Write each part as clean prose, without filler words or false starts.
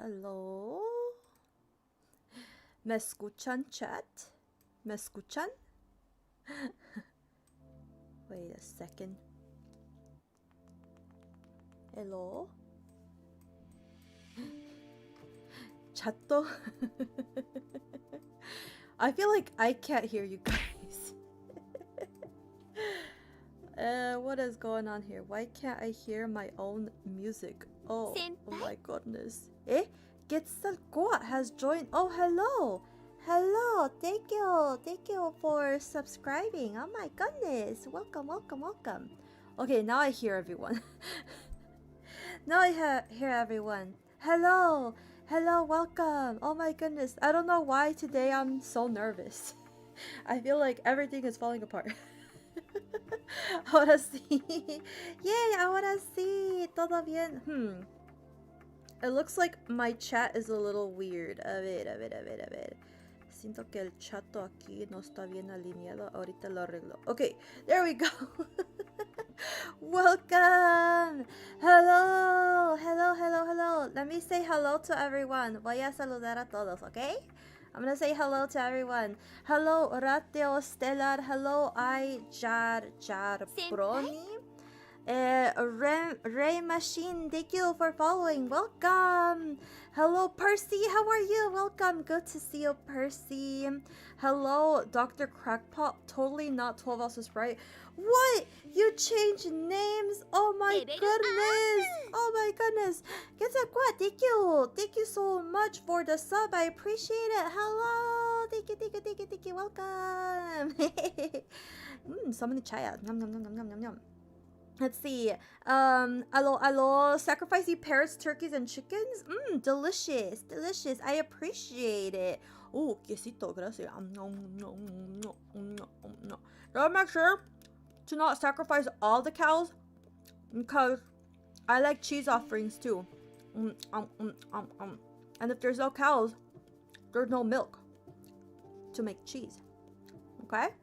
Hello? ¿Me escuchan, chat? ¿Me escuchan? Wait a second. Hello? Chato? I feel like I can't hear you guys. What is going on here? Why can't I hear my own music? Oh my goodness. Quetzalcoatl has joined. Oh, hello. Hello. Thank you. Thank you for subscribing. Oh my goodness. Welcome, welcome, welcome. Okay, now I hear everyone. Now I hear everyone. Hello. Hello, welcome. Oh my goodness. I don't know why today I'm so nervous. I feel like everything is falling apart. Ahora sí. Yay, ahora sí. Todo bien. It looks like my chat is a little weird. A ver. Siento que el chato aquí no está bien alineado. Ahorita lo arreglo. Okay, there we go. Welcome. Hello. Let me say hello to everyone. Voy a saludar a todos, okay? I'm gonna say hello to everyone. Hello, Rateo Stellar. Hello, Jar Brony. Ray Machine, thank you for following. Welcome. Hello, Percy. How are you? Welcome. Good to see you, Percy. Hello, Dr. Crackpot. Totally not 12 ounces right. What? You changed names? Oh my goodness. Oh my goodness. Quetzalcoatl, thank you. Thank you so much for the sub. I appreciate it. Hello. Thank you. Welcome. So many chaya. Nom. Let's see. Hello. Sacrificing parrots, turkeys, and chickens. Delicious. I appreciate it. Oh, quesito, gracias. Gotta make sure to not sacrifice all the cows because I like cheese offerings too. And if there's no cows, there's no milk to make cheese. Okay?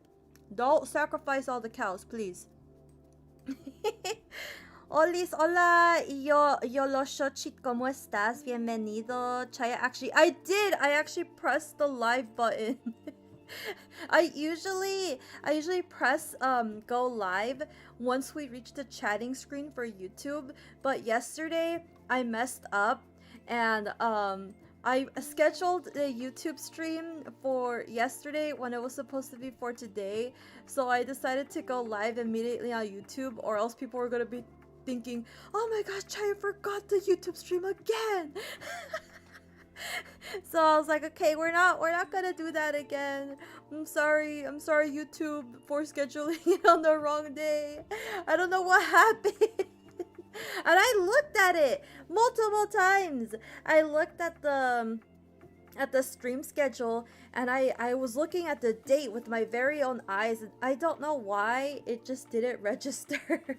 Don't sacrifice all the cows, please. Hola, yo lo Xochitl, ¿cómo estás? Bienvenido. Chaya, I actually pressed the live button. I usually press go live once we reach the chatting screen for YouTube, but yesterday I messed up and I scheduled the YouTube stream for yesterday when it was supposed to be for today, so I decided to go live immediately on YouTube, or else people were gonna be thinking, oh my gosh, Chaya forgot the YouTube stream again. So I was like, okay, we're not gonna do that again. I'm sorry YouTube for scheduling it on the wrong day. I don't know what happened. And I looked at it multiple times. I looked at the stream schedule and I was looking at the date with my very own eyes, and I don't know why it just didn't register.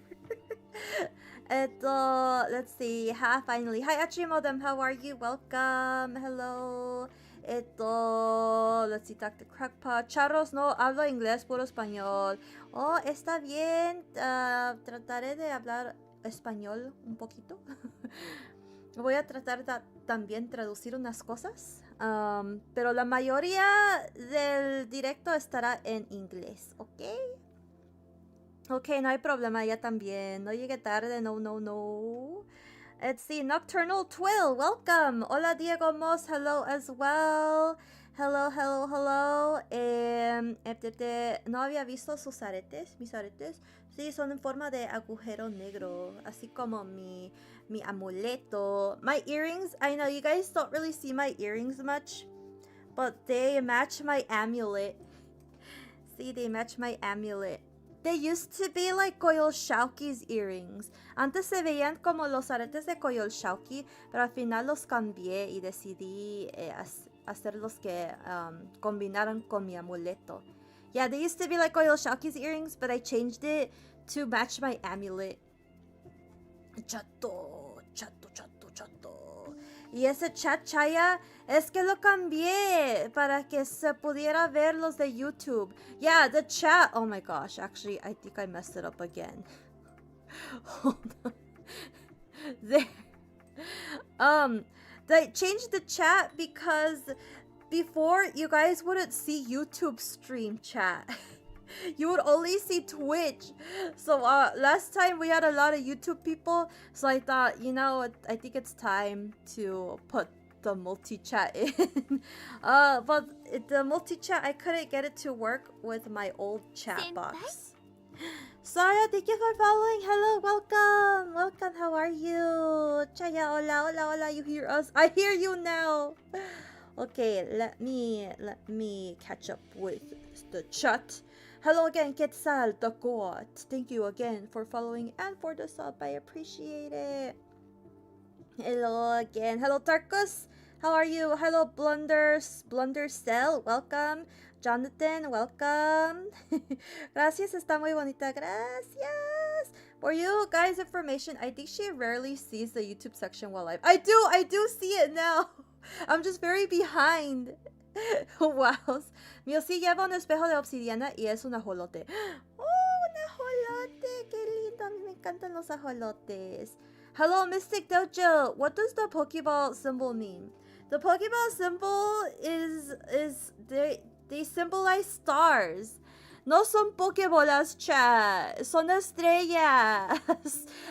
Let's see. Finally. Hi, Achimodem. How are you? Welcome. Hello. Let's see. Dr. Crackpot. Charros, no hablo inglés, puro español. Oh, está bien. Trataré de hablar español un poquito. Voy a tratar de también traducir unas cosas. Pero la mayoría del directo estará en inglés, ¿ok? Ok, no hay problema, ya también. No llegué tarde, no. Let's see, Nocturnal Twill, welcome. Hola, Diego Moss, hello as well. Hello. No había visto mis aretes. Sí, son en forma de agujero negro, así como mi amuleto. My earrings, I know you guys don't really see my earrings much, but they match my amulet. See, they match my amulet. They used to be like Coyolxauhqui's earrings. Antes se veían como los aretes de Coyolxauhqui, pero al final los cambié y decidí hacer los que combinaran con mi amuleto. Yeah, they used to be like Coyolxauhqui's earrings, but I changed it to match my amulet. Chato. Y ese chat, Chaya, es que lo cambié para que se pudiera ver los de YouTube. Yeah, the chat. Oh my gosh, actually, I think I messed it up again. Hold on. There. They changed the chat because before you guys wouldn't see YouTube stream chat. You would only see Twitch. So last time we had a lot of YouTube people, so I thought, I think it's time to put the multi-chat in. But the multi-chat, I couldn't get it to work with my old chat box. Saya, thank you for following. Hello, welcome. Welcome, how are you? Chaya, hola, hola, hola, you hear us? I hear you now. Okay, let me catch up with the chat. Hello again, Quetzal, the God. Thank you again for following and for the sub. I appreciate it. Hello again. Hello, Tarkus. How are you? Hello, Blundercell. Welcome. Jonathan, welcome. Gracias, está muy bonita. Gracias. For you guys' information, I think she rarely sees the YouTube section while live. I do see it now. I'm just very behind. Wow. Mío sí lleva un espejo de obsidiana y es un ajolote. Oh, un ajolote. Qué lindo. A mí me encantan los ajolotes. Hello, Mystic Dojo. What does the Pokeball symbol mean? The Pokeball symbol is they symbolize stars. No son Pokébolas, chat. Son estrellas.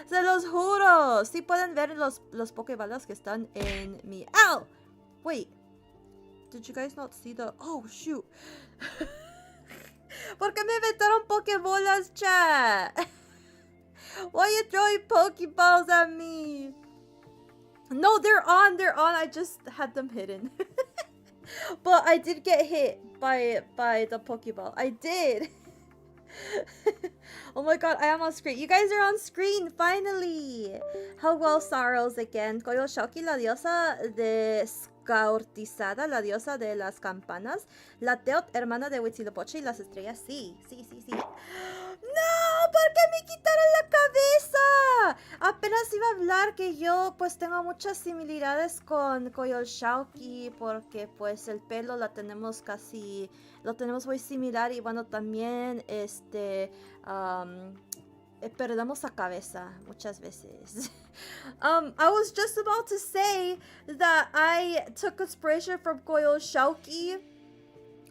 Se los juro. Sí pueden ver los Pokébolas que están en mi... Ow! Wait. Did you guys not see the... Oh, shoot. ¿Por qué me inventaron Pokébolas, chat? Why are you throwing Pokeballs at me? No, they're on. I just had them hidden. But I did get hit by the Pokeball. I did. Oh my god, I am on screen. You guys are on screen, finally. Hello, Sorrows again. Koyoshoki, la diosa descaurtizada, la diosa de las campanas. La Teot, hermana de Huitzilopochtli y las estrellas. Sí. ¡No! ¿Por qué me quitaron la cabeza? Apenas iba a hablar que yo pues tengo muchas similitudes con Koyoshoki porque pues el pelo lo tenemos muy similar y bueno también perdemos la cabeza muchas veces. I was just about to say that I took inspiration from Koyoshoki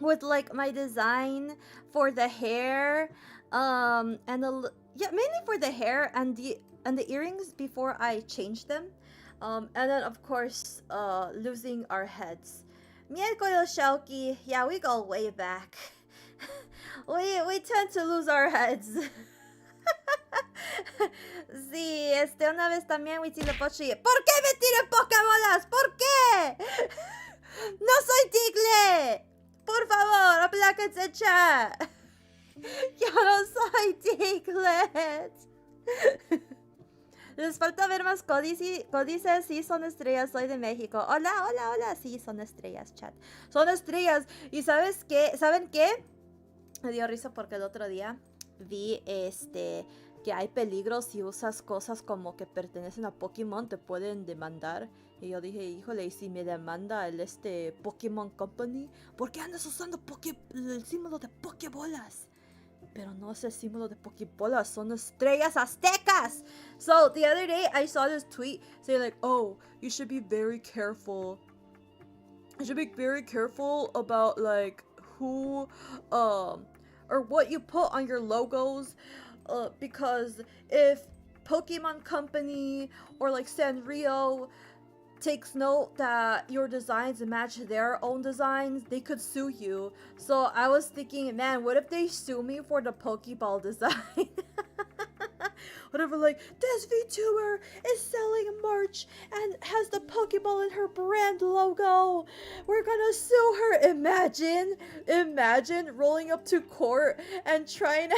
with like my design for the hair, mainly for the hair and the earrings before I changed them, and then of course losing our heads. Me and Koyoshoki, yeah, we go way back. we tend to lose our heads. Sí, una vez también Huitzilopochtli. ¿Por qué me tiré Pokébolas? ¿Por qué? No soy Diglett. Por favor, apláquense, chat. Yo no soy Diglett. Les falta ver más códices. Sí, son estrellas. Soy de México. Hola. Sí, son estrellas, chat. Son estrellas. ¿Y sabes qué? ¿Saben qué? Me dio risa porque el otro día vi que hay peligros si usas cosas como que pertenecen a Pokémon, te pueden demandar. Y yo dije, híjole, ¿y si me demanda el Pokémon Company? ¿Por qué andas usando el símbolo de Pokébolas? Pero no es el símbolo de Pokébolas, son estrellas aztecas. So the other day I saw this tweet saying like, oh, you should be very careful. You should be very careful about like who or what you put on your logos. Because if Pokemon Company or like Sanrio takes note that your designs match their own designs, they could sue you. So I was thinking, man, what if they sue me for the Pokeball design? Whatever, like, this VTuber is selling merch and has the Pokeball in her brand logo. We're gonna sue her. Imagine rolling up to court and trying to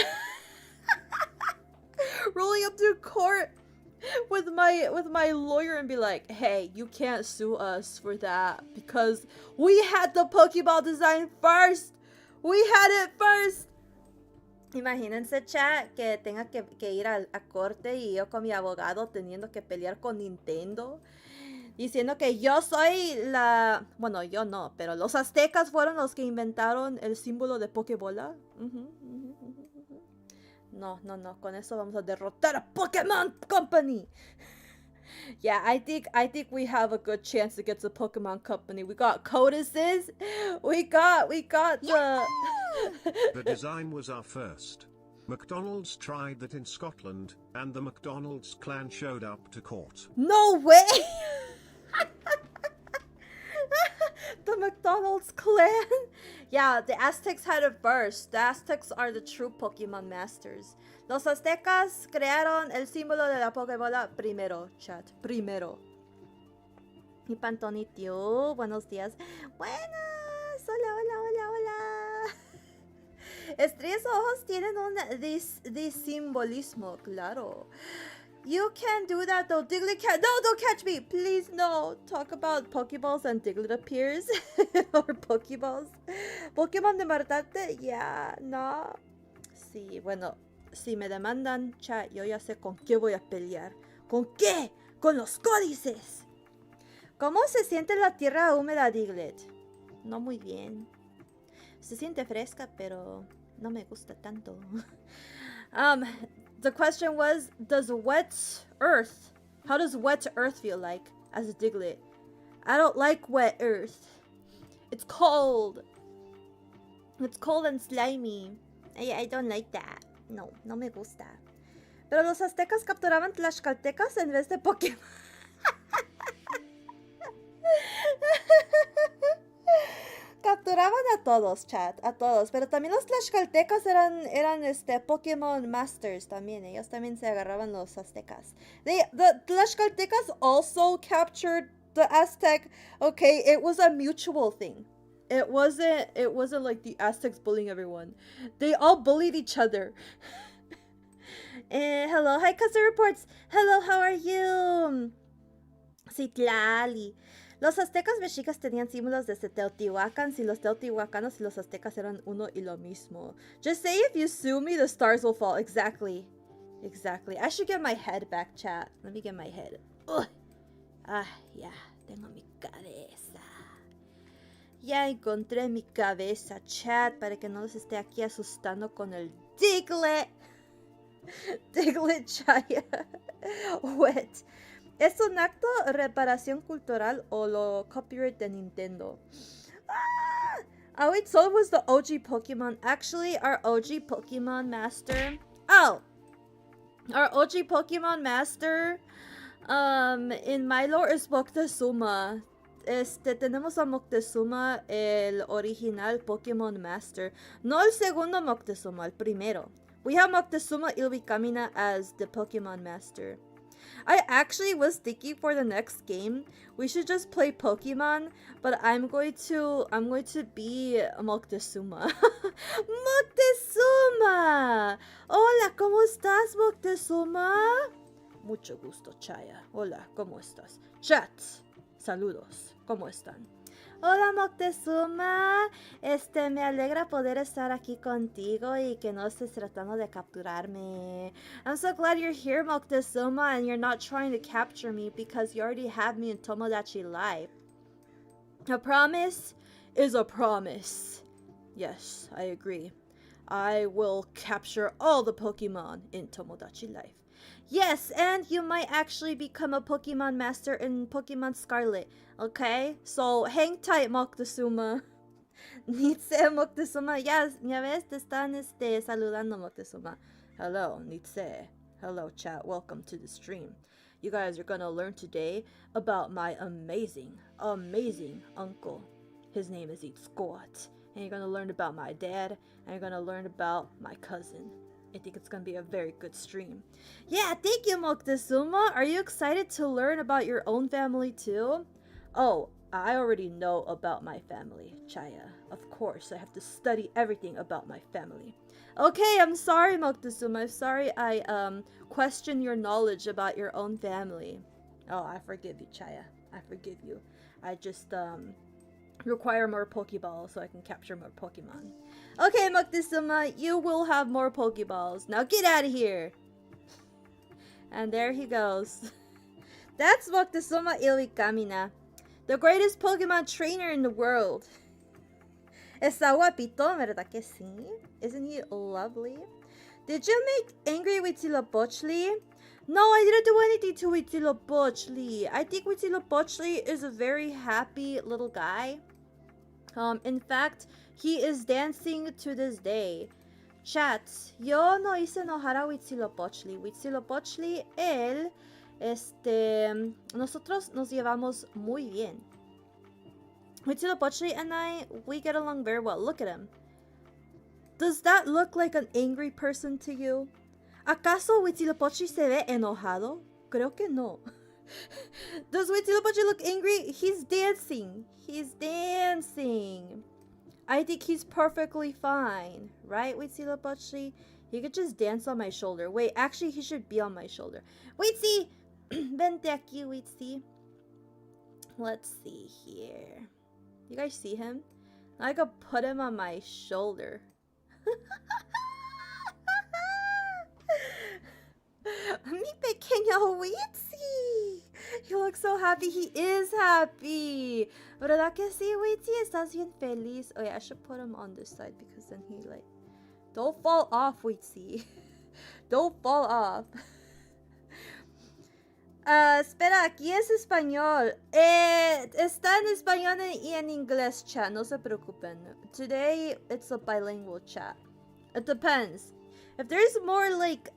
rolling up to court with my lawyer and be like, hey, you can't sue us for that because we had the Pokeball design first. We had it first. Imagínense, chat, que tenga que ir a corte y yo con mi abogado teniendo que pelear con Nintendo diciendo que yo soy bueno, yo no, pero los aztecas fueron los que inventaron el símbolo de Pokébola. No, con eso vamos a derrotar a Pokémon Company. Yeah, I think we have a good chance to get to Pokemon Company. We got codices. We got the The design was our first. McDonald's tried that in Scotland, and the McDonald's clan showed up to court. No way. The McDonald's clan. Yeah, the Aztecs had it first. The Aztecs are the true Pokemon masters. Los aztecas crearon el símbolo de la Pokébola primero, chat. Primero. Mi Pantonitio, buenos días. Buenas. Hola, hola, hola, hola. Estrellas ojos tienen un simbolismo, claro. You can do that though. Diglett can't. No, don't catch me. Please, no. Talk about Pokeballs and Diglett appears. Or Pokeballs. Pokémon de matarte. Yeah, no. Sí, bueno. Si me demandan, chat, yo ya sé con qué voy a pelear. ¿Con qué? Con los códices. ¿Cómo se siente la tierra húmeda, Diglett? No muy bien. Se siente fresca, pero no me gusta tanto. The question was, how does wet earth feel like as a Diglett? I don't like wet earth. It's cold. It's cold and slimy. I don't like that. No, no me gusta. Pero los aztecas capturaban tlaxcaltecas en vez de Pokémon. Capturaban a todos, chat, a todos. Pero también los tlaxcaltecas eran Pokémon Masters también. Ellos también se agarraban los aztecas. The tlaxcaltecas also captured the Aztec. Okay, it was a mutual thing. It wasn't like the Aztecs bullying everyone. They all bullied each other. Hello, hi, cousin reports. Hello, how are you? Citlali. Los aztecas mexicas tenían símbolos desde Teotihuacan. Si los teotihuacanos y los aztecas eran uno y lo mismo. Just say if you sue me, the stars will fall. Exactly. Exactly. I should get my head back, chat. Let me get my head. Ugh. Ah, ya. Tengo mi cabeza. Ya encontré mi cabeza, chat, para que no los esté aquí asustando con el Diglett. Diglett Chaya. Wet. ¿Es un acto de reparación cultural o lo copyright de Nintendo? Ah! Wait, so was the OG Pokemon. Actually, our OG Pokemon Master... Oh! Our OG Pokemon Master... in my lore is Moctezuma. Tenemos a Moctezuma, el original Pokemon Master. No el segundo Moctezuma, el primero. We have Moctezuma Ilvikamina as the Pokemon Master. I actually was thinking for the next game, we should just play Pokemon, but I'm going to be Moctezuma. Moctezuma! Hola, ¿cómo estás, Moctezuma? Mucho gusto, Chaya. Hola, ¿cómo estás? Chat, saludos, ¿cómo están? Hola, Moctezuma. Me alegra poder estar aquí contigo y que no estés tratando de capturarme. I'm so glad you're here, Moctezuma, and you're not trying to capture me because you already have me in Tomodachi Life. A promise is a promise. Yes, I agree. I will capture all the Pokemon in Tomodachi Life. Yes, and you might actually become a Pokemon Master in Pokemon Scarlet. Okay? So, hang tight, Moctezuma. Nitse, Moctezuma. Ya ves, te están saludando, Moctezuma. Hello, Nitse. Hello, chat. Welcome to the stream. You guys are gonna learn today about my amazing uncle. His name is Itzcoat. And you're gonna learn about my dad, and you're gonna learn about my cousin. I think it's gonna be a very good stream. Yeah, thank you, Moctezuma. Are you excited to learn about your own family too? Oh, I already know about my family, Chaya. Of course, I have to study everything about my family. Okay, I'm sorry, Moctezuma. I'm sorry I question your knowledge about your own family. Oh, I forgive you, Chaya. I forgive you. I just require more Pokeballs so I can capture more Pokemon. Okay, Moctezuma, you will have more Pokeballs. Now get out of here! And there he goes. That's Moctezuma Ilvikamina, the greatest Pokemon trainer in the world. Está guapito, ¿verdad que sí? Isn't he lovely? Did you make angry with Huitzilopochtli? No, I didn't do anything to Huitzilopochtli. I think Huitzilopochtli is a very happy little guy. In fact, he is dancing to this day. Chats, yo no hice enojar a Huitzilopochtli. Huitzilopochtli, él, nosotros nos llevamos muy bien. Huitzilopochtli and I, we get along very well. Look at him. Does that look like an angry person to you? ¿Acaso Huitzilopochtli se ve enojado? Creo que no. Does Huitzilopochtli look angry? He's dancing. He's dancing. I think he's perfectly fine. Right, Huitzilopochtli? He could just dance on my shoulder. Wait, actually, he should be on my shoulder. Huitzi! Vente aquí, Huitzi. Let's see here. You guys see him? I could put him on my shoulder. Mi pequeño Witzy. He looks so happy. He is happy. ¿Verdad que sí, Witzy? Estás bien feliz. Oh yeah, I should put him on this side because then he like... Don't fall off, Witzy. Don't fall off. Espera, aquí es español. Está en español y en inglés, chat. No se preocupen. Today, it's a bilingual chat. It depends. If there's more like,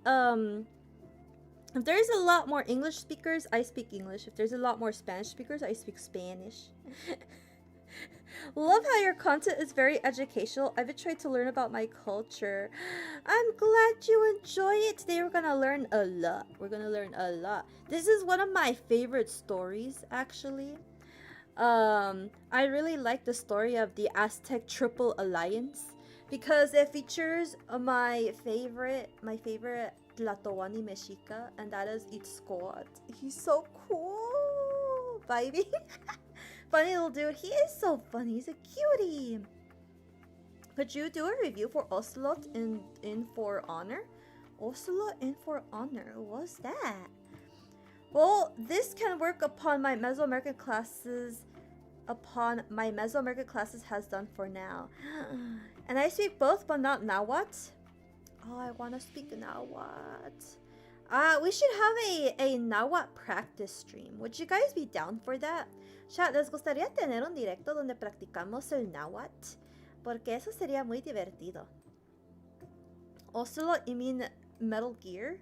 if there's a lot more English speakers, I speak English. If there's a lot more Spanish speakers, I speak Spanish. Love how your content is very educational. I've been trying to learn about my culture. I'm glad you enjoy it. Today we're gonna learn a lot. We're gonna learn a lot. This is one of my favorite stories, actually. I really like the story of the Aztec Triple Alliance because it features my favorite Tlatoani Mexica, and that is Itzcoat. He's so cool, baby. Funny little dude. He is so funny. He's a cutie. Could you do a review for Ocelot in For Honor? Ocelot in For Honor. What's that? Well, this can work upon my Mesoamerican classes. Upon my Mesoamerican classes has done for now. And I speak both, but not Nahuatl. Oh, I want to speak Nahuatl. We should have a Nahuatl practice stream. Would you guys be down for that? Chat, ¿les gustaría tener un directo donde practicamos el Nahuatl? Porque eso sería muy divertido. Ocelot, you mean Metal Gear?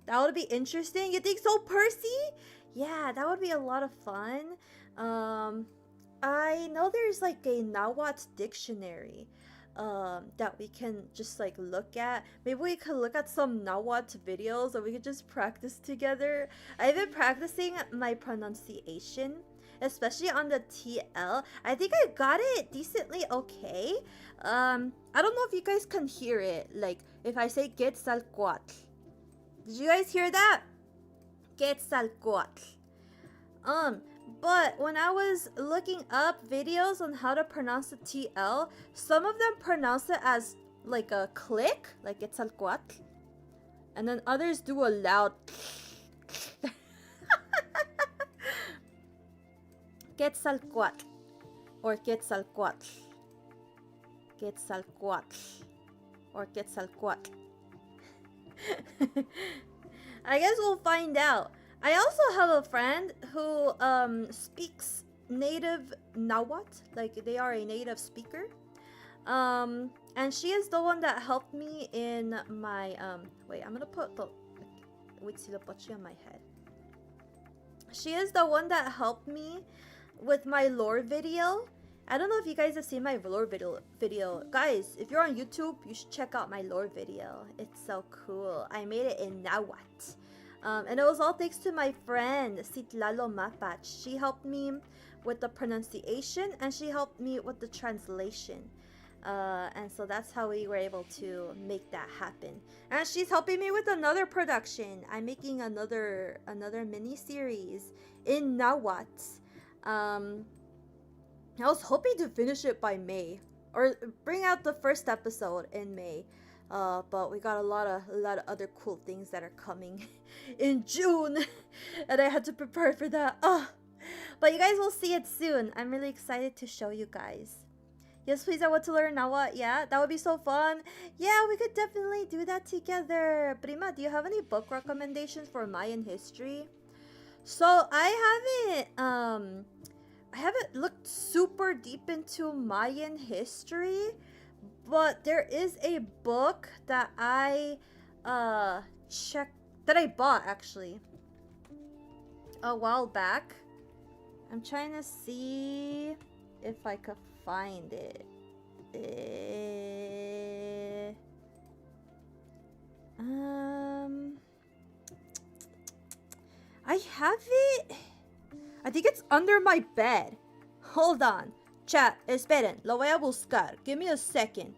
That would be interesting. You think so, Percy? Yeah, that would be a lot of fun. I know there's like a Nahuatl dictionary that we can just like look at. Maybe we could look at some Nahuatl videos or we could just practice together. I've been practicing my pronunciation, especially on the TL. I think I got it decently okay. I don't know if you guys can hear it. Like if I say Quetzalcoatl. Did you guys hear that? Quetzalcoatl. But when I was looking up videos on how to pronounce the TL, some of them pronounce it as like a click, like Quetzalcoatl. And then others do a loud Quetzalcoatl or Quetzalcoatl. Quetzalcoatl or Quetzalcoatl. I guess we'll find out. I also have a friend who speaks native Nahuatl, like they are a native speaker. And she is the one that helped me in my wait, I'm gonna put the Huitzilopochtli on my head. She is the one that helped me with my lore video. I don't know if you guys have seen my lore video. Guys, if you're on YouTube, you should check out my lore video. It's so cool. I made it in Nahuatl. And it was all thanks to my friend, Citlalo Mapach. She helped me with the pronunciation and she helped me with the translation. And so that's how we were able to make that happen. And she's helping me with another production. I'm making another mini series in Nahuatl. I was hoping to finish it by May or bring out the first episode in May. But we got a lot of other cool things that are coming in June, and I had to prepare for that. But you guys will see it soon. I'm really excited to show you guys. Yes, please, I want to learn Nahuatl. Yeah, that would be so fun. Yeah, we could definitely do that together. Prima, do you have any book recommendations for Mayan history? So I haven't looked super deep into Mayan history, but there is a book that I checked that I bought actually a while back. I'm trying to see if I could find it. I have it. I think it's under my bed. Hold on. Chat, esperen, lo voy a buscar. Give me a second.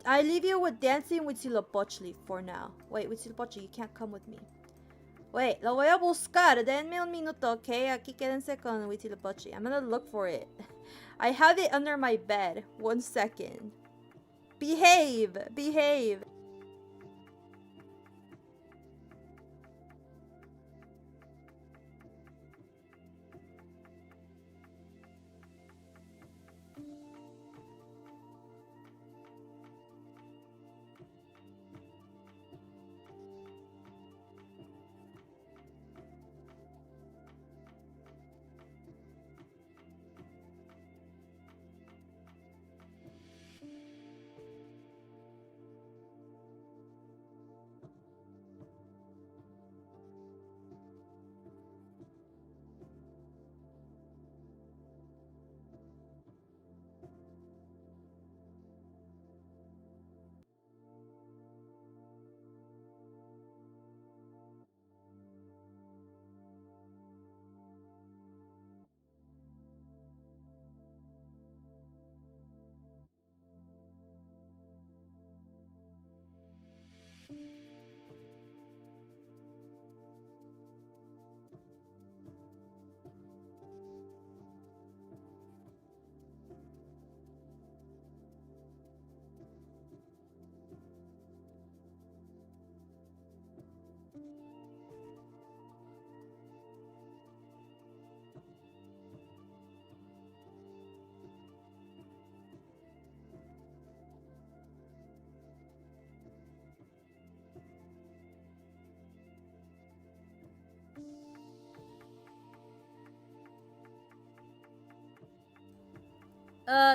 I leave you with dancing with Huitzilopochtli for now. Wait, Huitzilopochtli, you can't come with me. Wait, lo voy a buscar. Denme un minuto, okay? Aquí quédense con Huitzilopochtli. I'm gonna look for it. I have it under my bed. 1 second. Behave! Behave!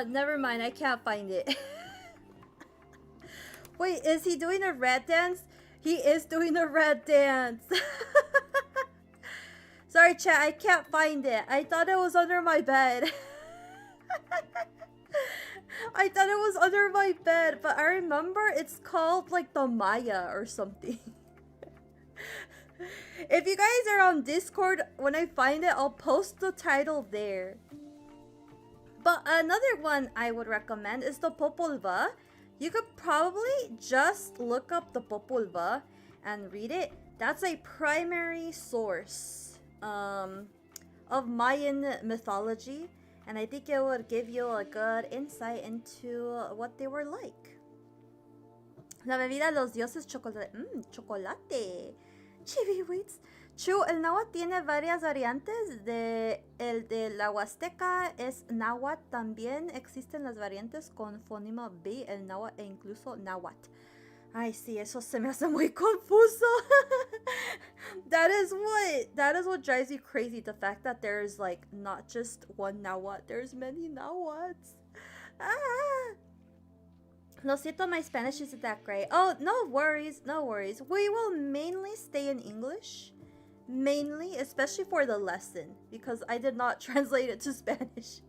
Never mind. I can't find it. Wait, is he doing a red dance? He is doing a red dance. Sorry, chat. I can't find it. I thought it was under my bed. I thought it was under my bed, but I remember it's called like the Maya or something. If you guys are on Discord, when I find it, I'll post the title there. But another one I would recommend is the Popolva. You could probably just look up the Popolva and read it. That's a primary source of Mayan mythology, and I think it would give you a good insight into what they were like. La bebida de los dioses chocolate. Chocolate. Chibi-wits. True, el náhuatl tiene varias variantes. El de la Huasteca es náhuatl. También existen las variantes con fonema B, el náhuatl e incluso náhuatl. Ay, sí, eso se me hace muy confuso. That is what drives you crazy. The fact that there's like not just one náhuatl, there's many náhuatls. Ah. Lo siento, my Spanish isn't that great. Oh, no worries, no worries. We will mainly stay in English. Mainly, especially for the lesson, because I did not translate it to Spanish.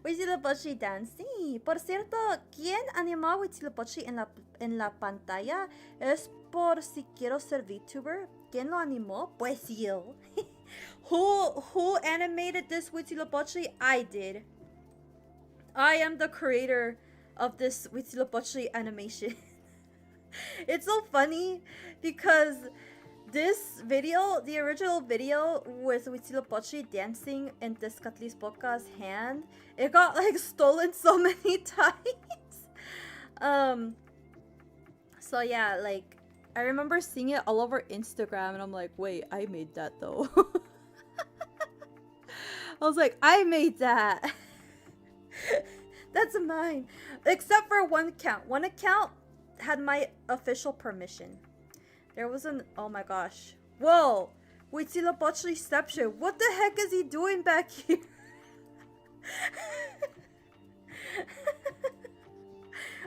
Huitzilopochtli dance. Sí. Por cierto, ¿quién animó a Huitzilopochtli en la pantalla? Es por si quiero ser VTuber. ¿Quién lo animó? Pues yo. Who animated this Huitzilopochtli? I did. I am the creator of this Huitzilopochtli animation. It's so funny because this video, the original video with Huitzilopochtli dancing in Tezcatlipoca's hand, it got like stolen so many times. So yeah, like I remember seeing it all over Instagram and I'm like, wait, I made that though. I was like, I made that. That's mine. Except for one account. One account had my official permission. There was an... Oh my gosh. Whoa! Huitzilopochtliception. What the heck is he doing back here?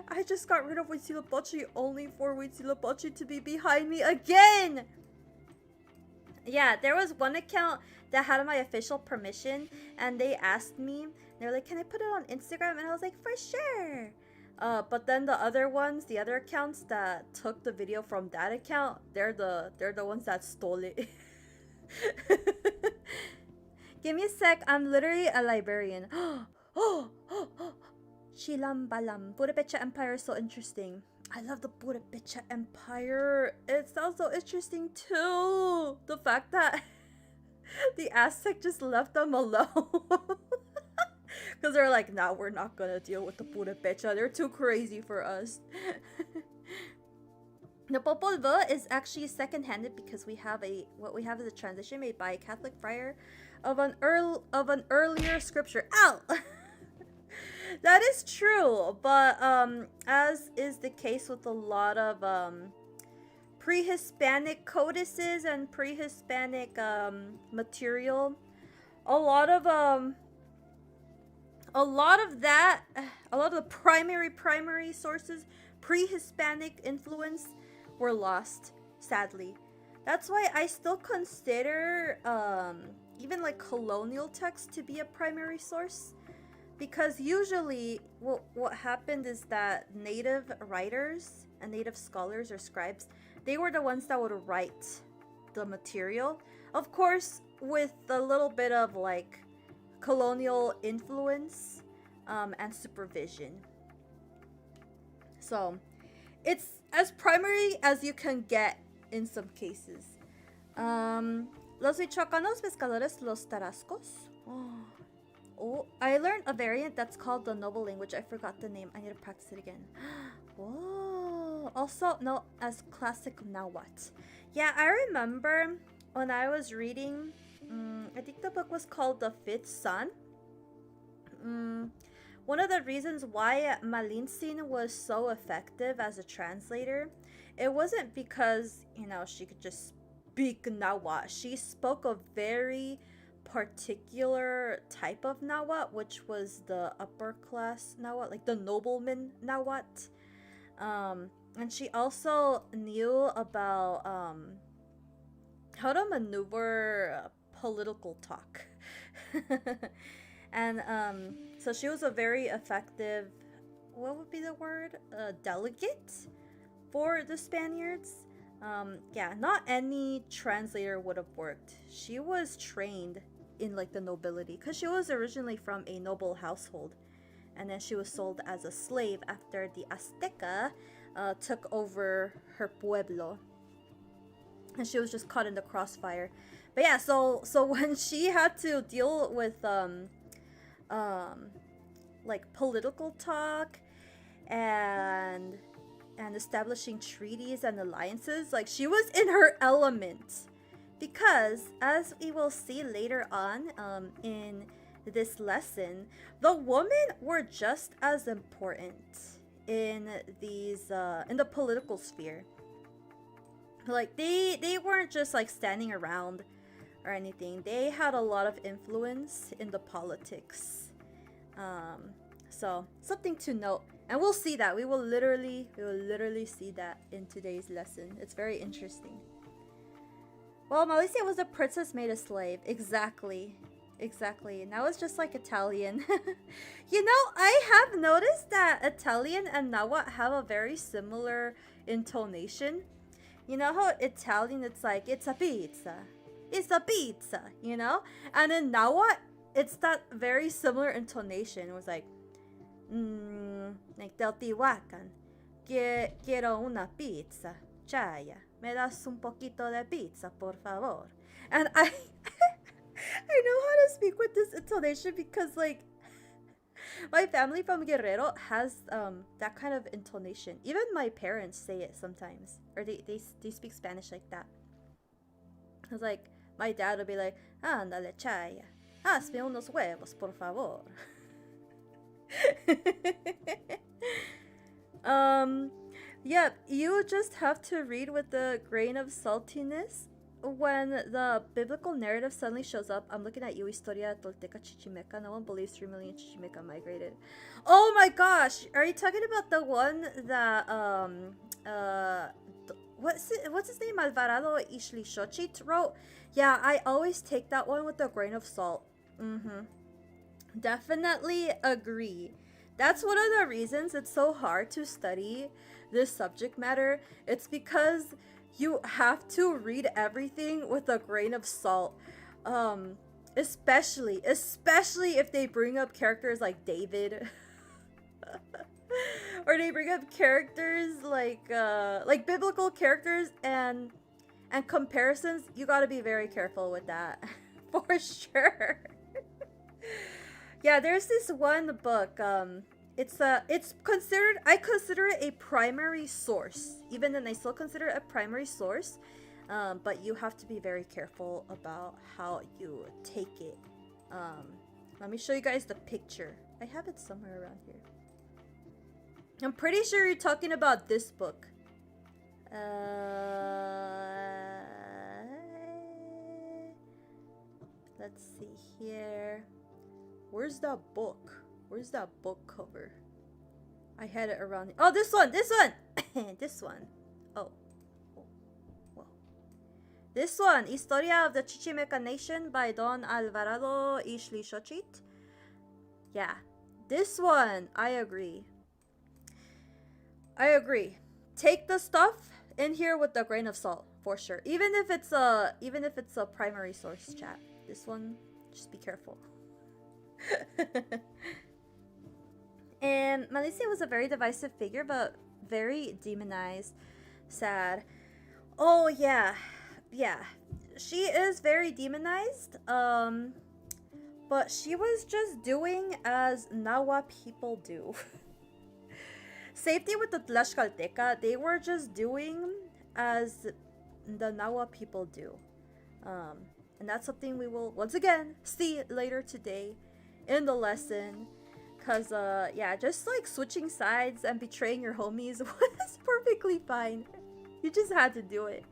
I just got rid of Huitzilopochtli only for Huitzilopochtli to be behind me again! Yeah, there was one account that had my official permission, and they asked me, they were like, can I put it on Instagram? And I was like, for sure! But then the other ones, the other accounts that took the video from that account, they're the ones that stole it. Give me a sec, I'm literally a librarian. Shilam Balam. Budapecha Empire is so interesting. I love the Budapecha Empire. It sounds so interesting too. The fact that the Aztec just left them alone. Because they're like, nah, we're not gonna deal with the Budapecha. They're too crazy for us. The Popol Vuh is actually second-handed because what we have is a translation made by a Catholic friar of an earlier scripture. Ow! That is true, but as is the case with a lot of pre-Hispanic codices and pre-Hispanic material, a lot of the primary sources, pre-Hispanic influence, were lost, sadly. That's why I still consider even like colonial texts to be a primary source. Because usually what happened is that native writers and native scholars or scribes, they were the ones that would write the material. Of course, with a little bit of like colonial influence and supervision. So it's as primary as you can get in some cases. Los Michoacanos pescadores, los tarascos. Oh, I learned a variant that's called the noble language. I forgot the name. I need to practice it again. Whoa. Also known as classic Nahuatl. Yeah, I remember when I was reading, I think the book was called The Fifth Son. One of the reasons why Malintzin was so effective as a translator, it wasn't because, you know, she could just speak Nahuatl. She spoke a very particular type of Nahuatl, which was the upper class Nahuatl, like the nobleman Nahuatl. And she also knew about how to maneuver political talk. And so she was a very effective, what would be the word? Delegate for the Spaniards. Yeah, not any translator would have worked. She was trained in like the nobility because she was originally from a noble household, and then she was sold as a slave after the Azteca took over her pueblo, and she was just caught in the crossfire. But yeah, so when she had to deal with like political talk and establishing treaties and alliances, like she was in her element. Because, as we will see later on in this lesson, the women were just as important in these in the political sphere. Like they weren't just like standing around or anything. They had a lot of influence in the politics. So something to note, and we'll see that. We will literally see that in today's lesson. It's very interesting. Well, Malicia was a princess made a slave. Exactly. Now it's just like Italian. You know, I have noticed that Italian and Nahuatl have a very similar intonation. You know how Italian, it's like, it's a pizza, you know? And in Nahuatl, it's that very similar intonation. It was like, like Teotihuacan, quiero una pizza, chaya. Me das un poquito de pizza, por favor. And I know how to speak with this intonation because, like, my family from Guerrero has that kind of intonation. Even my parents say it sometimes, or they speak Spanish like that. It's like my dad would be like, "Ándale, chaya, hazme unos huevos, por favor." um, yeah, you just have to read with a grain of saltiness. When the biblical narrative suddenly shows up, I'm looking at you, Historia Tolteca Chichimeca. No one believes 3 million Chichimeca migrated. Oh my gosh! Are you talking about the one that, what's his name? Alvarado Ishlishochit wrote? Yeah, I always take that one with a grain of salt. Mm-hmm. Definitely agree. That's one of the reasons it's so hard to study this subject matter. It's because you have to read everything with a grain of salt. Especially if they bring up characters like David. Or they bring up characters like biblical characters and comparisons. You got to be very careful with that. For sure. Yeah, there's this one book. It's considered. I consider it a primary source, even then I still consider it a primary source. But you have to be very careful about how you take it. Let me show you guys the picture. I have it somewhere around here. I'm pretty sure you're talking about this book. Let's see here. Where's that book? Where's that book cover? I had it around. Oh, this one! This one! This one. Oh. Well. This one. Historia of the Chichimeca Nation by Don Alvarado Ishlishochit. Yeah. This one. I agree. I agree. Take the stuff in here with a grain of salt. For sure. Even if it's a primary source, chat. This one, just be careful. And Malicia was a very divisive figure, but very demonized. Sad. Oh yeah, yeah. She is very demonized. But she was just doing as Nahua people do. Safety with the Tlaxcalteca, they were just doing as the Nahua people do. And that's something we will once again see later today in the lesson. Cause yeah, just like switching sides and betraying your homies was perfectly fine. You just had to do it.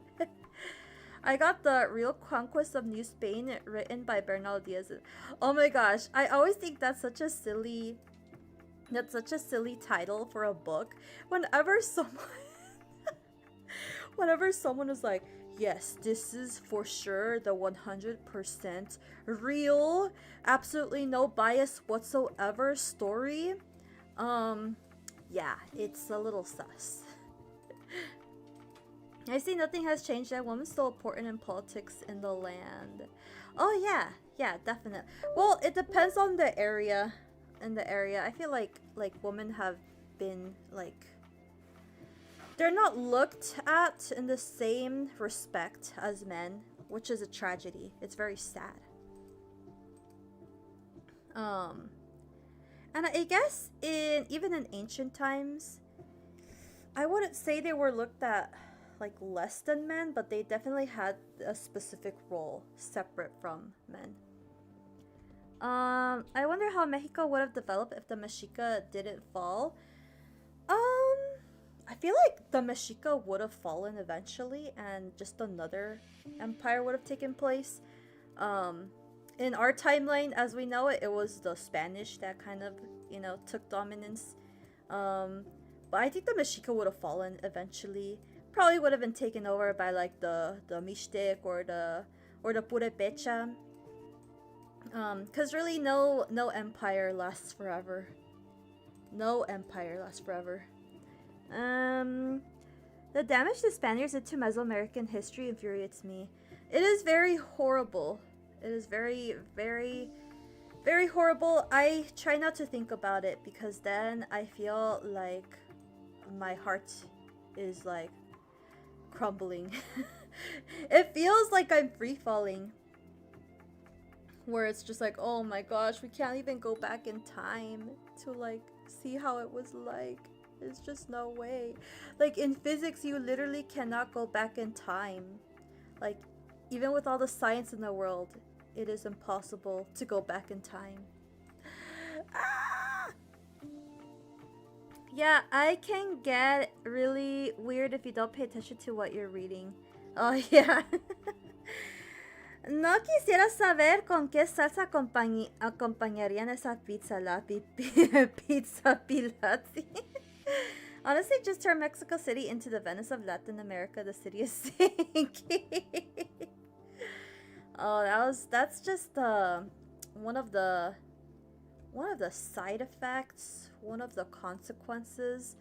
I got The Real Conquest of New Spain written by Bernal Diaz. Oh my gosh, I always think that's such a silly title for a book. Whenever someone is like, yes, this is for sure the 100% real, absolutely no bias whatsoever story. Yeah, it's a little sus. I see nothing has changed. That woman's still important in politics in the land. Oh yeah, definitely. Well, it depends on the area. In the area, I feel like women have been like, they're not looked at in the same respect as men, which is a tragedy. It's very sad. And I guess even in ancient times, I wouldn't say they were looked at like less than men, but they definitely had a specific role separate from men. I wonder how Mexico would have developed if the Mexica didn't fall. I feel like the Mexica would have fallen eventually and just another empire would have taken place. In our timeline, as we know it, it was the Spanish that kind of, took dominance. But I think the Mexica would have fallen eventually. Probably would have been taken over by like the Mixtec or the Purepecha. Cause really no empire lasts forever. No empire lasts forever. The damage the Spaniards did to Mesoamerican history infuriates me. It is very horrible. It is very, very, very horrible. I try not to think about it because then I feel like my heart is like crumbling. It feels like I'm free falling. Where it's just like, oh my gosh, we can't even go back in time to like see how it was like. There's just no way. Like in physics, you literally cannot go back in time. Like even with all the science in the world, it is impossible to go back in time. Ah! Yeah, I can get really weird if you don't pay attention to what you're reading. Oh, yeah. No quisiera saber con qué salsa acompañarían esa pizza, pizza pilati. Honestly, just turn Mexico City into the Venice of Latin America. The city is sinking. Oh, that's just one of the side effects, one of the consequences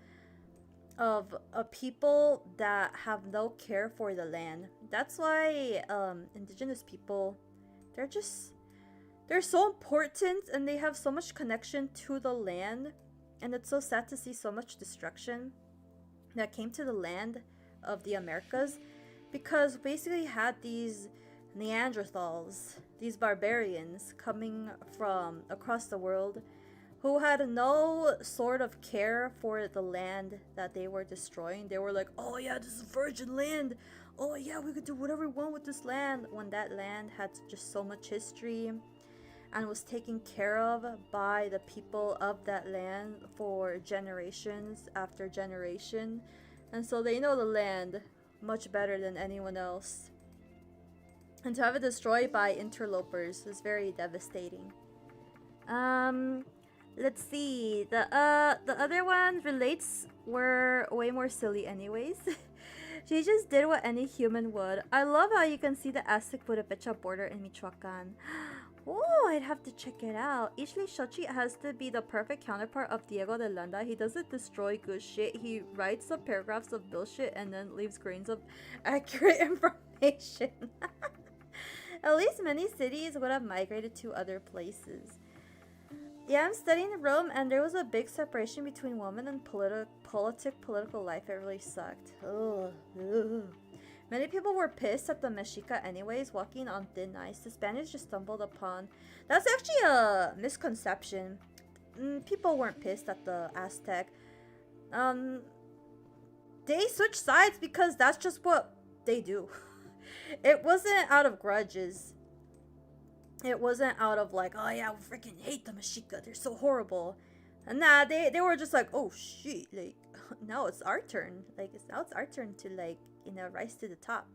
of people that have no care for the land. That's why indigenous people, they're just they're so important and they have so much connection to the land, and it's so sad to see so much destruction that came to the land of the Americas, because basically you had these Neanderthals, these barbarians coming from across the world who had no sort of care for the land that they were destroying. They were like, oh yeah, this is virgin land. Oh yeah, we could do whatever we want with this land. When that land had just so much history and was taken care of by the people of that land for generations after generation. And so they know the land much better than anyone else. And to have it destroyed by interlopers is very devastating. Let's see. The other one relates were way more silly anyways. She just did what any human would. I love how you can see the Aztec Purepecha border in Michoacan. Oh, I'd have to check it out. Ishli Shochi has to be the perfect counterpart of Diego de Landa. He doesn't destroy good shit. He writes the paragraphs of bullshit and then leaves grains of accurate information. At least many cities would have migrated to other places. Yeah, I'm studying in Rome, and there was a big separation between women and political life. It really sucked. Ugh. Many people were pissed at the Mexica anyways, walking on thin ice. The Spanish just stumbled upon. That's actually a misconception. People weren't pissed at the Aztec. They switched sides because that's just what they do. It wasn't out of grudges. It wasn't out of like, oh yeah, we freaking hate the Mexica. They're so horrible. And nah, they were just like, oh shit, like now it's our turn. Like now it's our turn to like, you know, rise to the top.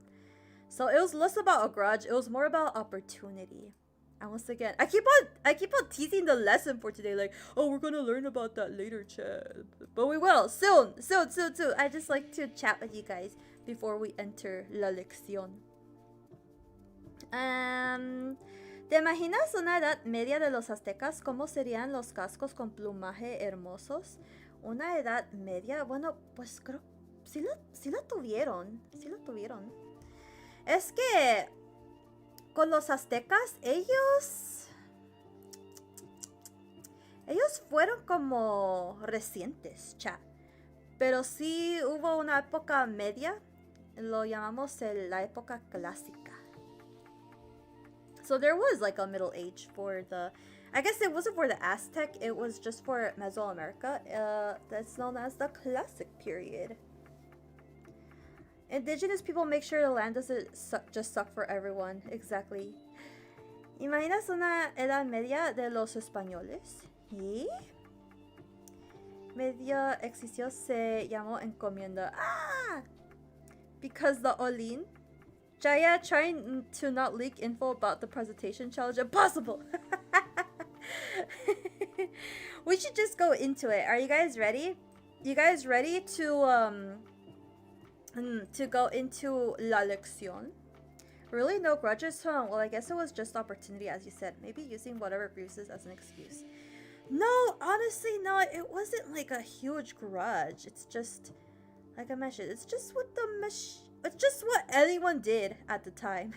So it was less about a grudge. It was more about opportunity. And once again, I keep on teasing the lesson for today. Like, oh, we're gonna learn about that later, chat. But we will soon. I just like to chat with you guys before we enter la lección. ¿Te imaginas una edad media de los aztecas? ¿Cómo serían los cascos con plumaje hermosos? Una edad media, bueno, pues creo sí la tuvieron. Es que con los aztecas, ellos fueron como recientes, chat. Pero sí hubo una época media, lo llamamos la época clásica. So there was like a middle age for the, I guess it wasn't for the Aztec, it was just for Mesoamerica. That's known as the classic period. Indigenous people make sure the land doesn't just suck for everyone. Exactly. ¿Imaginas una edad media de los españoles? ¿Y? Media existió, se llamó encomienda. Ah! Because the Olin. Jaya trying to not leak info about the presentation challenge. Impossible! We should just go into it. Are you guys ready? You guys ready to go into la lección? Really? No grudges? Huh? Well, I guess it was just opportunity, as you said. Maybe using whatever grievances as an excuse. No, honestly, no. It wasn't like a huge grudge. It's just, like I mentioned, it's just what it's just what anyone did at the time.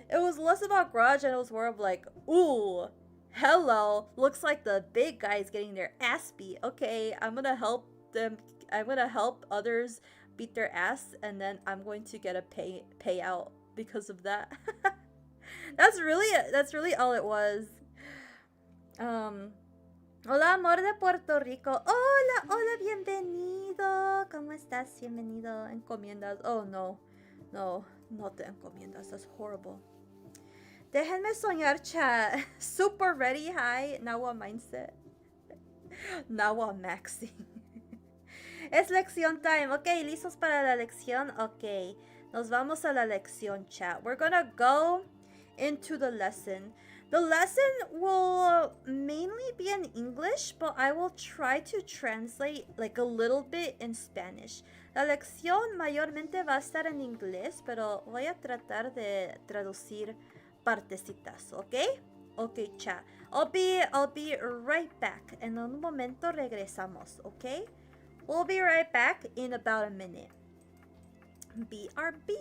It was less about grudge and it was more of like, ooh, hello, looks like the big guy's getting their ass beat. Okay, I'm gonna help them. I'm gonna help others beat their ass, and then I'm going to get a payout because of that. That's really all it was. Hola, amor de Puerto Rico. Hola, bienvenido. ¿Cómo estás? Bienvenido. Encomiendas. Oh, no, no te encomiendas. That's horrible. Déjenme soñar, chat. Super ready, high. Nawa mindset. Nawa maxing. Es lección time. Ok, ¿listos para la lección? Ok. Nos vamos a la lección, chat. We're gonna go into the lesson. The lesson will mainly be in English, but I will try to translate like a little bit in Spanish. La lección mayormente va a estar en inglés, pero voy a tratar de traducir partecitas, ¿ok? Ok, chat. I'll be right back. En un momento regresamos, ¿ok? We'll be right back in about a minute. BRB.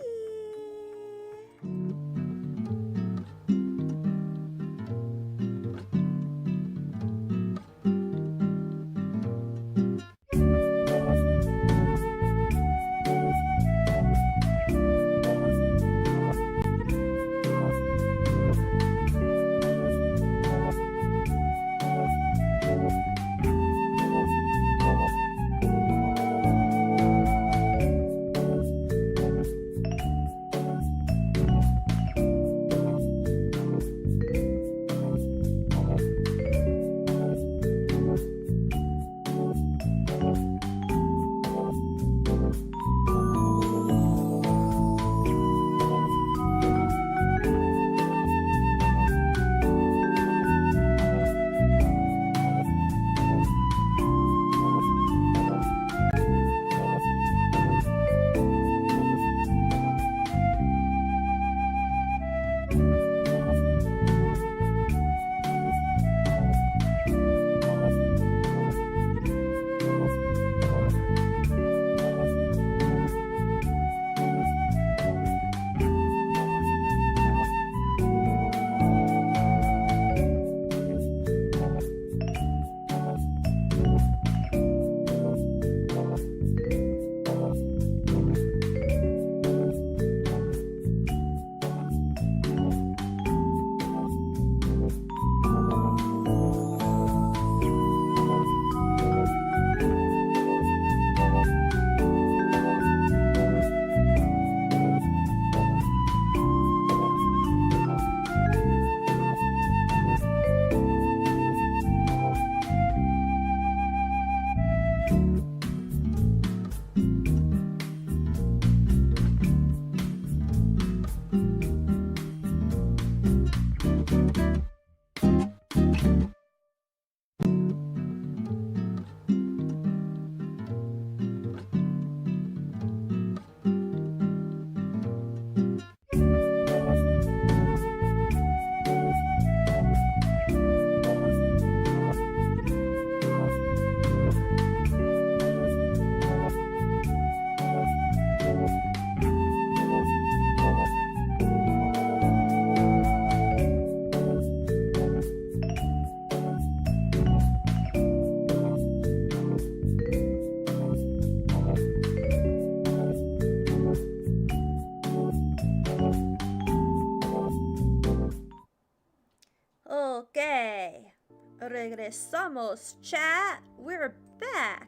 Okay. Regresamos, chat. We're back.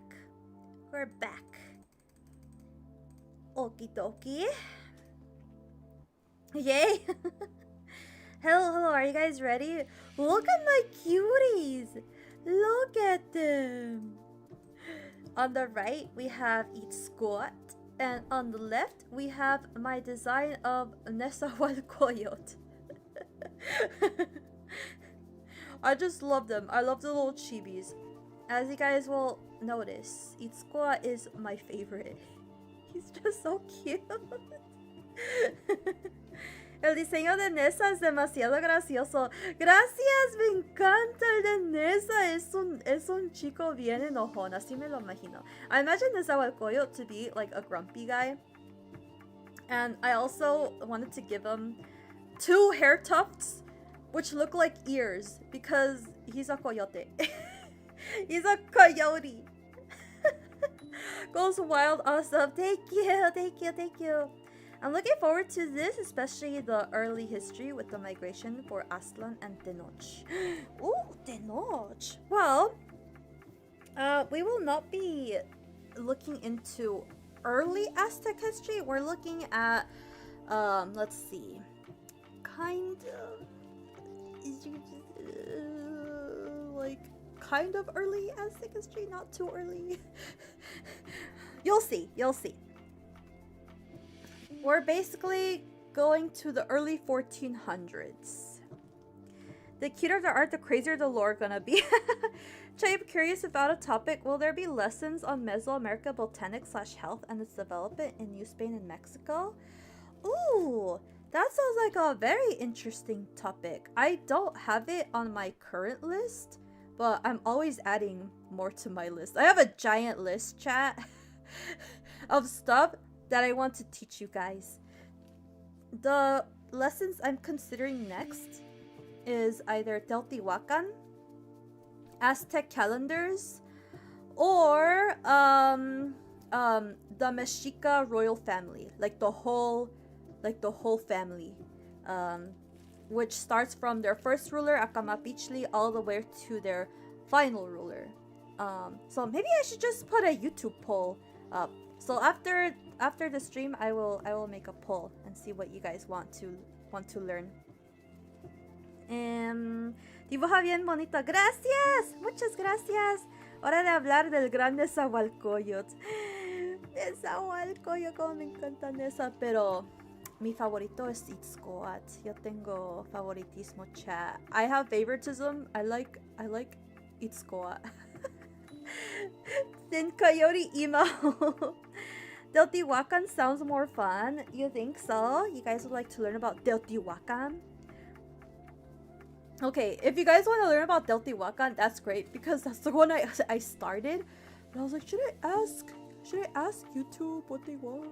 We're back. Okie dokie. Yay. Hello, are you guys ready? Look at my cuties. Look at them. On the right, we have each squat. And on the left, we have my design of Nezahualcoyotl. I just love them. I love the little chibis. As you guys will notice, Itzcoa is my favorite. He's just so cute. El diseño de Nessa es demasiado gracioso. Gracias, me encanta el de Nessa. Es un chico bien enojón, así me lo imagino. I imagine Nezahualcoyotl to be like a grumpy guy. And I also wanted to give him 2 hair tufts which look like ears because he's a coyote. He's a coyote. Goes wild, awesome. Thank you. I'm looking forward to this, especially the early history with the migration for Aztlan and Tenoch. Ooh, Tenoch. Well, we will not be looking into early Aztec history. We're looking at, let's see, kind of like kind of early Aztec history, not too early. You'll see. You'll see. We're basically going to the early 1400s. The cuter the art, the crazier the lore gonna be. Chay, I'm curious about a topic. Will there be lessons on Mesoamerica botanics / health and its development in New Spain and Mexico? Ooh, that sounds like a very interesting topic. I don't have it on my current list, but I'm always adding more to my list. I have a giant list, chat, of stuff that I want to teach you guys. The lessons I'm considering next is either Teotihuacan, Aztec calendars, or the Mexica royal family, like the whole family, which starts from their first ruler Acamapichli all the way to their final ruler. So maybe I should just put a YouTube poll up. So after the stream, I will make a poll and see what you guys want to learn. Dibuja bien bonito. Gracias, muchas gracias. Hora de hablar del gran Nezahualcóyotl. Nezahualcóyotl, como me encantan esa, pero mi favorito es Itzcoatl. Yo tengo favoritismo, chat. I have favoritism. I like Itzcoatl. Then Coyote Emo. Teotihuacan sounds more fun. You think so? You guys would like to learn about Teotihuacan? Okay, if you guys want to learn about Teotihuacan, that's great because that's the one I started. But I was like, should I ask YouTube what they want?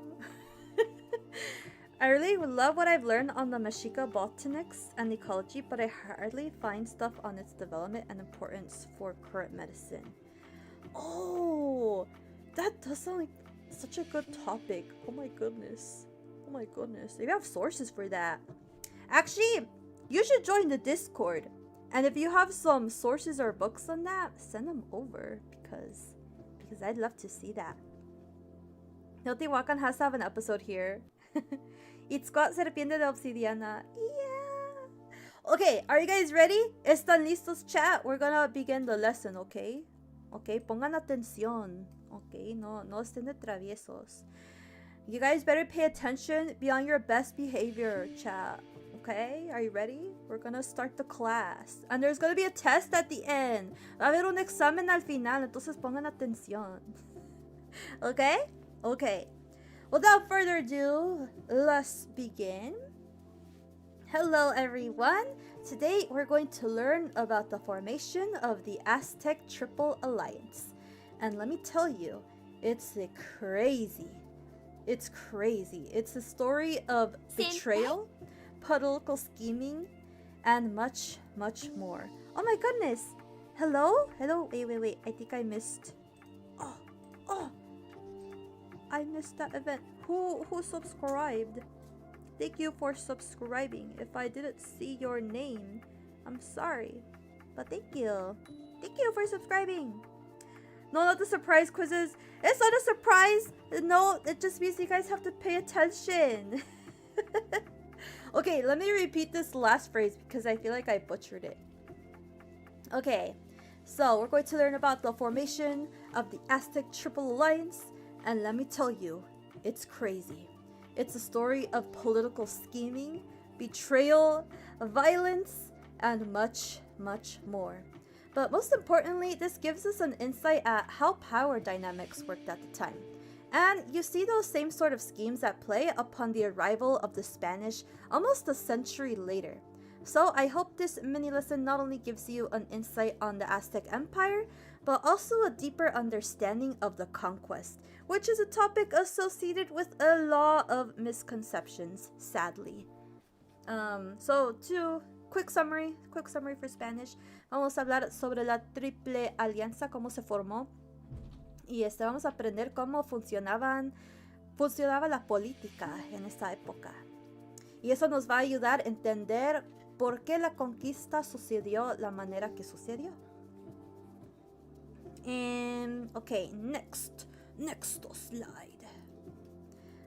I really love what I've learned on the Mexica botanics and ecology, but I hardly find stuff on its development and importance for current medicine. Oh, that does sound like such a good topic. Oh my goodness. Oh my goodness. Maybe I have sources for that. Actually, you should join the Discord. And if you have some sources or books on that, send them over because I'd love to see that. Teotihuacan has to have an episode here. Itzcoatl serpiente de obsidiana. Yeah. Okay, are you guys ready? ¿Están listos, chat? We're gonna begin the lesson, okay? Okay, pongan atención. Okay, no estén de traviesos. You guys better pay attention. Be on your best behavior, chat. Okay, are you ready? We're gonna start the class. And there's gonna be a test at the end. Va a haber un examen al final, entonces pongan atención. Okay? Okay. Without further ado, let's begin. Hello everyone. Today we're going to learn about the formation of the Aztec Triple Alliance. And let me tell you, it's crazy. It's crazy. It's a story of betrayal, political scheming, and much, much more. Oh my goodness. Hello? Hello? Wait. I think I missed. Oh. I missed that event. Who subscribed? Thank you for subscribing. If I didn't see your name, I'm sorry. But thank you. Thank you for subscribing. No, not the surprise quizzes. It's not a surprise. No, it just means you guys have to pay attention. Okay, let me repeat this last phrase because I feel like I butchered it. Okay, so we're going to learn about the formation of the Aztec Triple Alliance. And let me tell you, it's crazy. It's a story of political scheming, betrayal, violence, and much, much more. But most importantly, this gives us an insight at how power dynamics worked at the time. And you see those same sort of schemes at play upon the arrival of the Spanish almost a century later. So I hope this mini lesson not only gives you an insight on the Aztec Empire, but also a deeper understanding of the conquest, which is a topic associated with a lot of misconceptions, sadly. So to quick summary for Spanish. Vamos a hablar sobre la Triple Alianza, cómo se formó. Y vamos a aprender cómo funcionaba la política en esa época. Y eso nos va a ayudar a entender por qué la conquista sucedió la manera que sucedió. Okay, next slide.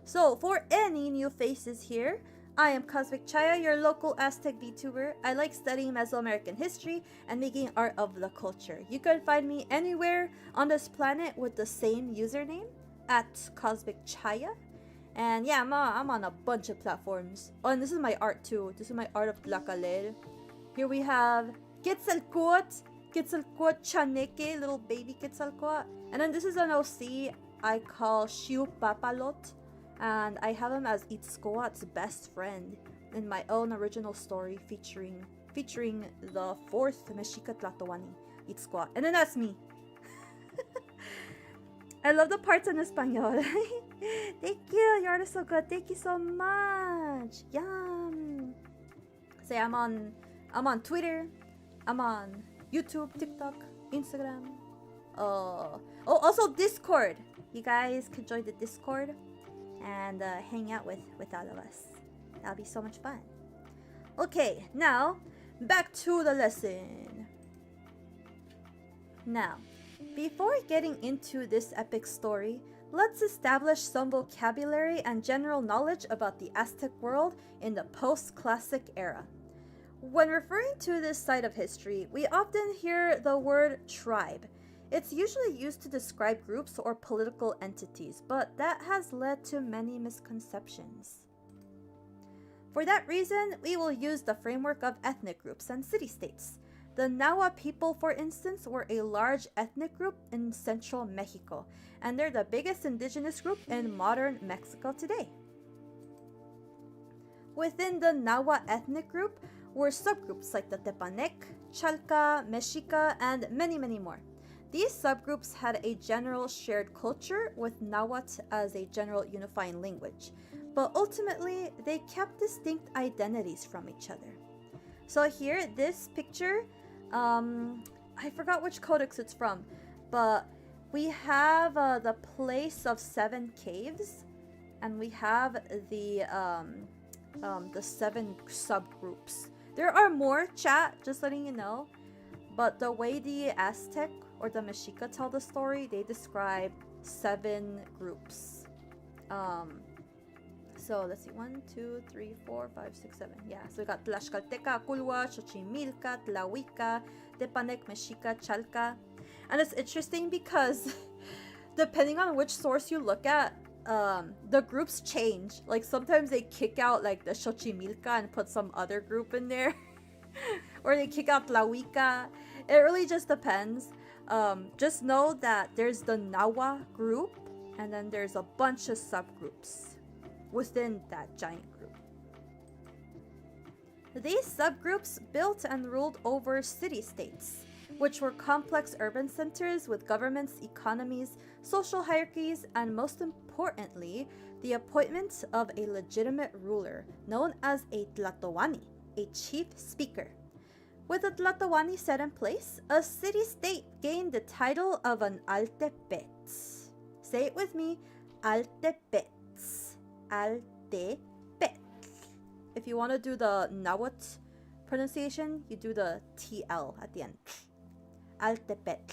So, for any new faces here, I am Cosmic Chaya, your local Aztec VTuber. I like studying Mesoamerican history and making art of the culture. You can find me anywhere on this planet with the same username, at Cosmic Chaya. And yeah, I'm on a bunch of platforms. Oh, and this is my art too. This is my art of Tlacaler. Here we have Quetzalcoatl, Quetzalcoatl Chaneque, little baby Quetzalcoatl. And then this is an OC I call Shiu Papalot. And I have him as Itzcoatl's best friend in my own original story featuring the fourth Mexica Tlatoani, Itzcoatl. And then that's me. I love the parts in Espanol. Thank you, your art is so good. Thank you so much. Yum. So yeah, I'm on Twitter, I'm on YouTube, TikTok, Instagram. Also Discord. You guys can join the Discord and hang out with all of us. That'll be so much fun. Okay, now back to the lesson. Now, before getting into this epic story, let's establish some vocabulary and general knowledge about the Aztec world in the post-classic era. When referring to this side of history, we often hear the word tribe. It's usually used to describe groups or political entities, but that has led to many misconceptions. For that reason, we will use the framework of ethnic groups and city-states. The Nahua people, for instance, were a large ethnic group in central Mexico, and they're the biggest indigenous group in modern Mexico today. Within the Nahua ethnic group were subgroups like the Tepanec, Chalca, Mexica, and many, many more. These subgroups had a general shared culture with Nahuatl as a general unifying language, but ultimately they kept distinct identities from each other. So here, this picture, I forgot which codex it's from, but we have the place of 7 caves, and we have the 7 subgroups. There are more, chat, just letting you know, but the way the Aztec or the Mexica tell the story, they describe 7 groups. So let's see, 1, 2, 3, 4, 5, 6, 7. Yeah, so we got Tlaxcalteca, Aculhua, Xochimilca, Tlahuica, Tepanec, Mexica, Chalca. And it's interesting because depending on which source you look at, the groups change. Like sometimes they kick out like the Xochimilca and put some other group in there. Or they kick out Tlahuica. It really just depends. Just know that there's the Nahua group, and then there's a bunch of subgroups within that giant group. These subgroups built and ruled over city-states, which were complex urban centers with governments, economies, social hierarchies, and most importantly, the appointment of a legitimate ruler known as a Tlatoani, a chief speaker. With a Tlatoani set in place, a city-state gained the title of an Altepetl. Say it with me, Altepetl. Altepetl. If you want to do the Nahuatl pronunciation, you do the TL at the end. Altepetl.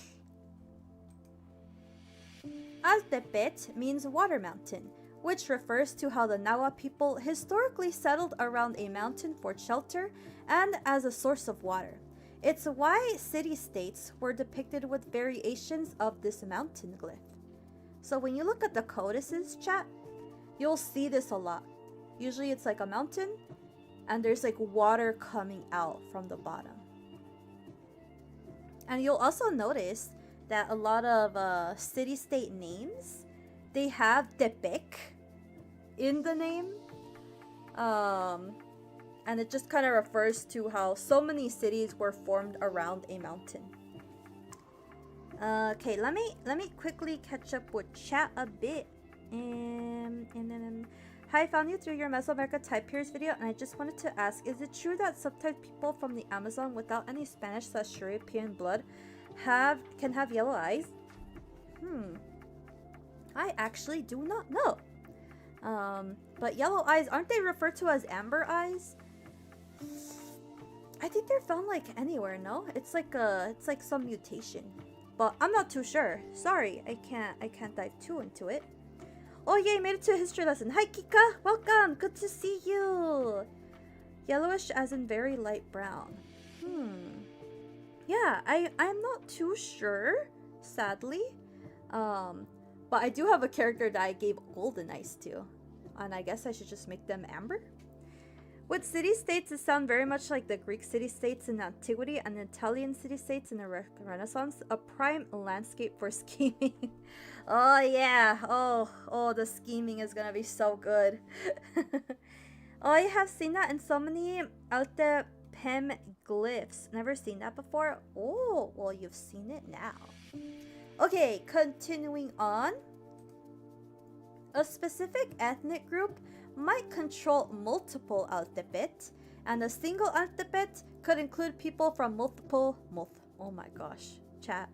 Altepetl means water mountain, which refers to how the Nahua people historically settled around a mountain for shelter and as a source of water. It's why city-states were depicted with variations of this mountain glyph. So when you look at the codices, chat, you'll see this a lot. Usually it's like a mountain and there's like water coming out from the bottom. And you'll also notice that a lot of city-state names, they have Tepec in the name. And it just kind of refers to how so many cities were formed around a mountain. Okay, let me quickly catch up with chat a bit. Hi, I found you through your Mesoamerica Type Peers video, and I just wanted to ask, is it true that sometimes people from the Amazon without any Spanish/European blood can have yellow eyes? I actually do not know. But yellow eyes, aren't they referred to as amber eyes? I think they're found like anywhere, no? It's like some mutation. But I'm not too sure. Sorry, I can't dive too into it. Oh yay, made it to a history lesson. Hi Kika, welcome. Good to see you. Yellowish as in very light brown. Yeah, I'm not too sure, sadly. But I do have a character that I gave golden eyes to. And I guess I should just make them amber? With city-states, it sound very much like the Greek city-states in antiquity and Italian city-states in the Renaissance, a prime landscape for scheming. Oh yeah, oh, the scheming is gonna be so good. Oh, I have seen that in so many alte Pem glyphs. Never seen that before? Oh, well, you've seen it now. Okay, continuing on. A specific ethnic group might control multiple alphabet, and a single alphabet could include people from multiple. Oh my gosh, chat.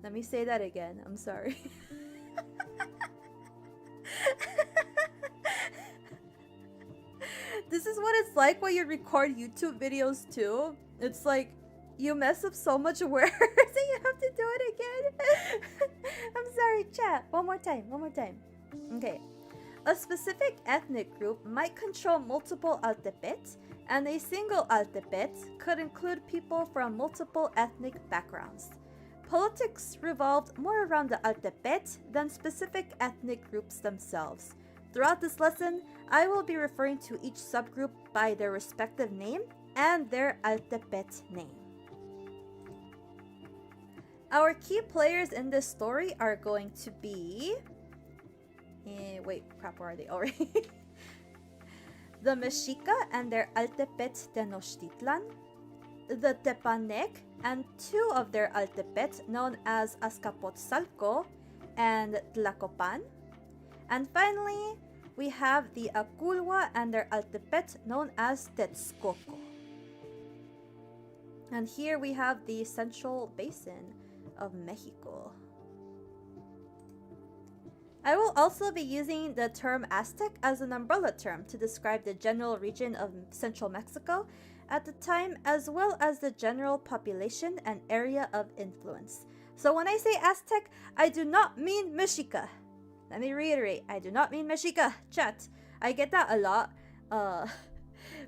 Let me say that again. I'm sorry. This is what it's like when you record YouTube videos too. It's like you mess up so much words and you have to do it again. I'm sorry, chat. One more time. Okay. A specific ethnic group might control multiple alphabets, and a single alphabet could include people from multiple ethnic backgrounds. Politics revolved more around the alphabet than specific ethnic groups themselves. Throughout this lesson, I will be referring to each subgroup by their respective name and their alphabet name. Our key players in this story are going to be... wait, crap, where are they already? The Mexica and their alphabet Tenochtitlan, the Tepanec and two of their alphabet known as Azcapotzalco and Tlacopan, and finally, we have the Aculwa and their alphabet known as Texcoco. And here we have the Central Basin of Mexico. I will also be using the term Aztec as an umbrella term to describe the general region of central Mexico at the time, as well as the general population and area of influence. So when I say Aztec, I do not mean Mexica. Let me reiterate, I do not mean Mexica, chat. I get that a lot.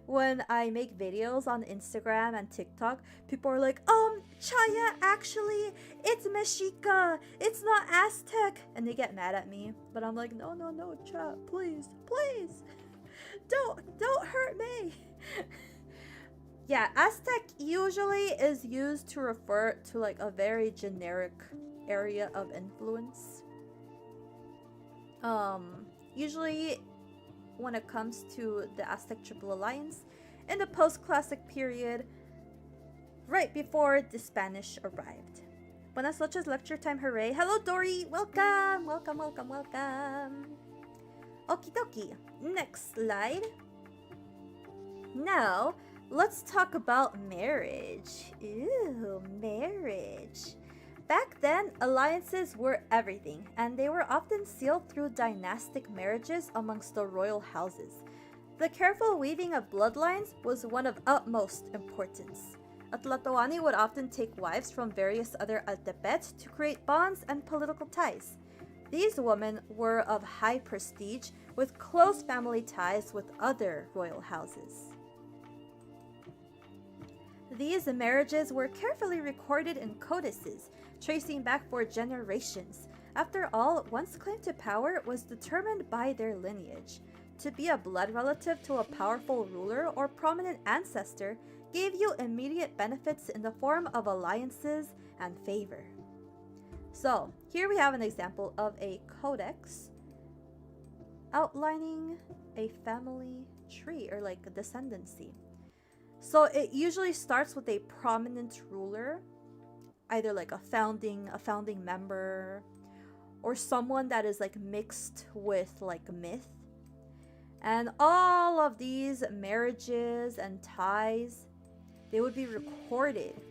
When I make videos on Instagram and TikTok, people are like, Chaya, actually, it's Mexica. It's not Aztec. And they get mad at me. But I'm like, no, chat, please. Don't hurt me. Yeah, Aztec usually is used to refer to like a very generic area of influence. Usually when it comes to the Aztec Triple Alliance in the post-classic period, right before the Spanish arrived. Buenas noches, lecture time, hooray. Hello, Dory. Welcome. Okie dokie. Next slide. Now, let's talk about marriage. Ooh, marriage. Back then, alliances were everything, and they were often sealed through dynastic marriages amongst the royal houses. The careful weaving of bloodlines was one of utmost importance. A Tlatoani would often take wives from various other alphabets to create bonds and political ties. These women were of high prestige, with close family ties with other royal houses. These marriages were carefully recorded in codices, tracing back for generations. After all, one's claim to power was determined by their lineage. To be a blood relative to a powerful ruler or prominent ancestor gave you immediate benefits in the form of alliances and favor. So, here we have an example of a codex outlining a family tree or like a descendancy. So it usually starts with a prominent ruler, either like a founding member, or someone that is like mixed with like myth. And all of these marriages and ties, they would be recorded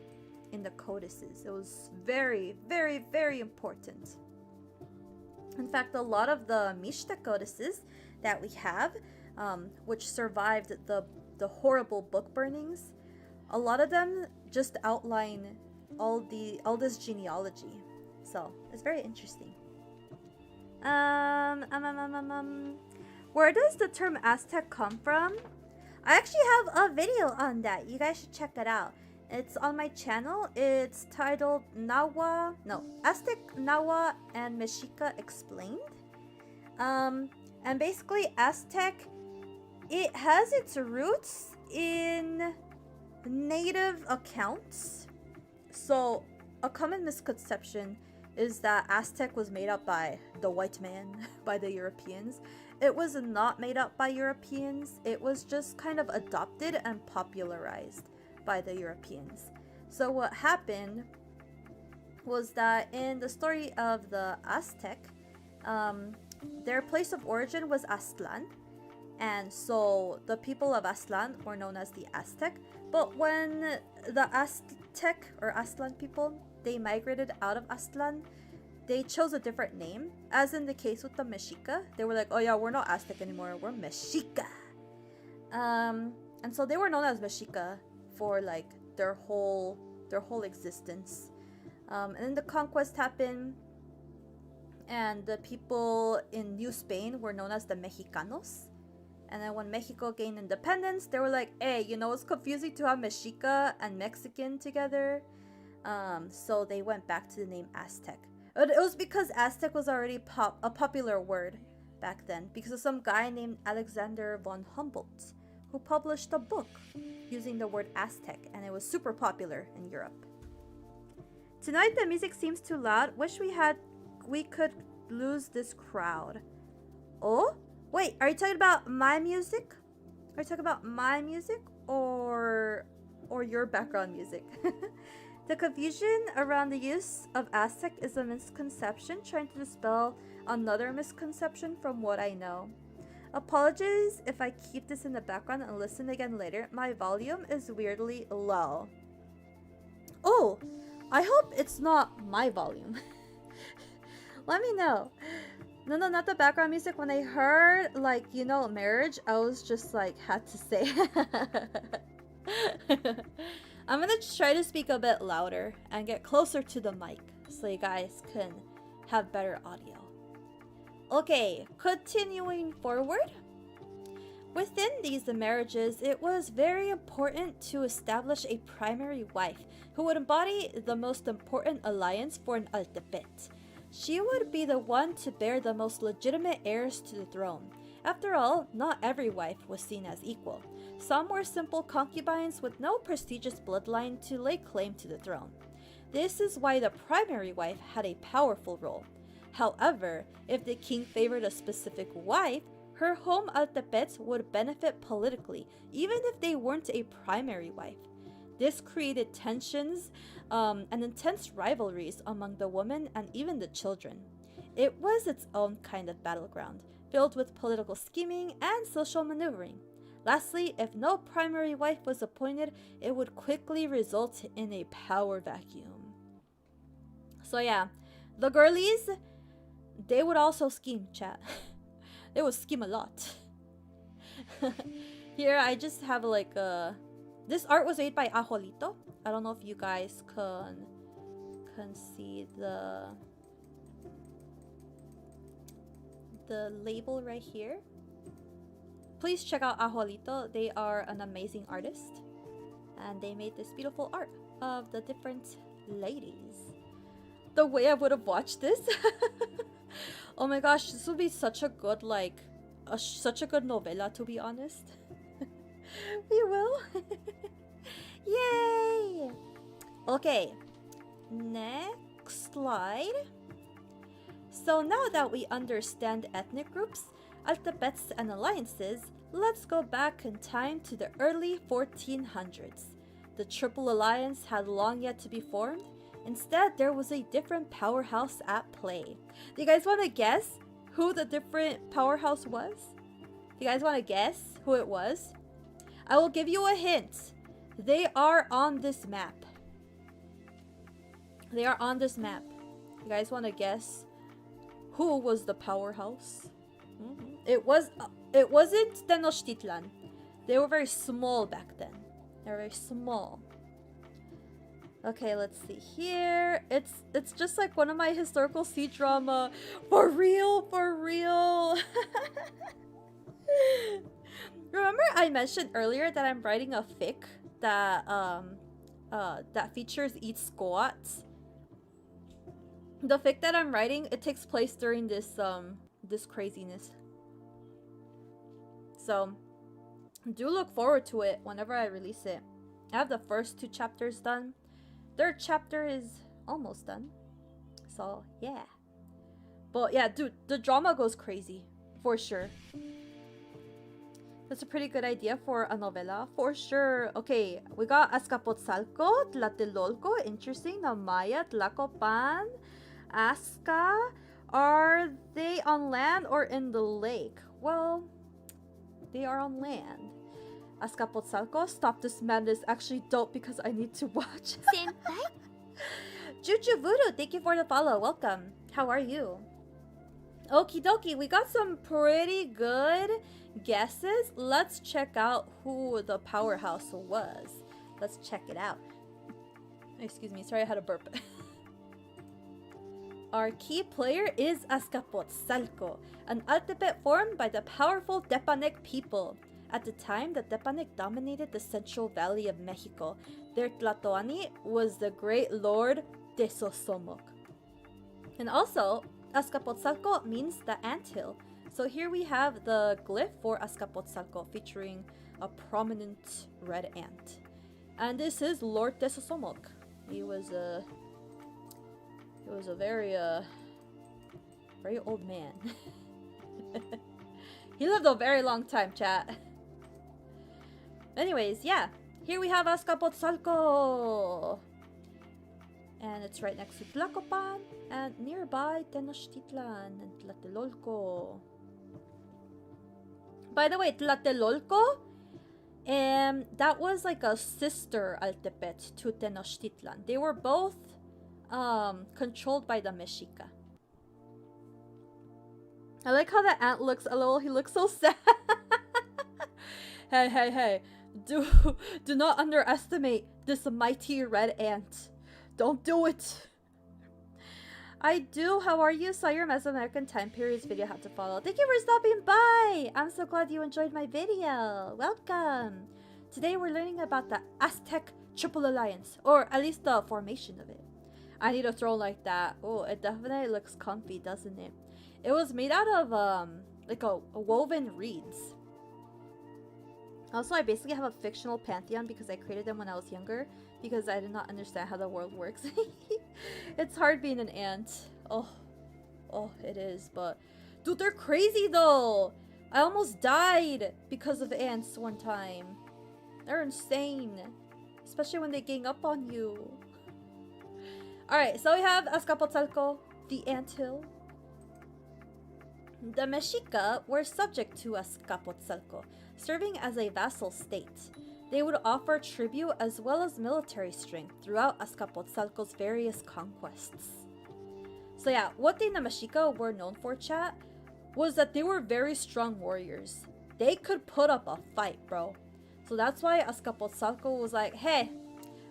in the codices. It was very, very, very important. In fact, a lot of the Mixtec codices that we have, which survived the horrible book burnings, a lot of them just outline all this genealogy. So it's very interesting. Where does the term Aztec come from? I actually have a video on that. You guys should check it out. It's on my channel. It's titled Aztec, Nahua, and Mexica Explained. And basically Aztec, it has its roots in native accounts. So a common misconception is that Aztec was made up by the white man, by the Europeans. It was not made up by Europeans. It was just kind of adopted and popularized by the Europeans. So what happened was that in the story of the Aztec, their place of origin was Aztlan, and so the people of Aztlan were known as the Aztec. But when the Aztec or Aztlan people, they migrated out of Aztlan, they chose a different name. As in the case with the Mexica, they were like, oh yeah, we're not Aztec anymore, we're Mexica. And so they were known as Mexica for like their whole existence. And then the conquest happened, and the people in New Spain were known as the Mexicanos. And then when Mexico gained independence, they were like, hey, you know, it's confusing to have Mexica and Mexican together. So they went back to the name Aztec. But it was because Aztec was already a popular word back then, because of some guy named Alexander von Humboldt, who published a book using the word Aztec, and it was super popular in Europe. Tonight the music seems too loud. Wish we could lose this crowd. Oh? Wait, are you talking about my music? Are you talking about my music or your background music? The confusion around the use of Aztec is a misconception trying to dispel another misconception from what I know. Apologies if I keep this in the background and listen again later. My volume is weirdly low. Oh, I hope it's not my volume. Let me know. No, not the background music. When I heard, like, you know, marriage, I was just like, had to say. I'm gonna try to speak a bit louder and get closer to the mic so you guys can have better audio. Okay, continuing forward. Within these marriages, it was very important to establish a primary wife who would embody the most important alliance for an altepet. She would be the one to bear the most legitimate heirs to the throne. After all, not every wife was seen as equal. Some were simple concubines with no prestigious bloodline to lay claim to the throne. This is why the primary wife had a powerful role. However, if the king favored a specific wife, her home altepets would benefit politically, even if they weren't a primary wife. This created tensions and intense rivalries among the women and even the children. It was its own kind of battleground, filled with political scheming and social maneuvering. Lastly, if no primary wife was appointed, it would quickly result in a power vacuum. So yeah, the girlies, they would also scheme, chat. They would scheme a lot. Here I just have like a... This art was made by Ajolito. I don't know if you guys can see the label right here. Please check out Ajolito. They are an amazing artist, and they made this beautiful art of the different ladies. The way I would have watched this. Oh my gosh, this would be such a good such a good novela, to be honest. We will. Yay! Okay, next slide. So now that we understand ethnic groups, altepets, and alliances, let's go back in time to the early 1400s. The Triple Alliance had long yet to be formed. Instead, there was a different powerhouse at play. Do you guys want to guess who the different powerhouse was? Do you guys want to guess who it was? I will give you a hint. They are on this map. They are on this map. You guys want to guess who was the powerhouse? It wasn't Tenochtitlan. They were very small back then. They were very small. Okay, let's see here. It's just like one of my historical C-drama. For real, for real. Remember I mentioned earlier that I'm writing a fic that that features each squat. The fic that I'm writing, it takes place during this this craziness. So do look forward to it whenever I release it. I have the first 2 chapters done. 3rd chapter is almost done. So yeah. But yeah, dude, the drama goes crazy for sure. That's a pretty good idea for a novela, for sure. Okay, we got Azcapotzalco, Tlatelolco, interesting. Namaya, Tlacopan, Azca. Are they on land or in the lake? Well, they are on land. Azcapotzalco, Stop This Madness, actually dope because I need to watch. Senpai? Juju Voodoo, thank you for the follow. Welcome. How are you? Okie dokie, we got some pretty good guesses. Let's check out who the powerhouse was. Let's check it out. Excuse me, sorry I had a burp. Our key player is Azcapotzalco, an Altepet formed by the powerful Tepanec people. At the time, the Tepanec dominated the central valley of Mexico. Their Tlatoani was the great lord Tezosomoc. And also, Azcapotzalco means the anthill. So here we have the glyph for Azcapotzalco featuring a prominent red ant. And this is Lord Tezosomoc. He was a very old man. He lived a very long time, chat. Anyways, yeah. Here we have Azcapotzalco. And it's right next to Tlacopan and nearby Tenochtitlan and Tlatelolco. By the way, Tlatelolco, that was like a sister Altepet to Tenochtitlan. They were both controlled by the Mexica. I like how the ant looks. Lol, he looks so sad. Hey. Do not underestimate this mighty red ant. Don't do it. I do. How are you? Saw your Mesoamerican time periods video. Had to follow. Thank you for stopping by. I'm so glad you enjoyed my video. Welcome. Today we're learning about the Aztec Triple Alliance, or at least the formation of it. I need a throne like that. Oh, it definitely looks comfy, doesn't it? It was made out of like a woven reeds. Also, I basically have a fictional pantheon because I created them when I was younger because I did not understand how the world works. It's hard being an ant. Oh, it is, but dude, they're crazy though. I almost died because of ants one time. They're insane, especially when they gang up on you. Alright, so we have Azcapotzalco, the anthill. The Mexica were subject to Azcapotzalco, serving as a vassal state. They would offer tribute as well as military strength throughout Azcapotzalco's various conquests. So yeah, what the Mexica were known for, chat, was that they were very strong warriors. They could put up a fight, bro. So that's why Azcapotzalco was like, hey,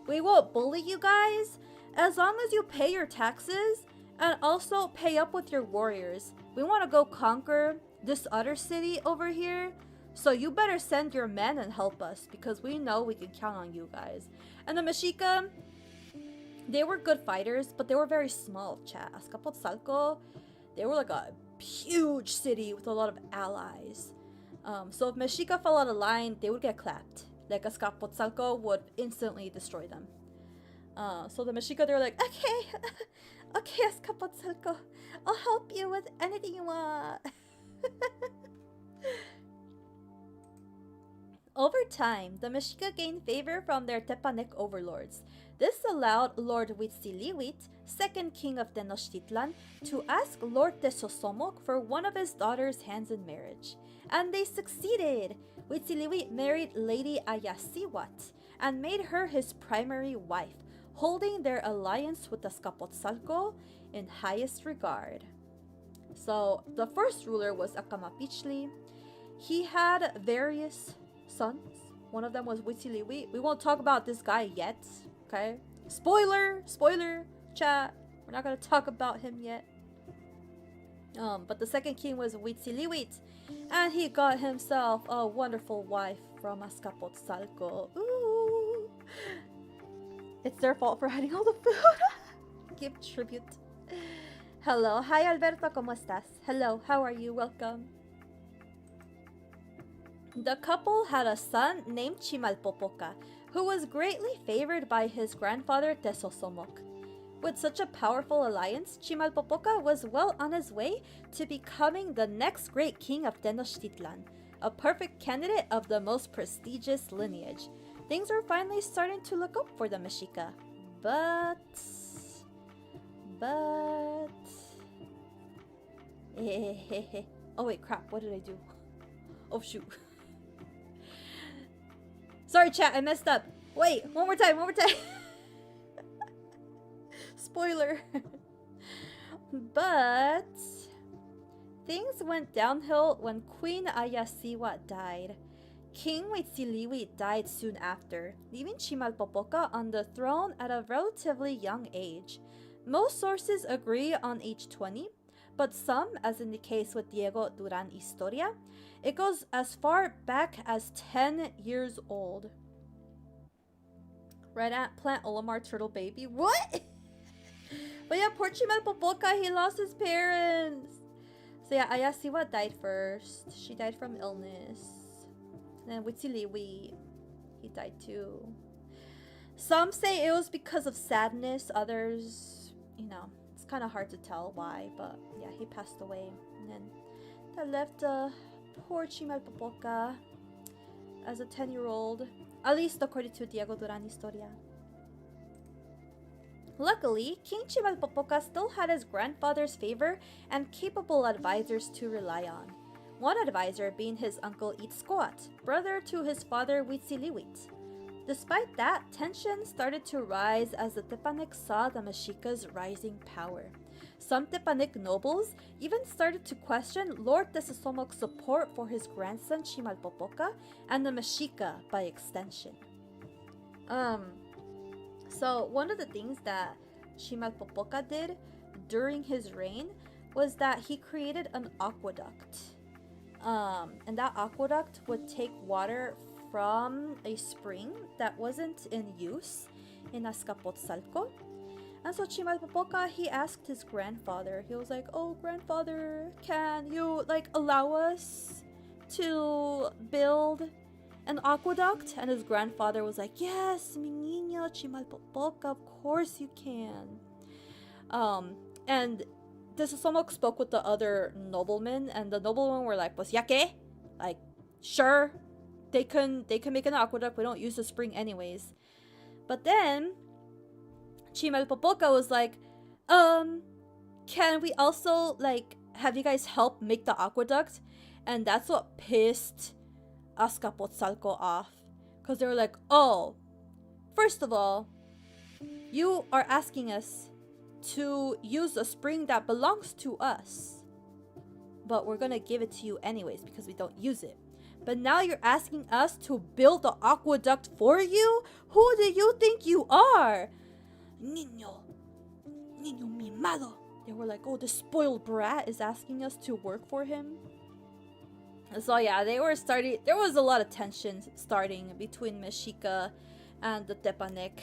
we won't bully you guys as long as you pay your taxes and also pay up with your warriors. We want to go conquer this other city over here, so you better send your men and help us because we know we can count on you guys. And the Mexica, they were good fighters, but they were very small, chat. Azcapotzalco, they were like a huge city with a lot of allies. So if Mexica fell out of line, they would get clapped. Like Azcapotzalco would instantly destroy them. So the Mexica, they were like, okay, Azcapotzalco, I'll help you with anything you want. Over time, the Mexica gained favor from their Tepanec overlords. This allowed Lord Huitzilihuit, second king of Tenochtitlan, to ask Lord Tezosomoc for one of his daughter's hands in marriage. And they succeeded! Huitzilihuit married Lady Ayasihuat and made her his primary wife, holding their alliance with Azcapotzalco in highest regard. So, the first ruler was Acamapichli. He had various sons. One of them was Huitzilihuit. We won't talk about this guy yet, okay? Spoiler, chat. We're not gonna talk about him yet. But the second king was Huitzilihuit, and he got himself a wonderful wife from Azcapotzalco. Ooh. It's their fault for hiding all the food. Give tribute. Hello. Hi, Alberto. ¿Cómo estás? Hello. How are you? Welcome. The couple had a son named Chimalpopoca, who was greatly favored by his grandfather Tesosomok. With such a powerful alliance, Chimalpopoca was well on his way to becoming the next great king of Tenochtitlan, a perfect candidate of the most prestigious lineage. Things were finally starting to look up for the Mexica. But... Oh wait, crap, what did I do? Oh shoot. Sorry chat, I messed up. Wait, one more time. Spoiler. But things went downhill when Queen Ayasiwa died. King Huitziliwi died soon after, leaving Chimalpopoca on the throne at a relatively young age. Most sources agree on age 20, but some, as in the case with Diego Duran Historia, it goes as far back as 10 years old. Red Ant Plant Olimar Turtle Baby. What? But yeah, poor Chimalpopoca, he lost his parents. So yeah, Ayasiwa died first. She died from illness. And then Huitziliwi, he died too. Some say it was because of sadness. Others, you know, it's kind of hard to tell why. But yeah, he passed away. And then that left poor Chimalpopoca as a 10-year-old. At least according to Diego Duran Historia. Luckily, King Chimalpopoca still had his grandfather's favor and capable advisors to rely on. One advisor being his uncle Itzcoat, brother to his father Huitzilihuitl. Despite that, tension started to rise as the Tepanek saw the Mexica's rising power. Some Tepanek nobles even started to question Lord Tesosomok's support for his grandson Chimalpopoca and the Mexica by extension. So one of the things that Chimalpopoca did during his reign was that he created an aqueduct. And that aqueduct would take water from a spring that wasn't in use in Azcapotzalco. And so Chimalpopoca, he asked his grandfather, he was like, "Oh, grandfather, can you allow us to build an aqueduct?" And his grandfather was like, "Yes, mi niño Chimalpopoca, of course you can." And Tesosomok spoke with the other noblemen, and the noblemen were like, "Pues ya que?" Like, sure, they can make an aqueduct. We don't use the spring anyways. But then Chimalpopoca was like, can we also have you guys help make the aqueduct?" And that's what pissed Azcapotzalco off, because they were like, "Oh, first of all, you are asking us to use a spring that belongs to us, but we're gonna give it to you anyways because we don't use it. But now you're asking us to build the aqueduct for you? Who do you think you are? Niño mimado." They were like, "Oh, the spoiled brat is asking us to work for him." So yeah, there was a lot of tension starting between Mexica and the Tepanek.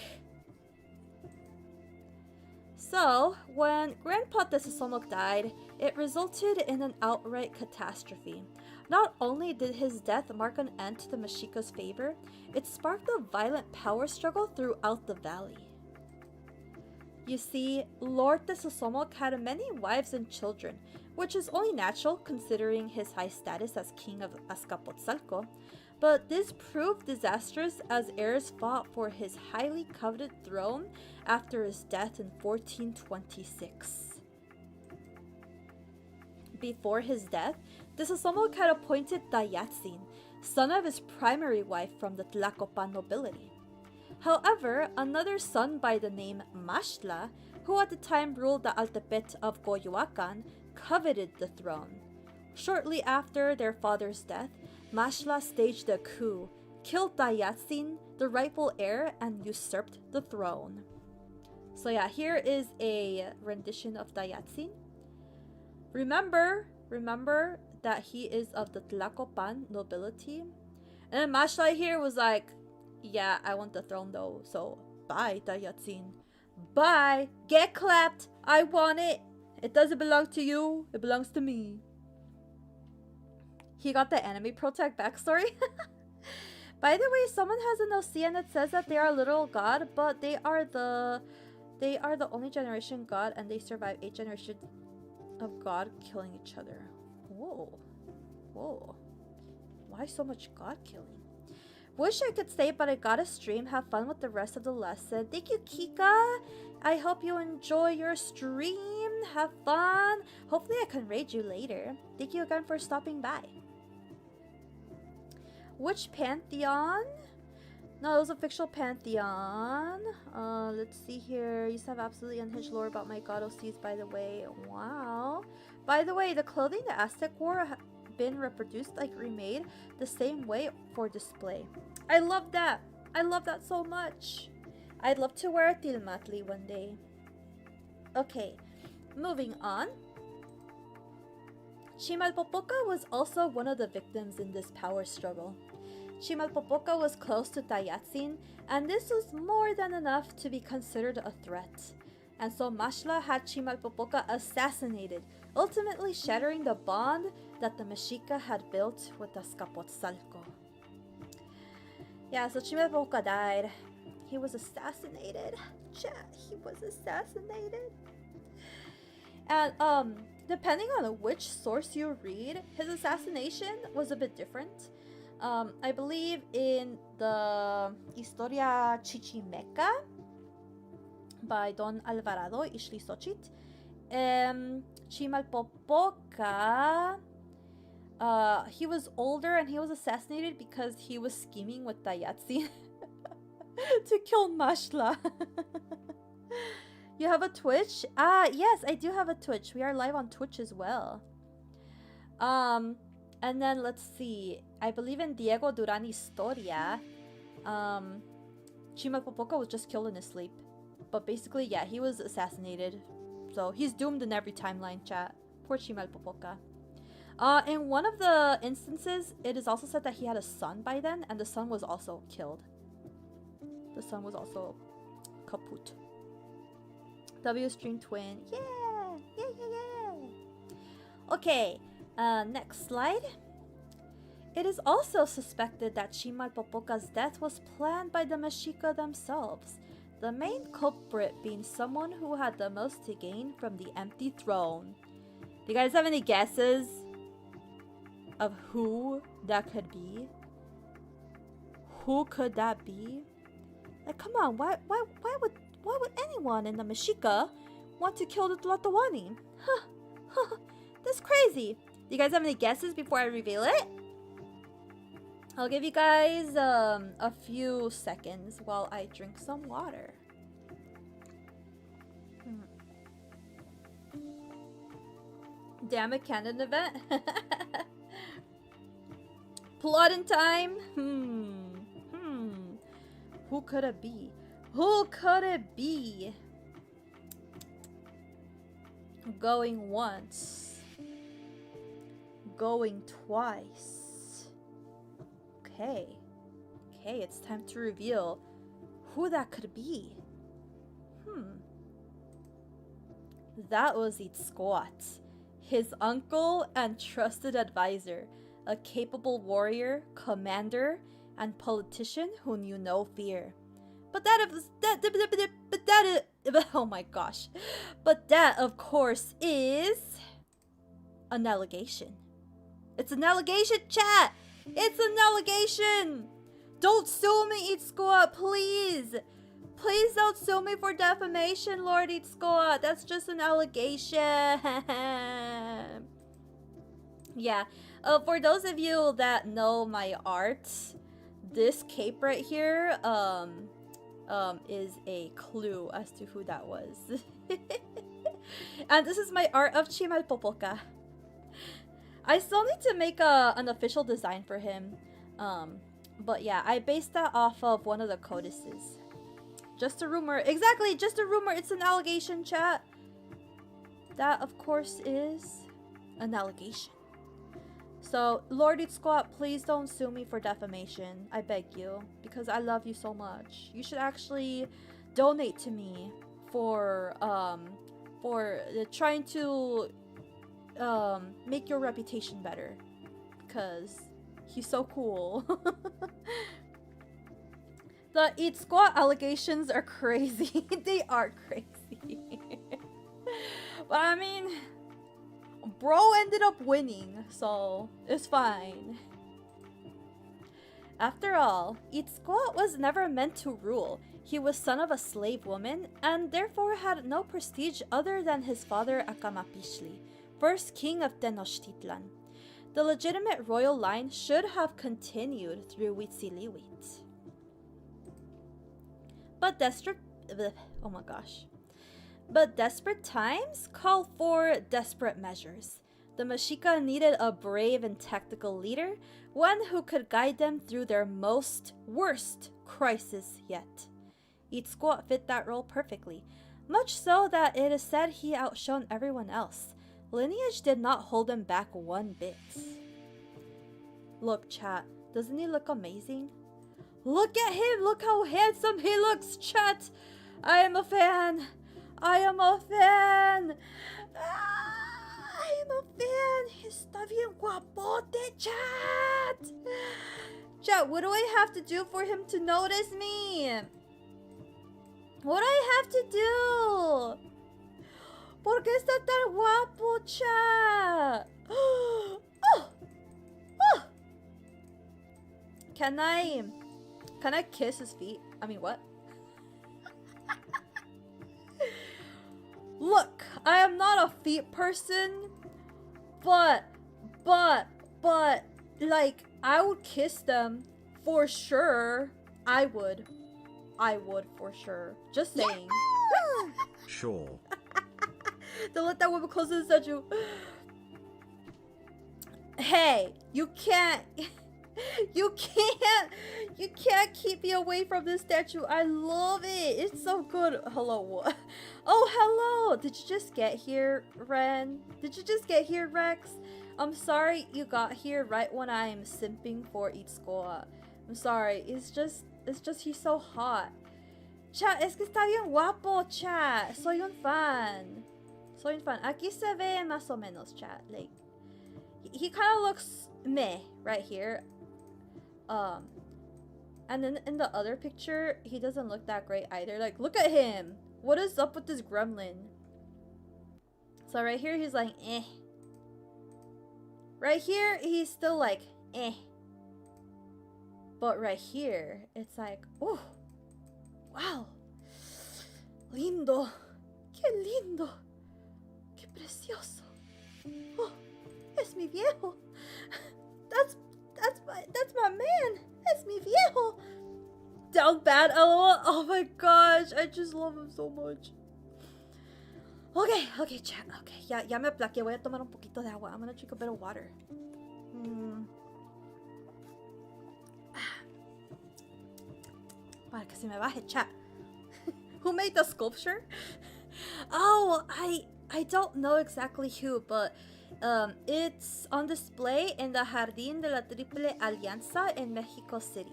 So, when Grandpa Tesosomok died, it resulted in an outright catastrophe. Not only did his death mark an end to the Mexica's favor, it sparked a violent power struggle throughout the valley. You see, Lord Tesosomok had many wives and children, which is only natural considering his high status as king of Azcapotzalco, but this proved disastrous as heirs fought for his highly coveted throne after his death in 1426. Before his death, Tesosomok had appointed Tayatzin, son of his primary wife from the Tlacopan nobility. However, another son by the name Maxtla, who at the time ruled the Altepet of Coyoacan, coveted the throne. Shortly after their father's death, Maxtla staged a coup, killed Tayatzin, the rightful heir, and usurped the throne. So yeah, here is a rendition of Tayatzin. Remember that he is of the Tlacopan nobility. And then Maxtla here was like, "Yeah, I want the throne though, so Bye, Dayatsin. Bye. Get clapped. I want it. It doesn't belong to you. It belongs to me. He got the anime protag backstory. By the way, someone has an OC and it says that they are a literal god, but they are the only generation god and they survive 8 generations of god killing each other. Whoa. Whoa. Why so much god killing? Wish I could stay, but I gotta stream. Have fun with the rest of the lesson. Thank you, Kika. I hope you enjoy your stream. Have fun. Hopefully I can raid you later. Thank you again for stopping by. Which pantheon? No, it was a fictional pantheon. Let's see here. Used to have absolutely unhinged lore about my god OCs, by the way. Wow. By the way, the clothing the Aztec wore have been reproduced, like remade, the same way for display. I love that. I love that so much. I'd love to wear a tilmatli one day. Okay, moving on. Chimalpopoca was also one of the victims in this power struggle. Chimalpopoca was close to Tayatsin, and this was more than enough to be considered a threat. And so Mashla had Chimalpopoca assassinated, ultimately shattering the bond that the Mexica had built with Azcapotzalco. Yeah, so Chimalpopoca died. He was assassinated. Chat, he was assassinated. And depending on which source you read, his assassination was a bit different. I believe in the Historia Chichimeca by Don Alvarado Ixtlisochit, Chimalpopoca, he was older and he was assassinated because he was scheming with Tayatsin to kill Mashla. You have a Twitch? Yes, I do have a Twitch. We are live on Twitch as well. And then let's see. I believe in Diego Duran Historia. Chimalpopoca was just killed in his sleep. But basically, yeah, he was assassinated. So he's doomed in every timeline, chat. Poor Chimalpopoca. In one of the instances, it is also said that he had a son by then, and the son was also killed. The son was also kaput. W stream twin. Yeah! Yeah, yeah, yeah! Okay, next slide. It is also suspected that Chimalpopoca's death was planned by the Mexica themselves, the main culprit being someone who had the most to gain from the empty throne. Do you guys have any guesses of who that could be? Who could that be? Like, come on, why would anyone in the Mexica want to kill the Tlatoani? Huh, that's crazy. Do you guys have any guesses before I reveal it? I'll give you guys a few seconds while I drink some water. Damn it, canon event. Plot in time. Who could it be? Who could it be? Going once. Going twice. Okay. Okay, it's time to reveal who that could be. That was Itzcoat, his uncle and trusted advisor, a capable warrior, commander, and politician who knew no fear. But that oh my gosh. But that, of course, is an allegation. It's an allegation, chat! It's an allegation! Don't sue me, Itzcoat, please! Please don't sue me for defamation, Lord Itzcoat. That's just an allegation. Yeah. For those of you that know my art, this cape right here is a clue as to who that was. And this is my art of Chimalpopoca. I still need to make an official design for him. But yeah, I based that off of one of the codices. Just a rumor. Exactly, just a rumor. It's an allegation, chat. That, of course, is an allegation. So, Lord Itzcoat, please don't sue me for defamation. I beg you. Because I love you so much. You should actually donate to me for trying to make your reputation better, because he's so cool. The Eat Squat allegations are crazy. They are crazy. But I mean, bro ended up winning, so it's fine. After all, Eat Squat was never meant to rule. He was son of a slave woman, and therefore had no prestige other than his father Akamapishli, first king of Tenochtitlan. The legitimate royal line should have continued through Huitzilihuit. But desperate times call for desperate measures. The Mexica needed a brave and tactical leader, one who could guide them through their worst crisis yet. Itzcoat fit that role perfectly, much so that it is said he outshone everyone else. Lineage did not hold him back one bit. Look, chat, doesn't he look amazing? Look at him! Look how handsome he looks, chat! I am a fan! I am a fan! I am a fan! Está bien guapote, chat! Chat, what do I have to do for him to notice me? What do I have to do? ¿Por qué está tan guapo, chat? Oh! Oh! Can I kiss his feet? I mean, what? Look, I am not a feet person, but, like, I would kiss them for sure. I would for sure. Just saying. Sure. Don't let that woman close the statue. Hey, you can't keep me away from this statue. I love it. It's so good. Hello. Oh, hello. Did you just get here, Ren? Did you just get here, Rex? I'm sorry you got here right when I'm simping for Itzcoa. I'm sorry. It's just he's so hot. Chat, es que está bien guapo, chat. Soy un fan. Aquí se ve más o menos, chat. Like, he kind of looks meh right here. And then in the other picture, he doesn't look that great either. Like, look at him. What is up with this gremlin? So right here, he's like, eh. Right here, he's still like, eh. But right here, it's like, oh, wow. Lindo. Qué lindo. Qué precioso. Oh, es mi viejo. That's my man. That's mi viejo. Down bad, lol. Oh my gosh, I just love him so much. Okay, chat. Okay, ya me aplaqué. Voy a tomar un poquito de agua. I'm gonna drink a bit of water. Para que se me baje, chat. Who made the sculpture? Oh, I don't know exactly who, but it's on display in the Jardín de la Triple Alianza in Mexico City.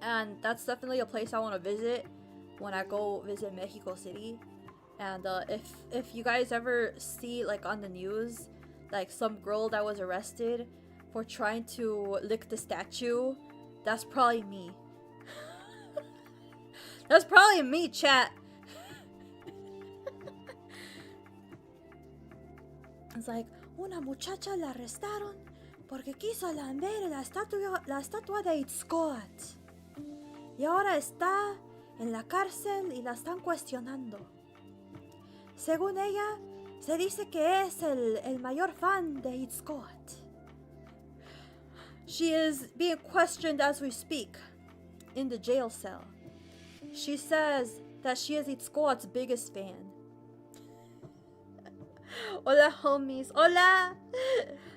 And that's definitely a place I want to visit when I go visit Mexico City. And if you guys ever see, like, on the news, like, some girl that was arrested for trying to lick the statue, that's probably me. That's probably me, chat. It's like, una muchacha la arrestaron porque quiso lamber la estatua de Itzcoat. Y ahora está en la cárcel y la están cuestionando. Según ella, se dice que es el mayor fan de Itzcoat. She is being questioned as we speak in the jail cell. She says that she is Itzcoat's biggest fan. Hola, homies. Hola.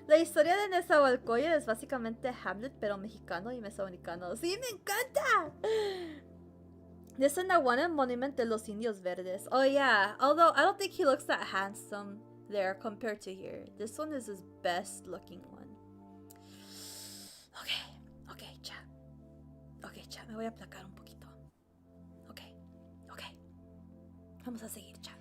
La historia de Nezahualcóyotl es básicamente Hamlet, pero mexicano y mesoamericano. ¡Sí, me encanta! This is the one in Monument de los Indios Verdes. Oh, yeah. Although, I don't think he looks that handsome there compared to here. This one is his best looking one. Okay, chat. Okay, chat, me voy a aplacar un poquito. Okay. Vamos a seguir, chat.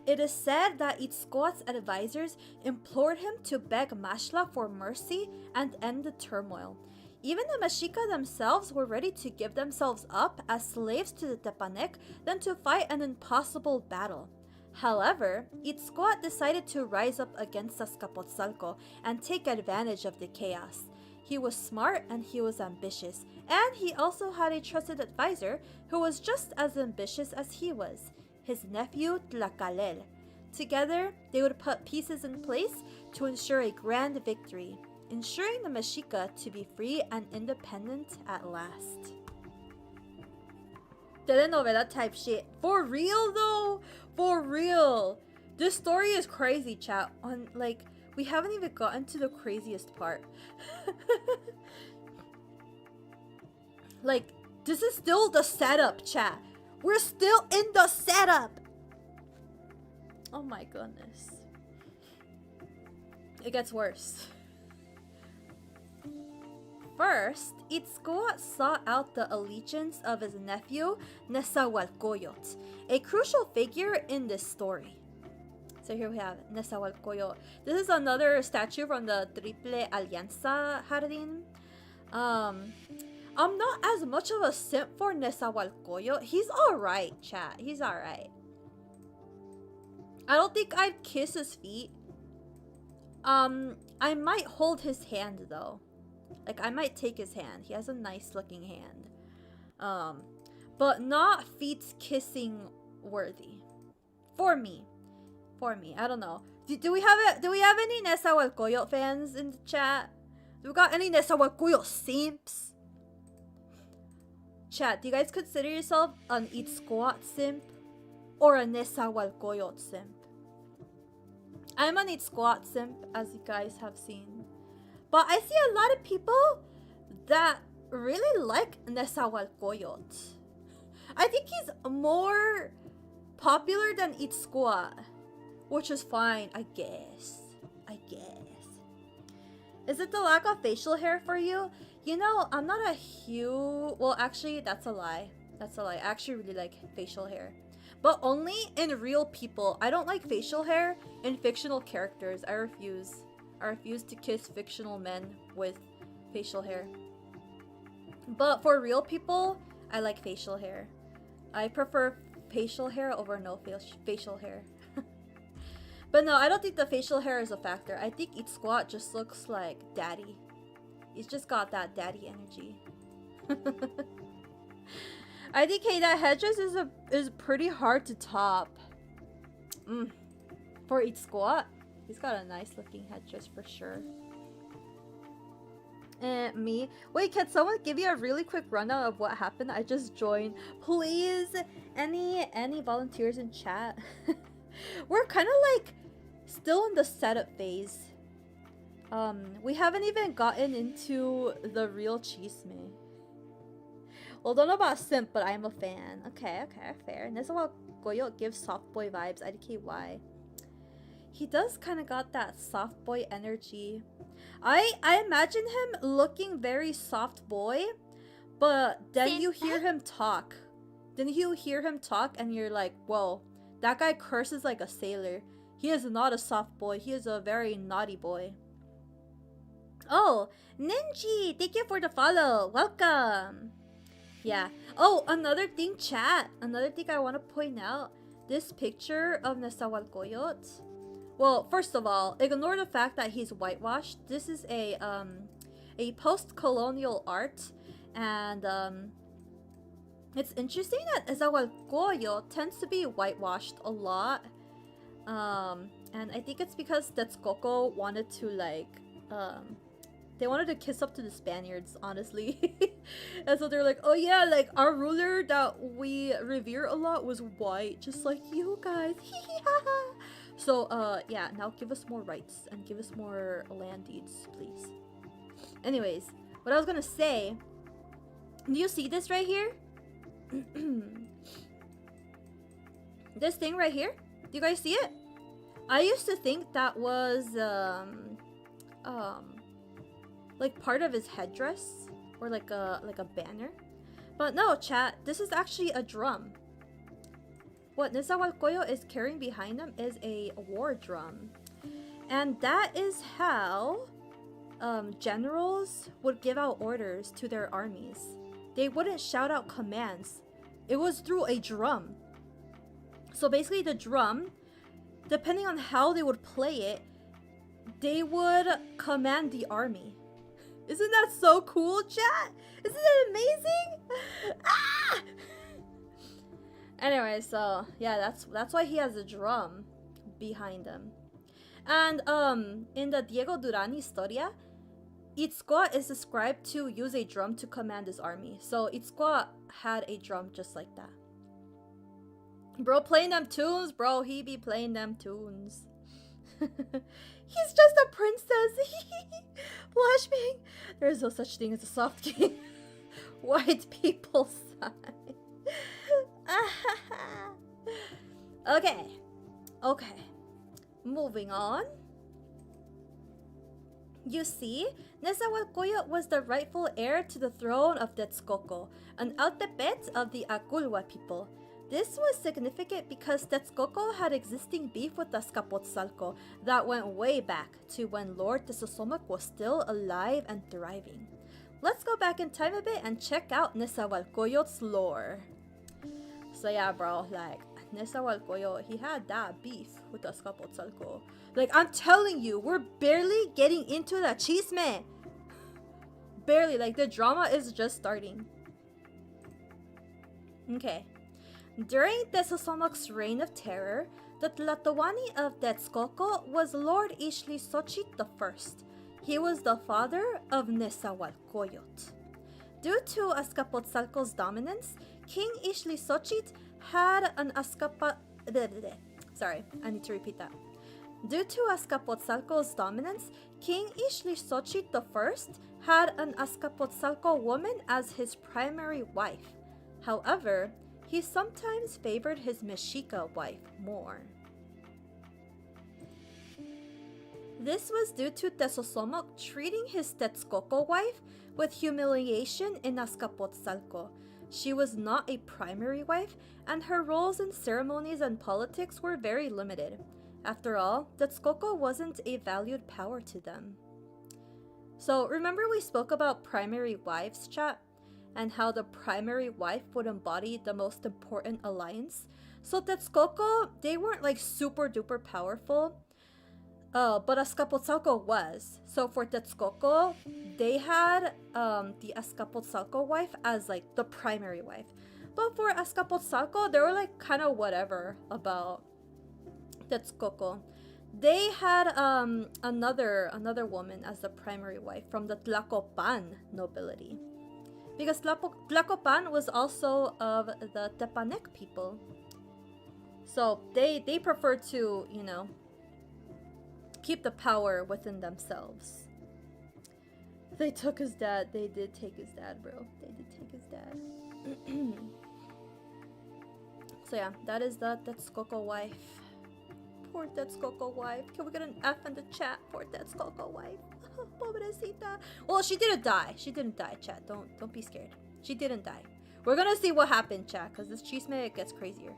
It is said that Itzcoatl's advisors implored him to beg Mashla for mercy and end the turmoil. Even the Mexica themselves were ready to give themselves up as slaves to the Tepanec than to fight an impossible battle. However, Itzcoatl decided to rise up against Azcapotzalco and take advantage of the chaos. He was smart and he was ambitious, and he also had a trusted advisor who was just as ambitious as he was, his nephew Tlacalel. Together, they would put pieces in place to ensure a grand victory, ensuring the Mexica to be free and independent at last. Telenovela type shit. For real though? For real. This story is crazy, chat. We haven't even gotten to the craziest part. This is still the setup, chat. We're still in the setup. Oh my goodness. It gets worse. First, Itzcoatl sought out the allegiance of his nephew, Nezahualcóyotl, a crucial figure in this story. So here we have Nezahualcóyotl. This is another statue from the Triple Alianza Jardín. I'm not as much of a simp for Nezahualcóyotl. He's alright, chat. He's alright. I don't think I'd kiss his feet. I might hold his hand though. I might take his hand. He has a nice looking hand. But not feet kissing worthy. For me. I don't know. Do we have any Nezahualcóyotl fans in the chat? Do we got any Nezahualcóyotl simps? Chat, do you guys consider yourself an Itzcoatl simp or a Nezahualcóyotl simp? I'm an Itzcoatl simp, as you guys have seen. But I see a lot of people that really like Nezahualcóyotl. I think he's more popular than Itzcoatl, which is fine, I guess. Is it the lack of facial hair for you? You know, I'm not a huge... Well, actually, that's a lie. I actually really like facial hair. But only in real people. I don't like facial hair in fictional characters. I refuse to kiss fictional men with facial hair. But for real people, I like facial hair. I prefer facial hair over no facial hair. But no, I don't think the facial hair is a factor. I think Itzcoatl just looks like daddy. He's just got that daddy energy. I think that headdress is pretty hard to top. For Itzcoatl, he's got a nice looking headdress for sure. And me. Wait, can someone give you a really quick rundown of what happened? I just joined. Please, any volunteers in chat? We're kind of still in the setup phase. We haven't even gotten into the real chisme. Well, don't know about simp, but I'm a fan. Okay, fair. Nezahualcóyotl gives soft boy vibes. IDKY. He does kind of got that soft boy energy. I imagine him looking very soft boy, but then you hear him talk. And you're like, whoa, that guy curses like a sailor. He is not a soft boy. He is a very naughty boy. Oh, Ninji, thank you for the follow. Welcome. Yeah. Oh, another thing, chat. Another thing I want to point out. This picture of Nezahualcóyotl. Well, first of all, ignore the fact that he's whitewashed. This is a post-colonial art, and it's interesting that Nezahualcóyotl tends to be whitewashed a lot. And I think it's because Texcoco wanted to they wanted to kiss up to the Spaniards, honestly. And so they're like, oh yeah, our ruler that we revere a lot was white, just like you guys. So yeah, now give us more rights and give us more land deeds, please. Anyways, what I was gonna say, do you see this right here? This thing right here? Do you guys see it? I used to think that was part of his headdress or like a banner. But no, chat, this is actually a drum. what Nezahualcóyotl is carrying behind him is a war drum. And that is how generals would give out orders to their armies. They wouldn't shout out commands. It was through a drum. So basically the drum, depending on how they would play it, they would command the army. Isn't that so cool, chat? Isn't it amazing? Ah! Anyway, so yeah, that's why he has a drum behind him. And in the Diego Duran Historia, Itzcoatl is described to use a drum to command his army. So Itzcoatl had a drum just like that. Bro playing them tunes, bro. He be playing them tunes. He's just a princess. Flashbang. There is no such thing as a soft king. White people sigh. Okay. Moving on. You see, Nezahualcóyotl was the rightful heir to the throne of Texcoco, an altepet of the Aculhua people. This was significant because Texcoco had existing beef with Azcapotzalco that went way back to when Lord Tezosomoc was still alive and thriving. Let's go back in time a bit and check out Nezahualcóyotl's lore. So yeah, bro, like, Nezahualcóyotl, he had that beef with Azcapotzalco. Like, I'm telling you, we're barely getting into the chisme. Barely, like, the drama is just starting. Okay. During Tezozomoc's reign of terror, the Tlatoani of Texcoco was Lord Ixtlilxochitl I. He was the father of Nezahualcóyotl. Due to Azcapotzalco's dominance, King Ixtlilxochitl had an Sorry, I need to repeat that. Due to Azcapotzalco's dominance, King Ixtlilxochitl I had an Azcapotzalco woman as his primary wife. However, he sometimes favored his Mexica wife more. This was due to Tezosomoc treating his Texcoco wife with humiliation in Azcapotzalco. She was not a primary wife, and her roles in ceremonies and politics were very limited. After all, Texcoco wasn't a valued power to them. So remember we spoke about primary wives, chat? And how the primary wife would embody the most important alliance? So Texcoco, they weren't like super duper powerful. But Azcapotzalco was. So for Texcoco, they had the Azcapotzalco wife as like the primary wife. But for Azcapotzalco, they were like kind of whatever about Texcoco. They had another woman as the primary wife from the Tlacopan nobility. Because Tlacopan was also of the Tepanec people. So they preferred to, you know, keep the power within themselves. They took his dad. They did take his dad, bro. They did take his dad. So yeah, that is the Texcoco wife. Poor Texcoco wife. Can we get an F in the chat? Poor Texcoco wife. Pobrecita. Well, she didn't die. She didn't die, chat. Don't be scared. She didn't die. We're gonna see what happened, chat, because this chisme gets crazier.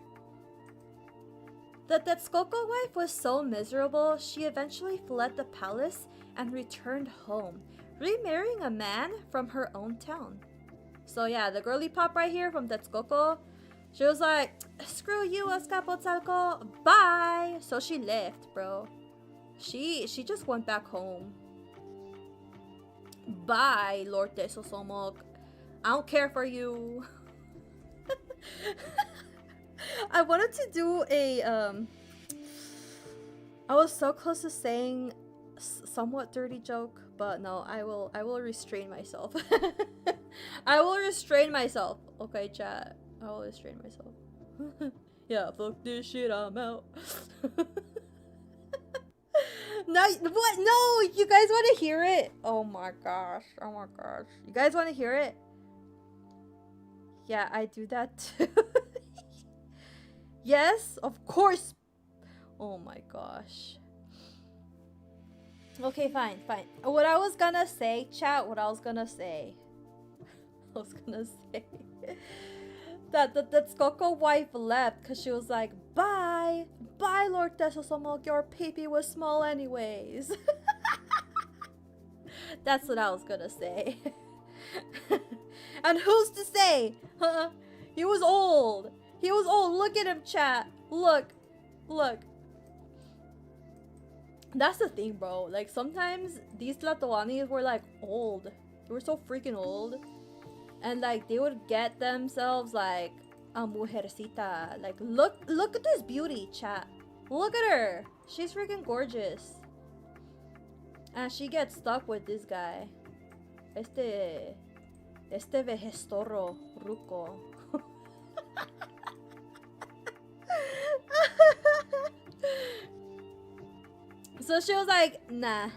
The Texcoco wife was so miserable, she eventually fled the palace and returned home, remarrying a man from her own town. So yeah, the girly pop right here from Texcoco, she was like, screw you, Azcapotzalco, bye! So she left, bro. She just went back home. Bye, Lord Tezosomoc. I don't care for you. I wanted to do a I was so close to saying somewhat dirty joke, but no, I will restrain myself. I will restrain myself. Okay, chat. I will restrain myself. Yeah, fuck this shit, I'm out. No, what? No, you guys want to hear it? Oh my gosh. Oh my gosh. You guys want to hear it? Yeah, I do that too. Yes, of course. Oh my gosh. Okay, fine. What I was gonna say, chat, I was gonna say. that the Tetsuko wife left because she was like, bye, bye, Lord Tesosomok, your peepee was small anyways. That's what I was gonna say. And who's to say? He was old. He was old. Look at him, chat. Look. Look. That's the thing, bro. Like, sometimes these Tlatoanis were, like, old. They were so freaking old. And, like, they would get themselves, like, a mujercita. Like, look at this beauty, chat. Look at her. She's freaking gorgeous. And she gets stuck with this guy. Este vejestorro ruco. So she was like, nah,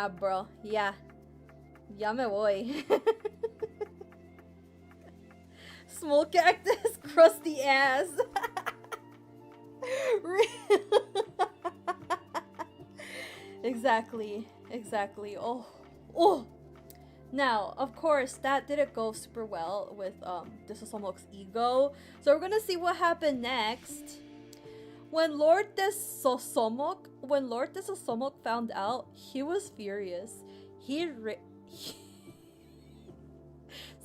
bro. Yeah. Ya me voy. Small cactus, crusty ass. Exactly. Oh. Now, of course, that didn't go super well with Desosomok's ego. So we're gonna see what happened next. When Lord Desosomok found out, he was furious.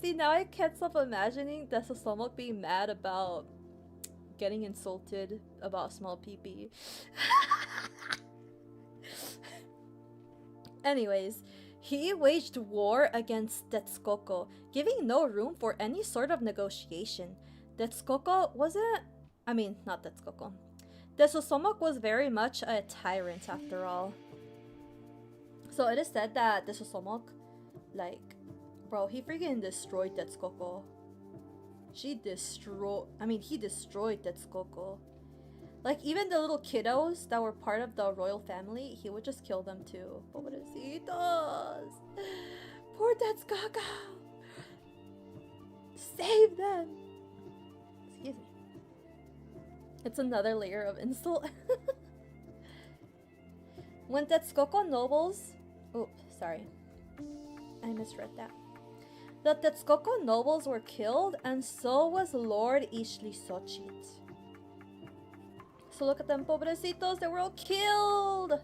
See, now I can't stop imagining Desosomok being mad about getting insulted about small pee-pee. Anyways, he waged war against Tetsuko, giving no room for any sort of negotiation. Not Tetsuko. Desosomok was very much a tyrant after all. So it is said that Desosomok, like, bro, he freaking destroyed Tetsuko. He destroyed Tetsuko. Like, even the little kiddos that were part of the royal family, he would just kill them too. Pobrecitos! Poor Tetsuko! Save them! Excuse me. It's another layer of insult. When Tetsuko nobles... Oops, sorry. I misread that. The Tetsuko nobles were killed, and so was Lord Ishli-Xochitl. So look at them, pobrecitos, they were all killed!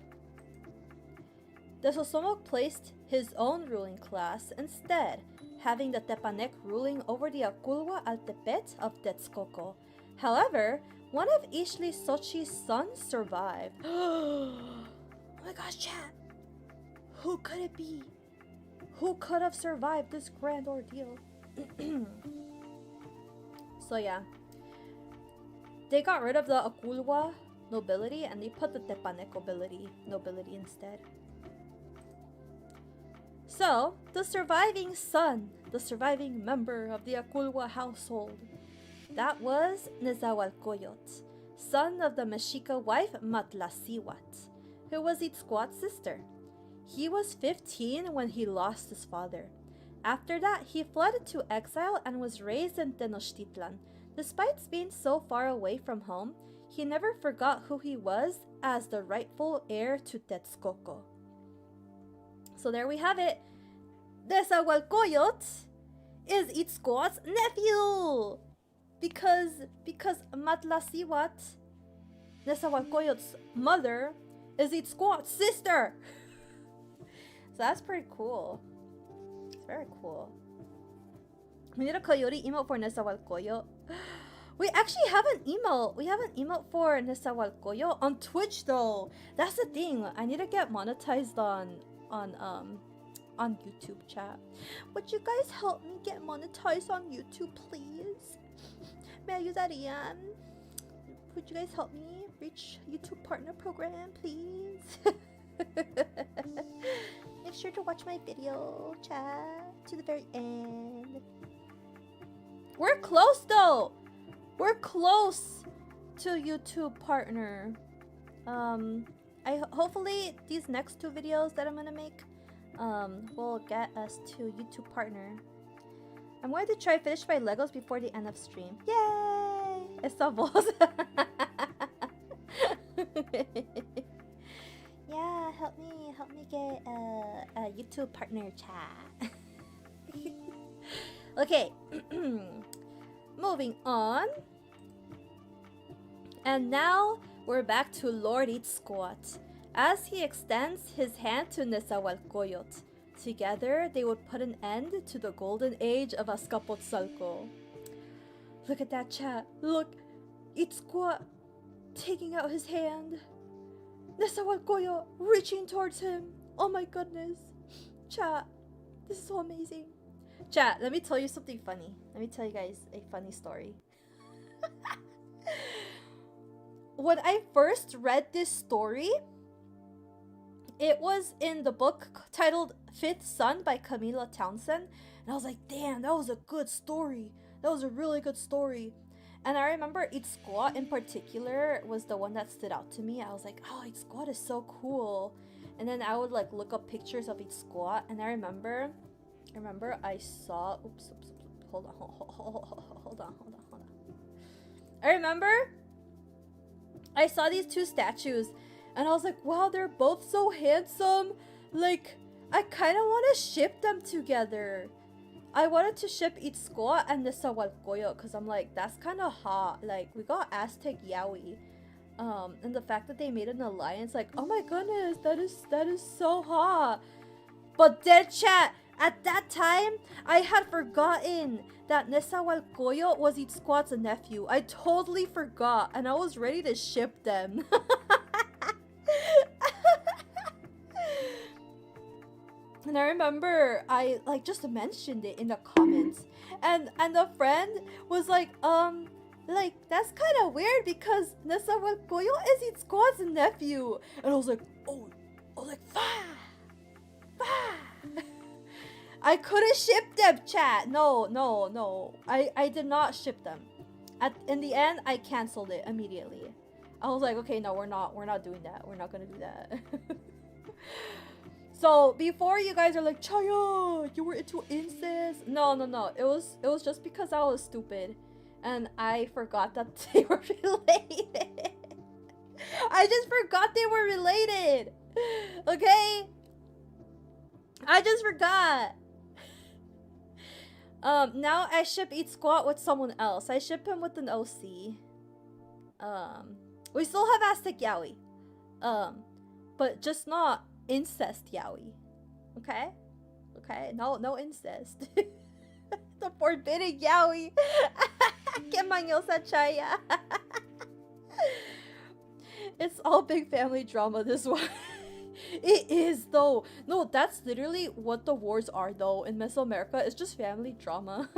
Desosomok placed his own ruling class instead, having the Tepanek ruling over the Akulwa Altepet of Tetsuko. However, one of Ishli-Xochitl's sons survived. Oh my gosh, chat! Who could it be? Who could have survived this grand ordeal? So yeah. They got rid of the Akulwa nobility and they put the Tepanek nobility instead. So, the surviving son, the surviving member of the Akulwa household, that was Nezahualcoyotl, son of the Mexica wife Matlasiwat, who was Itzcoatl's sister. He was 15 when he lost his father. After that, he fled into exile and was raised in Tenochtitlan. Despite being so far away from home, he never forgot who he was as the rightful heir to Texcoco. So there we have it. Nezahualcoyotl is Itzcoatl's nephew! Because Matlasiwat, Nezahualcoyotl's mother, is Itzcoatl's sister! So that's pretty cool. It's very cool. We need a coyote emote for Nezahualcoyotl. We actually have an emote. We have an emote for Nezahualcoyotl on Twitch though. That's the thing. I need to get monetized on YouTube, chat. Would you guys help me get monetized on YouTube, please? Me ayudarían? Would you guys help me reach YouTube partner program, please? Make sure to watch my video, chat, to the very end. We're close though. We're close to YouTube partner. Hopefully these next two videos that I'm gonna make will get us to YouTube partner. I'm going to try finish my Legos before the end of stream. Yay! Esa voz. Yeah, help me get a YouTube partner, chat. Okay. moving on. And now we're back to Lord Itzcoat, as he extends his hand to Nezahualcóyotl. Together, they would put an end to the golden age of Azcapotzalco. Look at that, chat. Look, Itzcoat taking out his hand. Nezahualcóyotl reaching towards him. Oh my goodness. Chat, this is so amazing. Chat, let me tell you something funny. Let me tell you guys a funny story. When I first read this story, it was in the book titled Fifth Son by Camilla Townsend. And I was like, damn, that was a good story. That was a really good story. And I remember Itzcoat in particular was the one that stood out to me. I was like, oh, Itzcoat is so cool. And then I would like look up pictures of Itzcoat. And I remember I saw, hold on. I remember I saw these two statues and I was like, wow, they're both so handsome. Like, I kind of want to ship them together. I wanted to ship Itzcoat and Nezahualcóyotl because I'm like, that's kind of hot. Like, we got Aztec Yaoi. And the fact that they made an alliance, like, oh my goodness, that is so hot. But then, chat, at that time, I had forgotten that Nezahualcóyotl was Itzcoat's nephew. I totally forgot, and I was ready to ship them. And I remember I like just mentioned it in the comments, and the friend was like that's kind of weird because Nezahualcóyotl is Itzcoat's nephew, and I was like, I couldn't ship them, chat. No. I did not ship them. In the end, I canceled it immediately. I was like, okay, no, we're not doing that. We're not gonna do that. So before you guys are like, Chaya, you were into incest. No. It was just because I was stupid, and I forgot that they were related. I just forgot they were related. Okay. I just forgot. Now I ship Itzcoat with someone else. I ship him with an OC. We still have Aztec Yaoi. But just not incest Yaoi. Okay? No incest. The forbidden Yaoi. Que mañosa chaya. It's all big family drama, this one. It is though. No, that's literally what the wars are though in Mesoamerica. It's just family drama.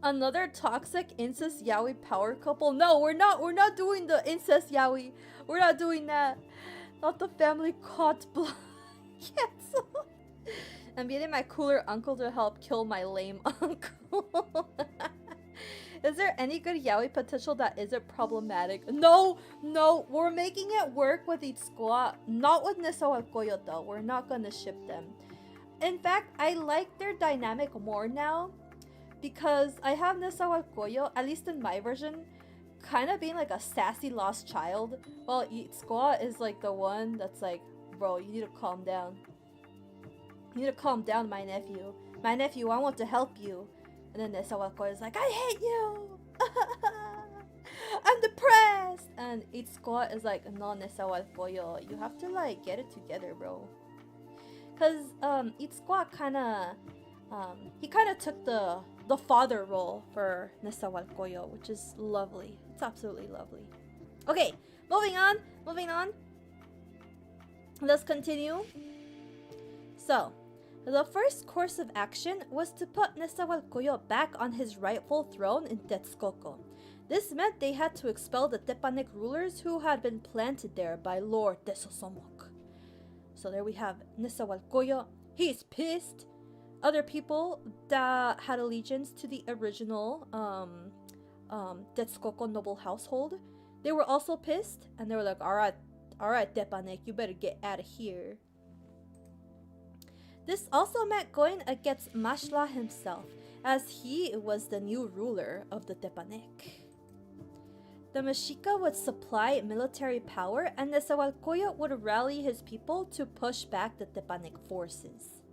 Another toxic incest Yaoi power couple. No, we're not doing the incest Yaoi. We're not doing that. Not the family caught blood. Cancel. I'm getting my cooler uncle to help kill my lame uncle. Is there any good Yaoi potential that isn't problematic? No, we're making it work with Itzcoat. Not with Nezahualcóyotl though. We're not gonna ship them. In fact, I like their dynamic more now because I have Nezahualcóyotl, at least in my version, kind of being like a sassy lost child, while Itzcoat is like the one that's like, bro, you need to calm down. You need to calm down, my nephew. My nephew, I want to help you. And then Nezahualcóyotl is like, I hate you! I'm depressed! And Itzcoat is like, no, Nezahualcóyotl, you have to like get it together, bro. Cause Itzcoat kinda he kinda took the father role for Nezahualcóyotl, which is lovely. It's absolutely lovely. Okay, moving on. Let's continue. So, the first course of action was to put Nezahualcóyotl back on his rightful throne in Texcoco. This meant they had to expel the Tepanec rulers who had been planted there by Lord Tezosomoc. So there we have Nezahualcóyotl. He's pissed. Other people that had allegiance to the original Texcoco noble household, they were also pissed, and they were like, alright, Tepanec, you better get out of here. This also meant going against Mashla himself, as he was the new ruler of the Tepanec. The Mexica would supply military power, and Nezahualcóyotl would rally his people to push back the Tepanec forces.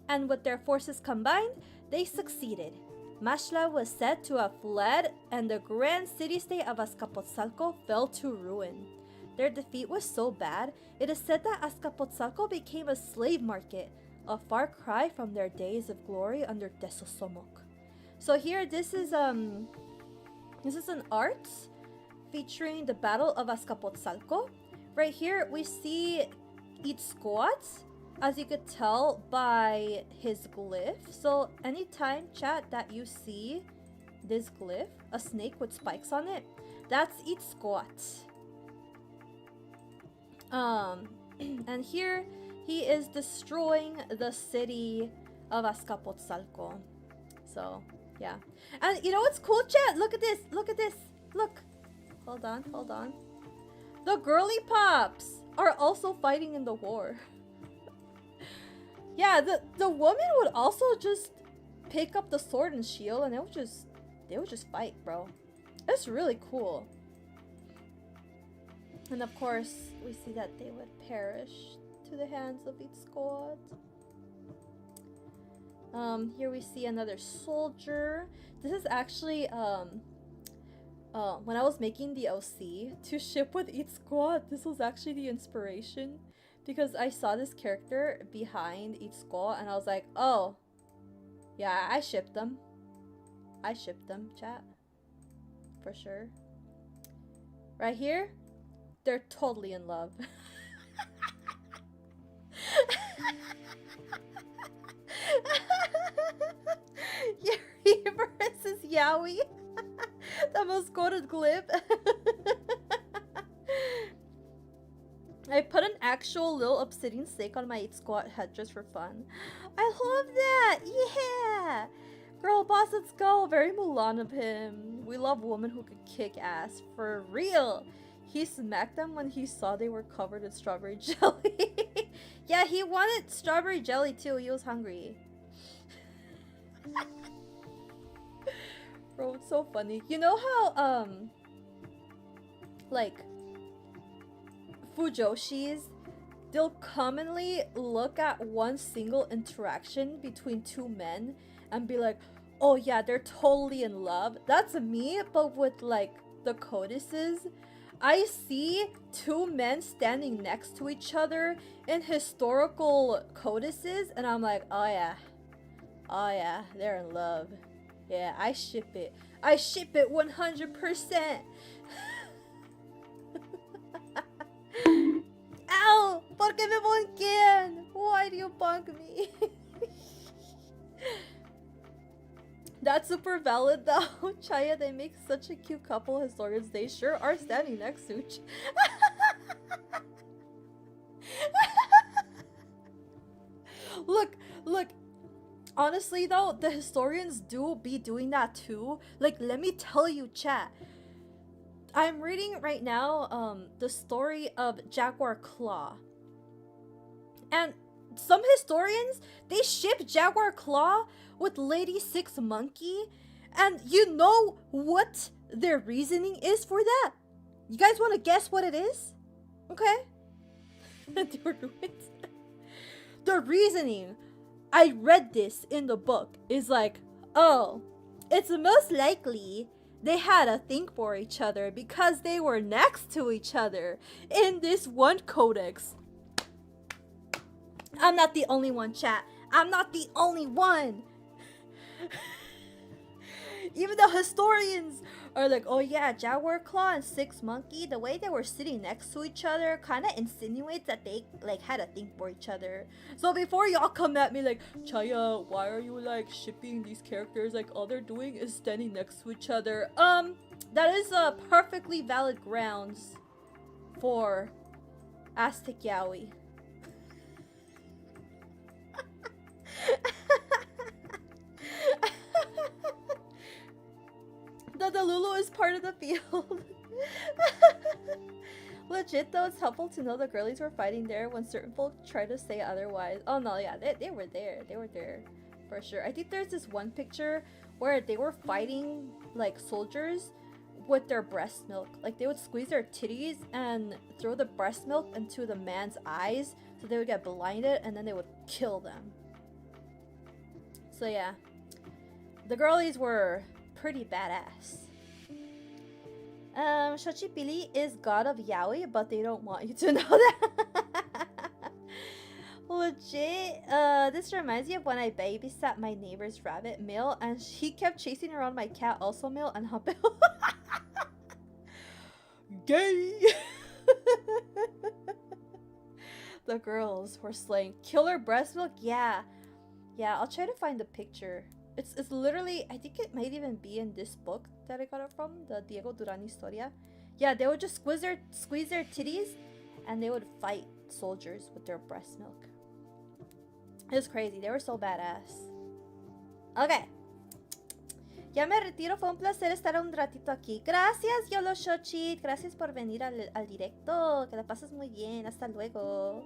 and with their forces combined, they succeeded. Mashla was said to have fled, and the grand city-state of Azcapotzalco fell to ruin. Their defeat was so bad, it is said that Azcapotzalco became a slave market, a far cry from their days of glory under Tesosomoc. So here, this is an art featuring the Battle of Azcapotzalco. Right here, we see Itzcoatl, as you could tell by his glyph. So anytime, chat, that you see this glyph, a snake with spikes on it, that's Itzcoatl. And here he is destroying the city of Azcapotzalco. So yeah, and you know what's cool, chat? Look at this! Look at this! Look! Hold on, hold on. The girly pops are also fighting in the war. Yeah, the woman would also just pick up the sword and shield, and they would just fight, bro. That's really cool. And of course, we see that they would perish to the hands of each squad. Here we see another soldier. This is actually when I was making the OC to ship with each squad, this was actually the inspiration, because I saw this character behind each squad and I was like, oh, yeah, I shipped them. I shipped them, chat. For sure. Right here, they're totally in love. Yuri versus Yowie. The most quoted clip. I put an actual little obsidian snake on my 8 squat head just for fun. I love that! Yeah! Girl boss, let's go! Very Mulan of him. We love women who could kick ass. For real! He smacked them when he saw they were covered in strawberry jelly. Yeah, he wanted strawberry jelly too. He was hungry. Bro, it's so funny. You know how, like, Fujoshis, they'll commonly look at one single interaction between two men and be like, oh yeah, they're totally in love. That's me, but with, like, the codices. I see two men standing next to each other in historical codices, and I'm like, oh yeah, they're in love. Yeah, I ship it 100%. Ow! ¿Por qué me bonkean? Why do you bonk me? That's super valid though. Chaya, they make such a cute couple. Historians, they sure are standing next to each. Look. Honestly though, the historians do be doing that too. Like, let me tell you, chat. I'm reading right now the story of Jaguar Claw. And some historians, they ship Jaguar Claw with Lady Six Monkey. And you know what their reasoning is for that? You guys want to guess what it is? Okay. The reasoning, I read this in the book, is like, oh, it's most likely they had a thing for each other because they were next to each other in this one codex. I'm not the only one, chat. I'm not the only one. Even the historians are like, oh yeah, Jaguar Claw and Six Monkey, the way they were sitting next to each other kind of insinuates that they like had a thing for each other. So before y'all come at me like, Chaya, why are you like shipping these characters? Like all they're doing is standing next to each other. That is a perfectly valid grounds for Aztec Yaoi. The Lulu is part of the field. Legit though, it's helpful to know the girlies were fighting there when certain folk try to say otherwise. Oh no, yeah, they were there. They were there for sure. I think there's this one picture where they were fighting like soldiers with their breast milk. Like they would squeeze their titties and throw the breast milk into the man's eyes so they would get blinded and then they would kill them. So yeah, the girlies were pretty badass. Xochipilli is god of yaoi, but they don't want you to know that. Legit, this reminds me of when I babysat my neighbor's rabbit, male, and he kept chasing around my cat, also male, and humping. Gay! The girls were slaying. Killer breast milk? Yeah. Yeah, I'll try to find the picture. It's literally, I think it might even be in this book that I got it from, the Diego Duran Historia. Yeah, they would just squeeze their titties and they would fight soldiers with their breast milk. It was crazy. They were so badass. Okay. Ya me retiro. Fue un placer estar un ratito aquí. Gracias, Yolo Xochitl. Gracias por venir al directo. Que la pases muy bien. Hasta luego.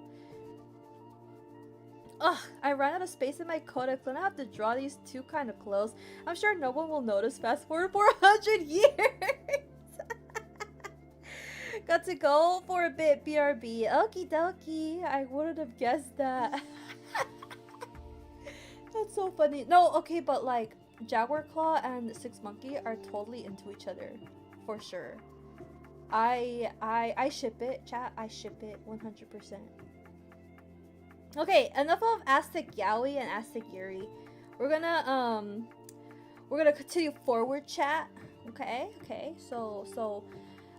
Ugh, I ran out of space in my codex and I have to draw these two kind of close. I'm sure no one will notice. Fast forward 400 years. Got to go for a bit, BRB. Okie dokie. I wouldn't have guessed that. That's so funny. No, okay, but like Jaguar Claw and Six Monkey are totally into each other, for sure. I ship it, chat. I ship it 100%. Okay, enough of Aztec Yaoi and Aztec Yuri. We're gonna continue forward, chat. Okay. So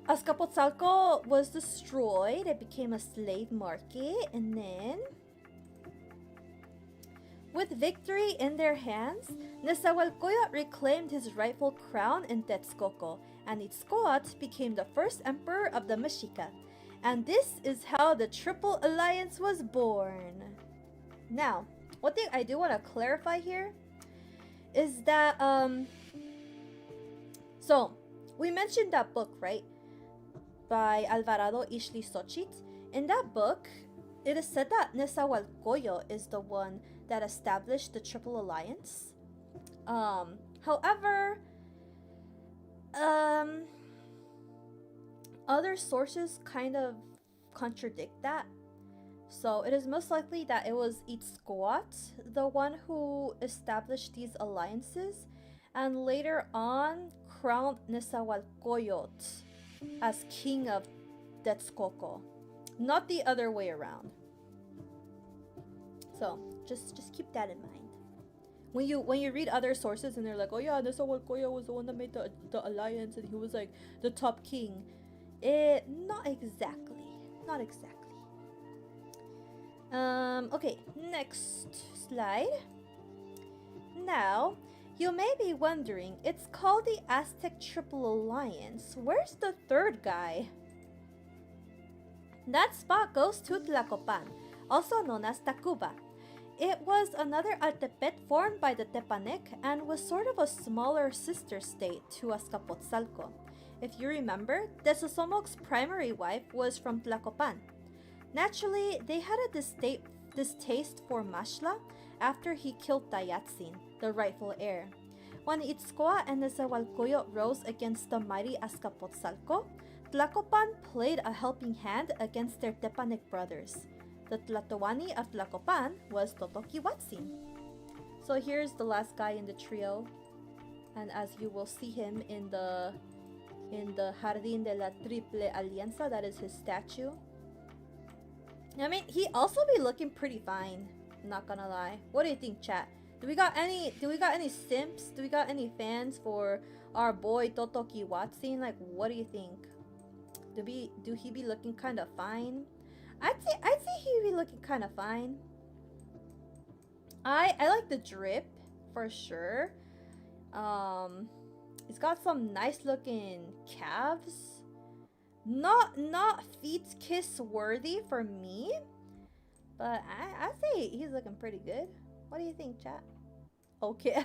Azcapotzalco was destroyed. It became a slave market, and then, with victory in their hands, Nezahualcóyotl reclaimed his rightful crown in Texcoco, and Itzcoatl became the first emperor of the Mexica. And this is how the Triple Alliance was born. Now, one thing I do want to clarify here is that, so, we mentioned that book, right? By Alvarado Ixtlilxóchitl. In that book, it is said that Nezahualcóyotl is the one that established the Triple Alliance. However, other sources kind of contradict that. So it is most likely that it was Itzcoatl, the one who established these alliances, and later on crowned Nezahualcóyotl as king of Texcoco, not the other way around. So just keep that in mind. When you read other sources and they're like, oh yeah, Nezahualcóyotl was the one that made the alliance and he was like the top king. Not exactly. Okay, next slide. Now, you may be wondering, it's called the Aztec Triple Alliance. Where's the third guy? That spot goes to Tlacopan, also known as Tacuba. It was another Altepet formed by the Tepanec and was sort of a smaller sister state to Azcapotzalco. If you remember, Tesosomoc's primary wife was from Tlacopan. Naturally, they had a distaste for Maxtla after he killed Tayatzin, the rightful heir. When Itzcoatl and Nezahualcóyotl rose against the mighty Azcapotzalco, Tlacopan played a helping hand against their Tepanec brothers. The Tlatoani of Tlacopan was Totoquihuatzin. So here's the last guy in the trio, and as you will see him in the Jardín de la Triple Alianza, that is his statue. I mean, he also be looking pretty fine, not gonna lie. What do you think, chat? Do we got any simps? Do we got any fans for our boy Totoquihuatzin? Like, what do you think? Do he be looking kind of fine? I'd say he be looking kind of fine. I like the drip for sure. It's got some nice looking calves. Not feet kiss worthy for me, but I say he's looking pretty good. What do you think, chat? Okay.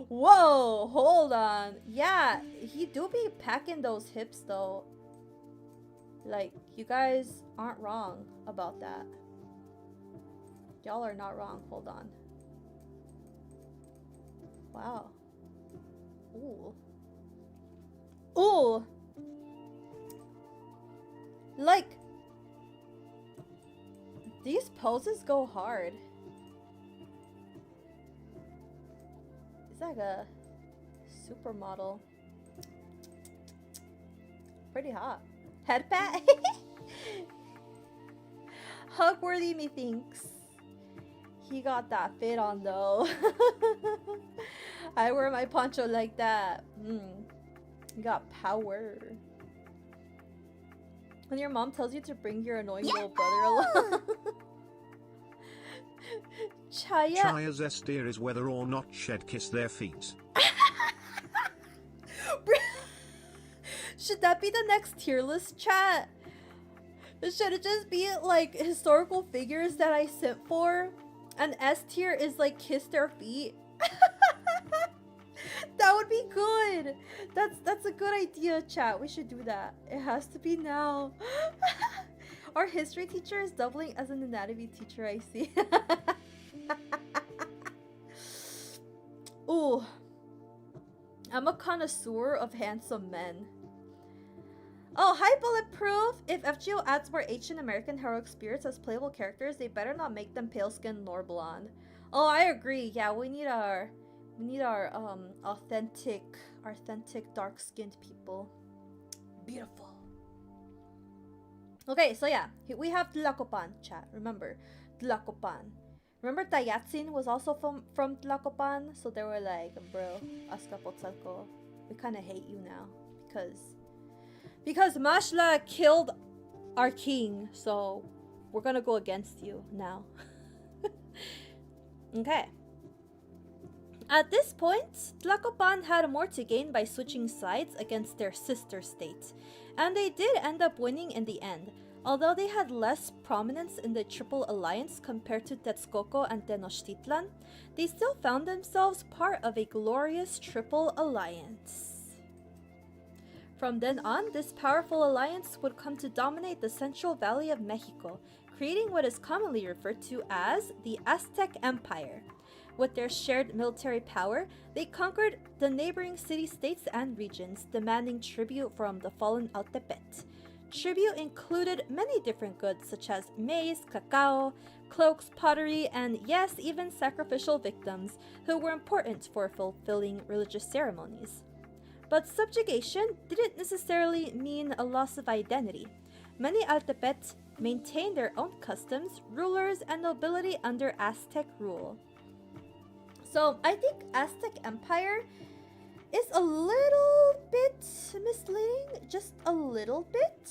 Whoa, hold on. Yeah, he do be packing those hips though. Like, you guys aren't wrong about that. Y'all are not wrong. Hold on. Wow. Ooh. Ooh. Like, these poses go hard. like a supermodel. Pretty hot. Head pat? Hugworthy methinks. He got that fit on though. I wear my poncho like that. You got power. When your mom tells you to bring your annoying little brother along. Chaya's S-tier is whether or not Shed kiss their feet. Should that be the next tier list, chat? Should it just be like historical figures that I sent for? And S tier is like kiss their feet. That would be good. That's a good idea, chat. We should do that. It has to be now. Our history teacher is doubling as an anatomy teacher, I see. Ooh. I'm a connoisseur of handsome men. Oh, hi Bulletproof! If FGO adds more Asian American heroic spirits as playable characters, they better not make them pale skinned nor blonde. Oh, I agree. Yeah, we need our authentic dark skinned people. Beautiful. Okay, so yeah, we have Tlacopan, chat. Remember, Tlacopan. Remember Tayatsin was also from Tlacopan? So they were like, bro, Azcapotzalco, we kind of hate you now because Mashla killed our king, so we're gonna go against you now. Okay. At this point, Tlacopan had more to gain by switching sides against their sister state, and they did end up winning in the end. Although they had less prominence in the Triple Alliance compared to Texcoco and Tenochtitlan, they still found themselves part of a glorious Triple Alliance. From then on, this powerful alliance would come to dominate the Central Valley of Mexico, creating what is commonly referred to as the Aztec Empire. With their shared military power, they conquered the neighboring city-states and regions, demanding tribute from the fallen Altepet. Tribute included many different goods such as maize, cacao, cloaks, pottery, and yes, even sacrificial victims who were important for fulfilling religious ceremonies. But subjugation didn't necessarily mean a loss of identity. Many Altepet maintained their own customs, rulers, and nobility under Aztec rule. So I think Aztec Empire is a little bit misleading, just a little bit.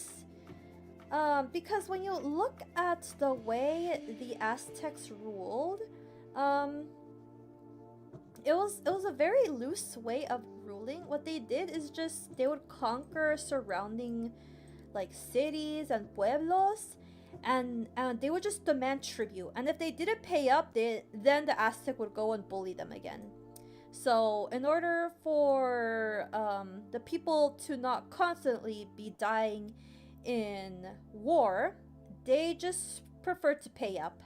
Because when you look at the way the Aztecs ruled, it was a very loose way of ruling. What they did is just they would conquer surrounding like cities and pueblos, and they would just demand tribute. And if they didn't pay up, then the Aztec would go and bully them again. So in order for the people to not constantly be dying in war, they just preferred to pay up.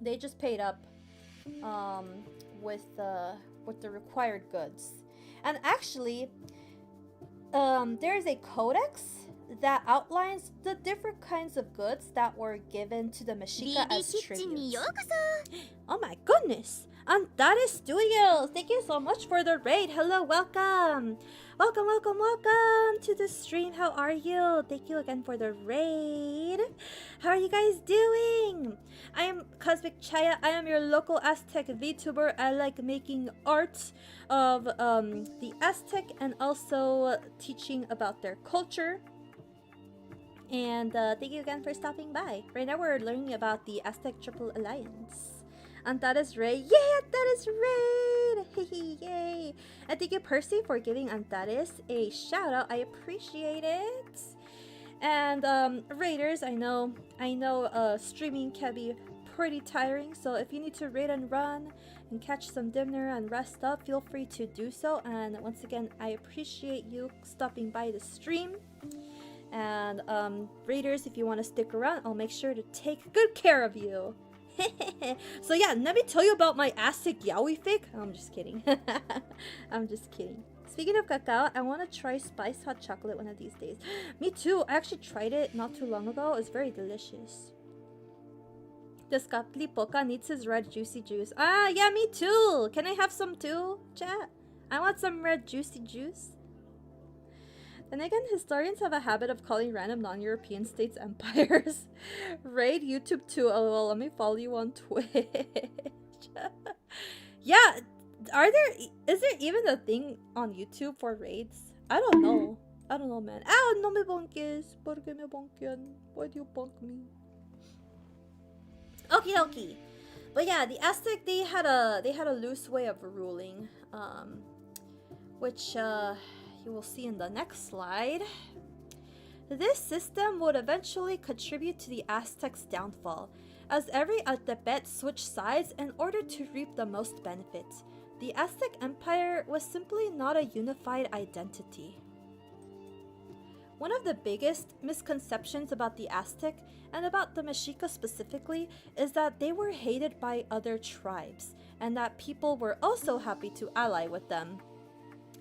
They just paid up with the required goods. And actually, there is a codex that outlines the different kinds of goods that were given to the Mexica as tribute. Oh my goodness! Antares Studios! Thank you so much for the raid! Hello, welcome! Welcome to the stream. How are you? Thank you again for the raid. How are you guys doing? I am Cosmic Chaya. I am your local Aztec VTuber. I like making art of the Aztec and also teaching about their culture. And thank you again for stopping by. Right now we're learning about the Aztec Triple Alliance. Antares Raid. Yay, Antares Raid! Yay! And thank you, Percy, for giving Antares a shout out. I appreciate it. And raiders, I know streaming can be pretty tiring, so if you need to raid and run and catch some dinner and rest up, feel free to do so. And once again, I appreciate you stopping by the stream. And raiders, if you want to stick around, I'll make sure to take good care of you. So yeah, let me tell you about my Aztec Yaoi fic. I'm just kidding. I'm just kidding. Speaking of cacao, I want to try spiced hot chocolate one of these days. Me too. I actually tried it not too long ago. It's very delicious. Tezcatlipoca needs his red juicy juice. Ah, yeah, me too. Can I have some too, chat? I want some red juicy juice. Then again, historians have a habit of calling random non-European states empires. Raid YouTube too. LOL. Let me follow you on Twitch. Yeah, is there even a thing on YouTube for raids? I don't know. I don't know, man. Ah, no me bonques. ¿Por qué me bonquean? Why do you bonk me? Okie dokie. But yeah, the Aztec, they had a loose way of ruling, which you will see in the next slide. This system would eventually contribute to the Aztecs' downfall, as every Altepet switched sides in order to reap the most benefit. The Aztec Empire was simply not a unified identity. One of the biggest misconceptions about the Aztec, and about the Mexica specifically, is that they were hated by other tribes, and that people were also happy to ally with them.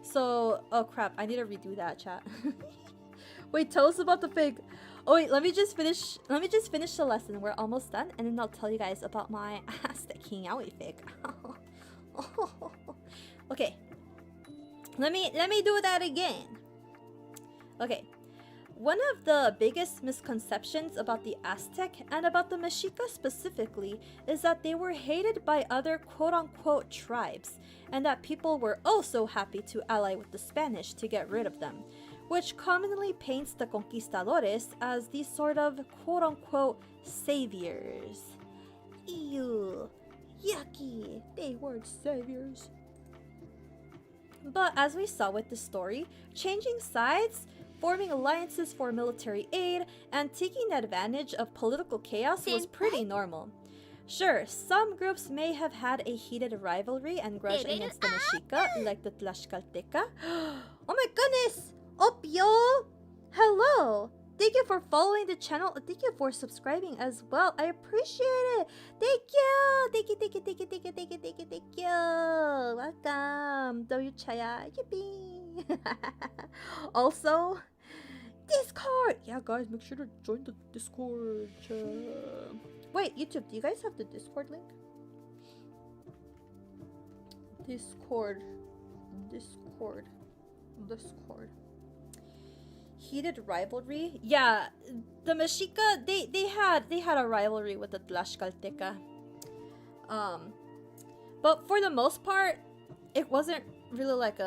So, oh crap, I need to redo that, chat. Wait, tell us about the fig. Oh wait, let me just finish the lesson. We're almost done, and then I'll tell you guys about my Aztec Hingawi fig. Okay. Let me do that again. Okay. One of the biggest misconceptions about the Aztec and about the Mexica specifically is that they were hated by other quote-unquote tribes, and that people were also happy to ally with the Spanish to get rid of them, which commonly paints the conquistadores as these sort of quote-unquote saviors. Ew, yucky, they weren't saviors. But as we saw with the story, changing sides, forming alliances for military aid, and taking advantage of political chaos was pretty normal. Sure, some groups may have had a heated rivalry and grudge against the Mexica, like the Tlaxcalteca. Oh my goodness! Opio! Hello! Thank you for following the channel. Thank you for subscribing as well. I appreciate it. Thank you! Thank you, thank you, thank you, thank you, thank you, thank you, thank you. Welcome. W Chaya. Yippee! Also, Discord! Yeah, guys, make sure to join the Discord. Wait, YouTube, do you guys have the Discord link? Discord. Heated rivalry? Yeah, the Mexica, they had a rivalry with the Tlaxcalteca. But for the most part, it wasn't really like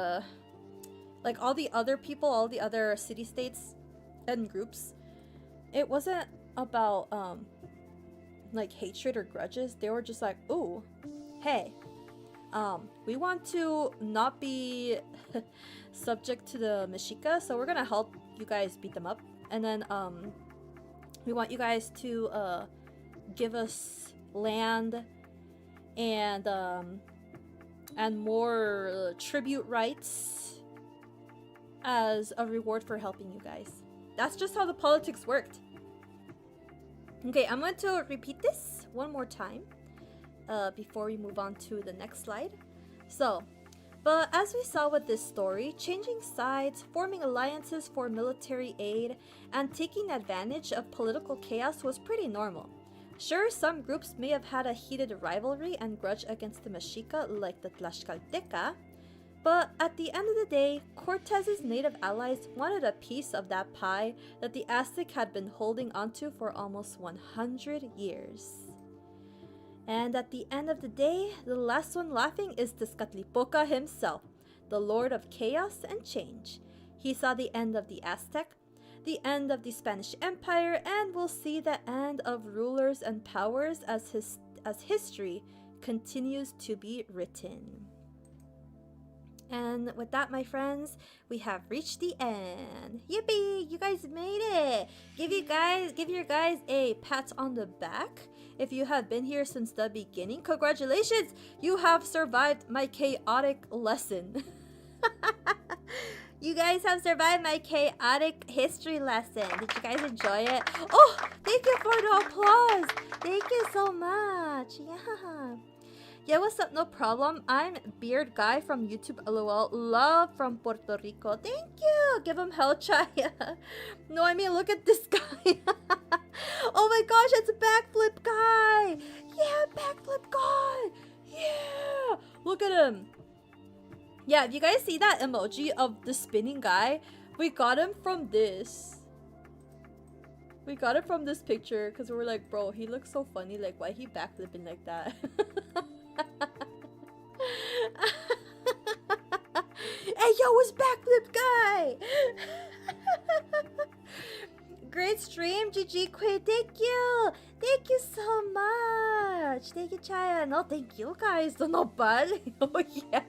all the other people, all the other city-states and groups. It wasn't about like hatred or grudges. They were just like, ooh, hey, we want to not be subject to the Mexica, so we're gonna help you guys beat them up, and then we want you guys to give us land and more tribute rights as a reward for helping you guys. That's just how the politics worked. Okay, I'm going to repeat this one more time before we move on to the next slide. So, but as we saw with this story, changing sides, forming alliances for military aid, and taking advantage of political chaos was pretty normal. Sure, some groups may have had a heated rivalry and grudge against the Mexica, like the Tlaxcalteca, but at the end of the day, Cortez's native allies wanted a piece of that pie that the Aztec had been holding onto for almost 100 years. And at the end of the day, the last one laughing is Tezcatlipoca himself, the Lord of Chaos and Change. He saw the end of the Aztec, the end of the Spanish Empire, and will see the end of rulers and powers as history continues to be written. And with that, my friends, we have reached the end. Yippee! You guys made it! Give your guys a pat on the back. If you have been here since the beginning, congratulations! You have survived my chaotic lesson. You guys have survived my chaotic history lesson. Did you guys enjoy it? Oh, thank you for the applause. Thank you so much. Yeah, what's up? No problem. I'm Beard Guy from YouTube, LOL. Love from Puerto Rico. Thank you. Give him hell, Chaya. No, I mean, look at this guy. Oh my gosh, it's a backflip guy. Yeah, backflip guy. Yeah. Look at him. Yeah, if you guys see that emoji of the spinning guy, we got him from this. We got it from this picture because we were like, bro, he looks so funny. Like, why he backflipping like that? Hey, yo, it's backflip guy. Great stream, GG Quid. Thank you. Thank you so much. Thank you, Chaya. No, thank you guys. Don't know bad. Oh, yeah.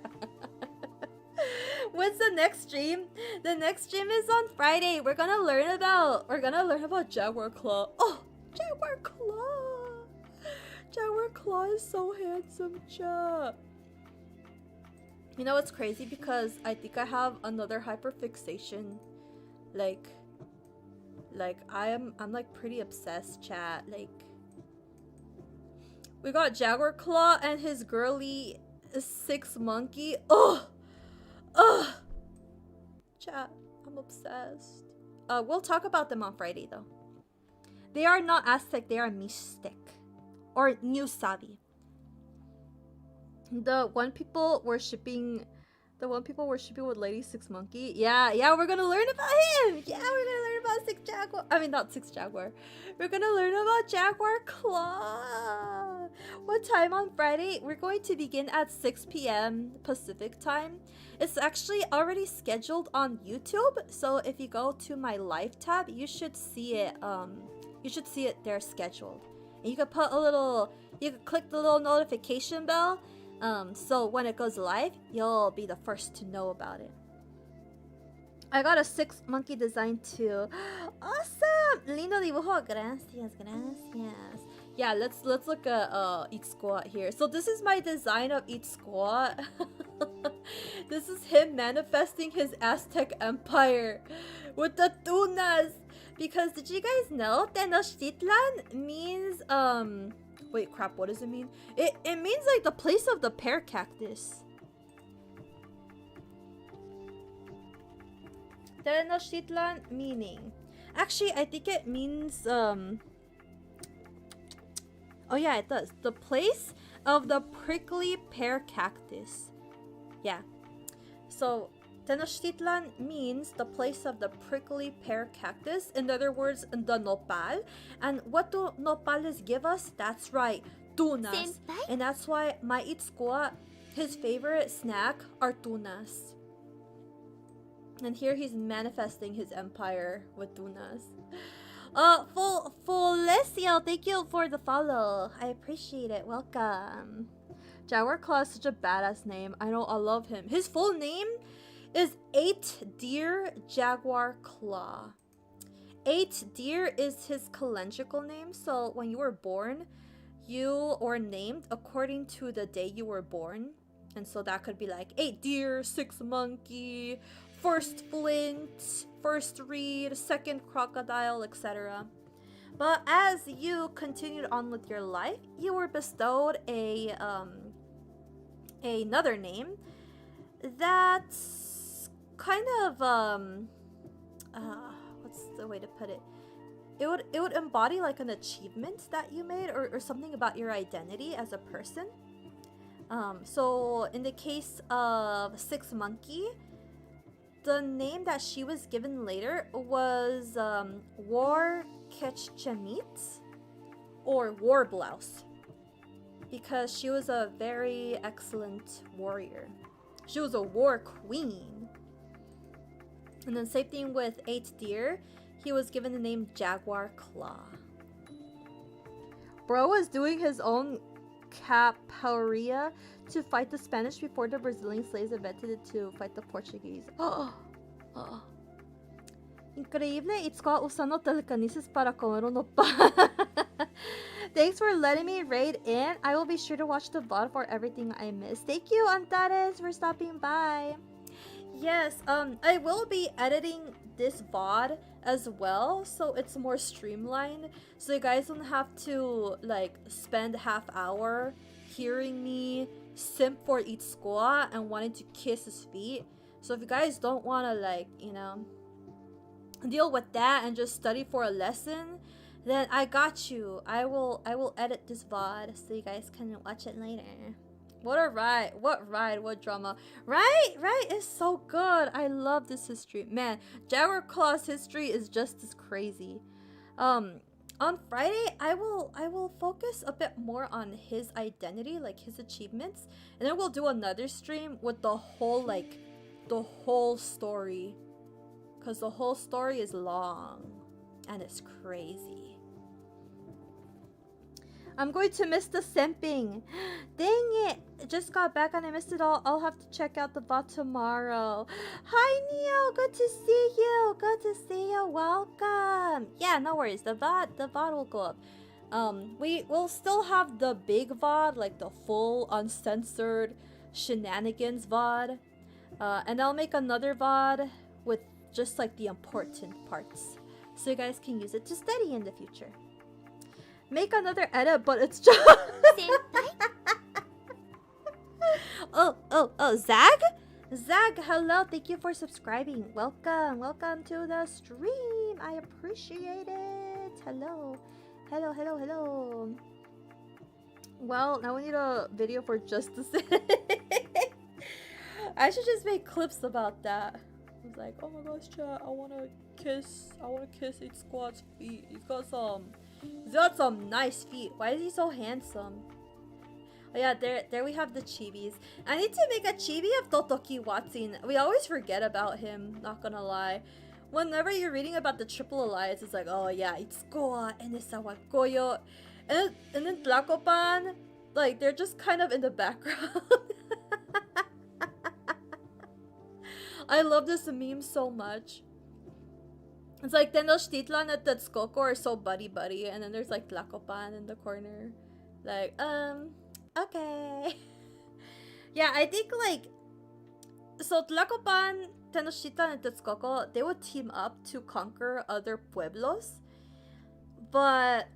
When's the next stream? The next stream is on Friday. We're gonna learn about Jaguar Claw. Oh, Jaguar Claw. Jaguar Claw is so handsome, chat. You know what's crazy? Because I think I have another hyperfixation. Like I'm like pretty obsessed, chat. Like, we got Jaguar Claw and his girly 6 monkey. Oh. Ugh! Chat, I'm obsessed. We'll talk about them on Friday though. They are not Aztec, they are Mystic. Or New Savi. The one people worshipping with Lady Six Monkey. Yeah, we're gonna learn about him! Yeah, we're gonna learn about Six Jaguar. I mean, not Six Jaguar. We're gonna learn about Jaguar Claw. What time on Friday? We're going to begin at 6 p.m. Pacific time. It's actually already scheduled on YouTube, so if you go to my live tab, you should see it. You should see it there scheduled. And you can click the little notification bell. So when it goes live, you'll be the first to know about it. I got a 6 monkey design too. Awesome! Lindo dibujo. Gracias. Yeah, let's look at Eat Squat here. So this is my design of Eat Squat. This is him manifesting his Aztec empire with the tunas. Because did you guys know Tenochtitlan means wait, crap, what does it mean? It means like the place of the pear cactus. Tenochtitlan meaning. Actually, I think it means oh yeah, it does. The place of the prickly pear cactus. Yeah. So Tenochtitlan means the place of the prickly pear cactus. In other words, the nopal. And what do nopales give us? That's right, tunas. Senpai? And that's why my Itzcoa, his favorite snack are tunas. And here he's manifesting his empire with tunas. Fulesio, thank you for the follow. I appreciate it. Welcome. Jaguar Claw is such a badass name. I know, I love him. His full name is 8 Deer Jaguar Claw. 8 Deer is his calendrical name. So when you were born, you were named according to the day you were born. And so that could be like 8 Deer, 6 Monkey, 1st Flint, 1st Reed, 2nd Crocodile, etc. But as you continued on with your life, you were bestowed another name that's kind of what's the way to put it? It would embody like an achievement that you made or something about your identity as a person. So in the case of 6 Monkey, the name that she was given later was War Ketchemit or War Blouse, because she was a very excellent warrior. She was a war queen. And then same thing with 8 Deer. He was given the name Jaguar Claw. Bro was doing his own capoeira to fight the Spanish before the Brazilian slaves invented it to fight the Portuguese. Increíble, it's called usando telekinesis para comer un nopal. Thanks for letting me raid in. I will be sure to watch the VOD for everything I missed. Thank you, Antares, for stopping by. Yes, I will be editing this VOD as well, so it's more streamlined. So you guys don't have to like spend half hour hearing me simp for Eat Squat and wanting to kiss his feet. So if you guys don't want to like, you know, deal with that and just study for a lesson, Then I got you. I will edit this VOD so you guys can watch it later. What a ride. What drama. Right? It's so good. I love this history. Man, Jaguar Claw's history is just as crazy. On Friday, I will focus a bit more on his identity, like his achievements, and then we'll do another stream with the whole story, cuz the whole story is long and it's crazy. I'm going to miss the simping. Dang it. I just got back and I missed it all. I'll have to check out the VOD tomorrow. Hi, Neo. Good to see you. Good to see you. Welcome. Yeah, no worries. The VOD will go up. We'll still have the big VOD, like the full uncensored shenanigans VOD. And I'll make another VOD with just like the important parts, so you guys can use it to study in the future. Make another edit, but it's just oh, Zag, hello, thank you for subscribing. Welcome to the stream. I appreciate it. Hello. Well, now we need a video for Justice. I should just make clips about that. I was like, oh my gosh, chat, I wanna kiss 8 Squad's feet. He's got some nice feet. Why is he so handsome? Oh yeah, there we have the chibis. I need to make a chibi of Totoki Watson. We always forget about him, not gonna lie. Whenever you're reading about the Triple Alliance, it's like, oh yeah, Itsukoa and Isawakoyo. And then Tlacopan, like, they're just kind of in the background. I love this meme so much. It's like Tenochtitlan and Texcoco are so buddy, and then there's like Tlacopan in the corner. Like, okay. Yeah, I think like, so Tlacopan, Tenochtitlan, and Texcoco, they would team up to conquer other pueblos. But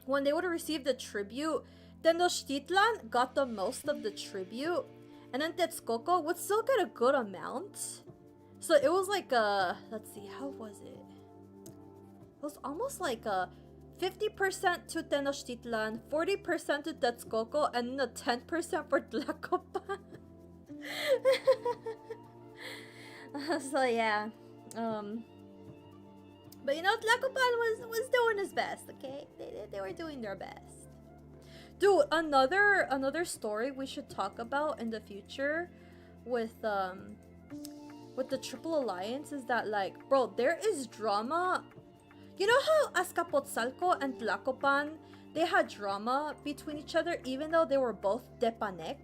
when they would receive the tribute, Tenochtitlan got the most of the tribute, and then Texcoco would still get a good amount. So it was like let's see, how was it? It was almost like a 50% to Tenochtitlan, 40% to Texcoco, and then 10% for Tlacopan. So yeah, but you know, Tlacopan was doing his best. Okay, they were doing their best. Dude, another story we should talk about in the future with the Triple Alliance is that, like, bro, there is drama. You know how Azcapotzalco and Tlacopan, they had drama between each other even though they were both Tepanec?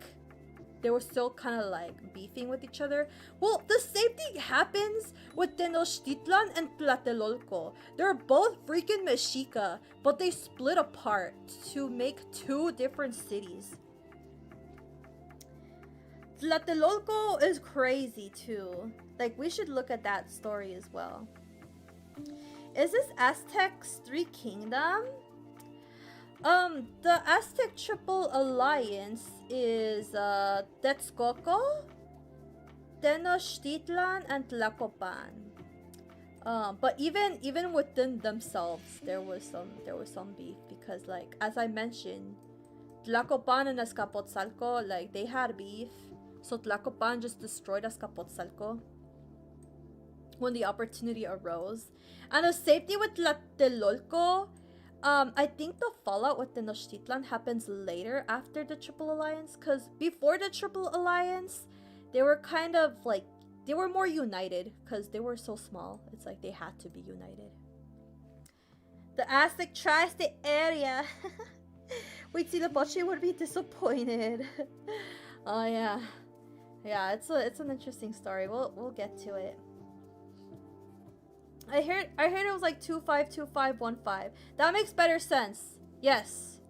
They were still kind of like beefing with each other. Well, the same thing happens with Tenochtitlan and Tlatelolco. They're both freaking Mexica, but they split apart to make two different cities. Tlatelolco is crazy too. Like, we should look at that story as well. Is this Aztec's 3 Kingdom? The Aztec Triple Alliance is Texcoco, Tenochtitlan, and Tlacopan. But even within themselves, there was some beef because, like, as I mentioned, Tlacopan and Azcapotzalco, like, they had beef. So Tlacopan just destroyed Azcapotzalco when the opportunity arose. And the safety with Tlatelolco, I think the fallout with Tenochtitlan happens later after the Triple Alliance, because before the Triple Alliance, they were kind of like, they were more united because they were so small. It's like they had to be united. The Aztec tri-state area. Wait, see, the Boche would be disappointed. Oh yeah. Yeah, it's an interesting story. We'll get to it. I heard it was like 252515. That makes better sense. Yes,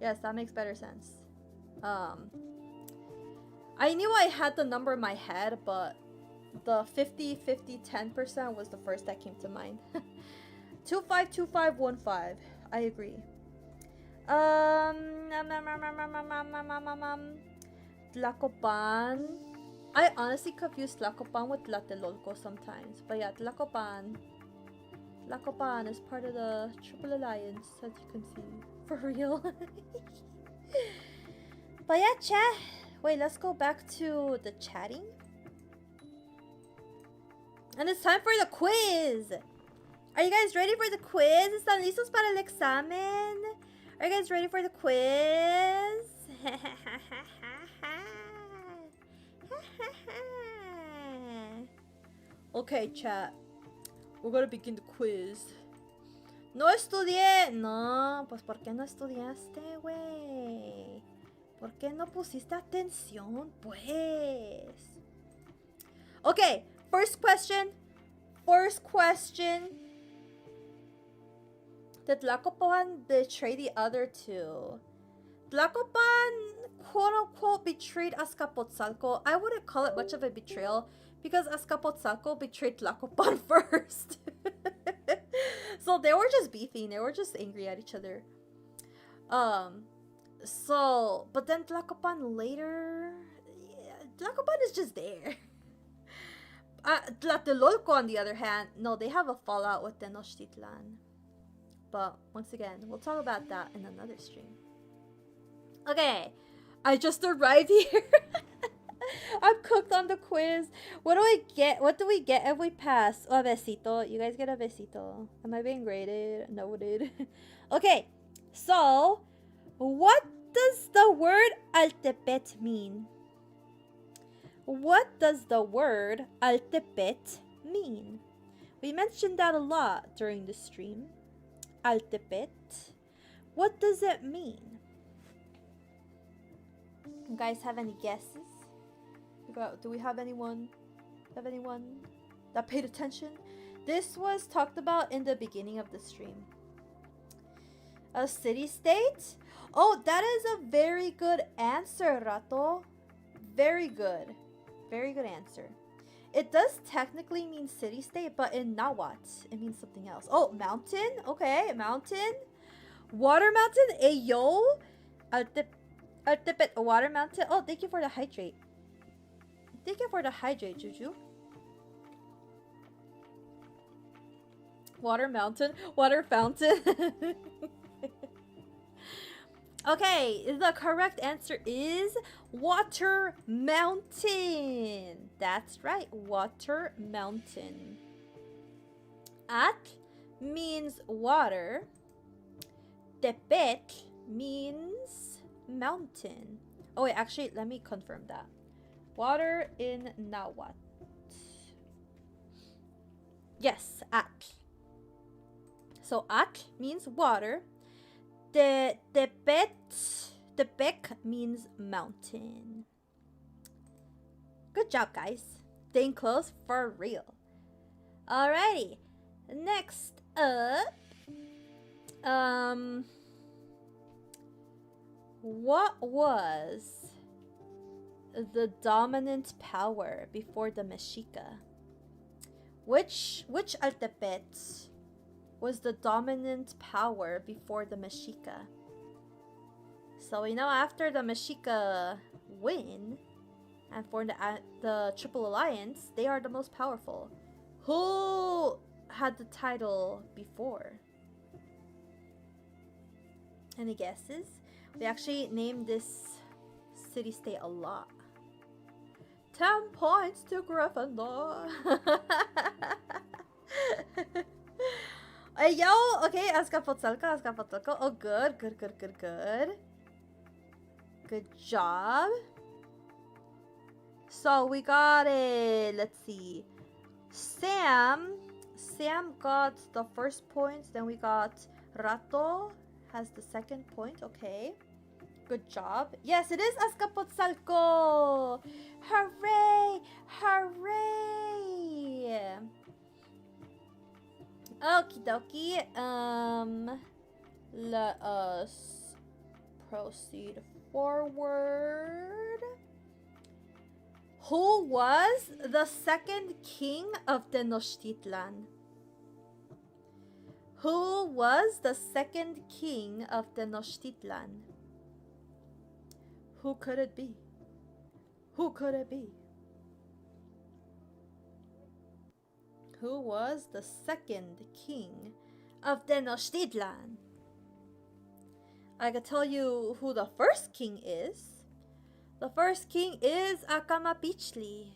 that makes better sense. I knew I had the number in my head, but the 50-50-10% was the first that came to mind. 252515. I agree. Tlacopan. I honestly confuse Tlacopan with Tlatelolco sometimes. But yeah, Tlacopan. Tlacopan is part of the Triple Alliance, as you can see. For real. But yeah, chat. Wait, let's go back to the chatting. And it's time for the quiz. Are you guys ready for the quiz? ¿Están listos para el examen? Are you guys ready for the quiz? Okay, chat. We're gonna begin the quiz. No estudié. No, pues ¿por qué no estudiaste, güey? ¿Por qué no pusiste atención, pues? Okay, first question. Did Tlacopan betray the other two? Tlacopan, quote-unquote, betrayed Azcapotzalco. I wouldn't call it much of a betrayal because Azcapotzalco betrayed Tlacopan first. So they were just beefing. They were just angry at each other. But then Tlacopan later... Yeah, Tlacopan is just there. Tlatelolco, on the other hand, no, they have a fallout with Tenochtitlan. But once again, we'll talk about that in another stream. Okay, I just arrived here. I'm cooked on the quiz. What do I get? What do we get if we pass? Oh, a besito. You guys get a besito. Am I being graded? Noted. Okay, so what does the word Altepet mean? What does the word Altepet mean? We mentioned that a lot during the stream. Altepet. What does it mean? You guys have any guesses? Do we have anyone? That paid attention? This was talked about in the beginning of the stream. A city-state? Oh, that is a very good answer, Rato. Very good. Very good answer. It does technically mean city-state, but in Nahuatl, it means something else. Oh, mountain? Okay, mountain. Water mountain? Ayo? Altepet, water mountain? Oh, thank you for the hydrate. Thank you for the hydrate, Juju. Water mountain? Water fountain? Okay, the correct answer is Water Mountain. That's right, Water Mountain. At means water. Tepet means mountain. Oh wait, actually, let me confirm that. Water in Nahuatl. Yes, At. So At means water. Tepec means mountain. Good job, guys. Staying close for real. Alrighty. Next up. What was the dominant power before the Mexica? Which Altepet was the dominant power before the Mexica? So we know after the Mexica win and form the Triple Alliance, they are the most powerful. Who had the title before? Any guesses? We actually named this city-state a lot. 10 points to Gryffindor. Hey, yo, okay, Azcapotzalco. Oh, good. Good job. So we got it. Let's see. Sam got the first point. Then we got Rato has the second point. Okay. Good job. Yes, it is Azcapotzalco. Hooray! Okie dokie. Let us proceed forward. Who was the second king of Tenochtitlan? Who was the second king of Tenochtitlan? Who could it be? Who could it be? Who was the second king of Tenochtitlan? I can tell you who the first king is. The first king is Akamapichli.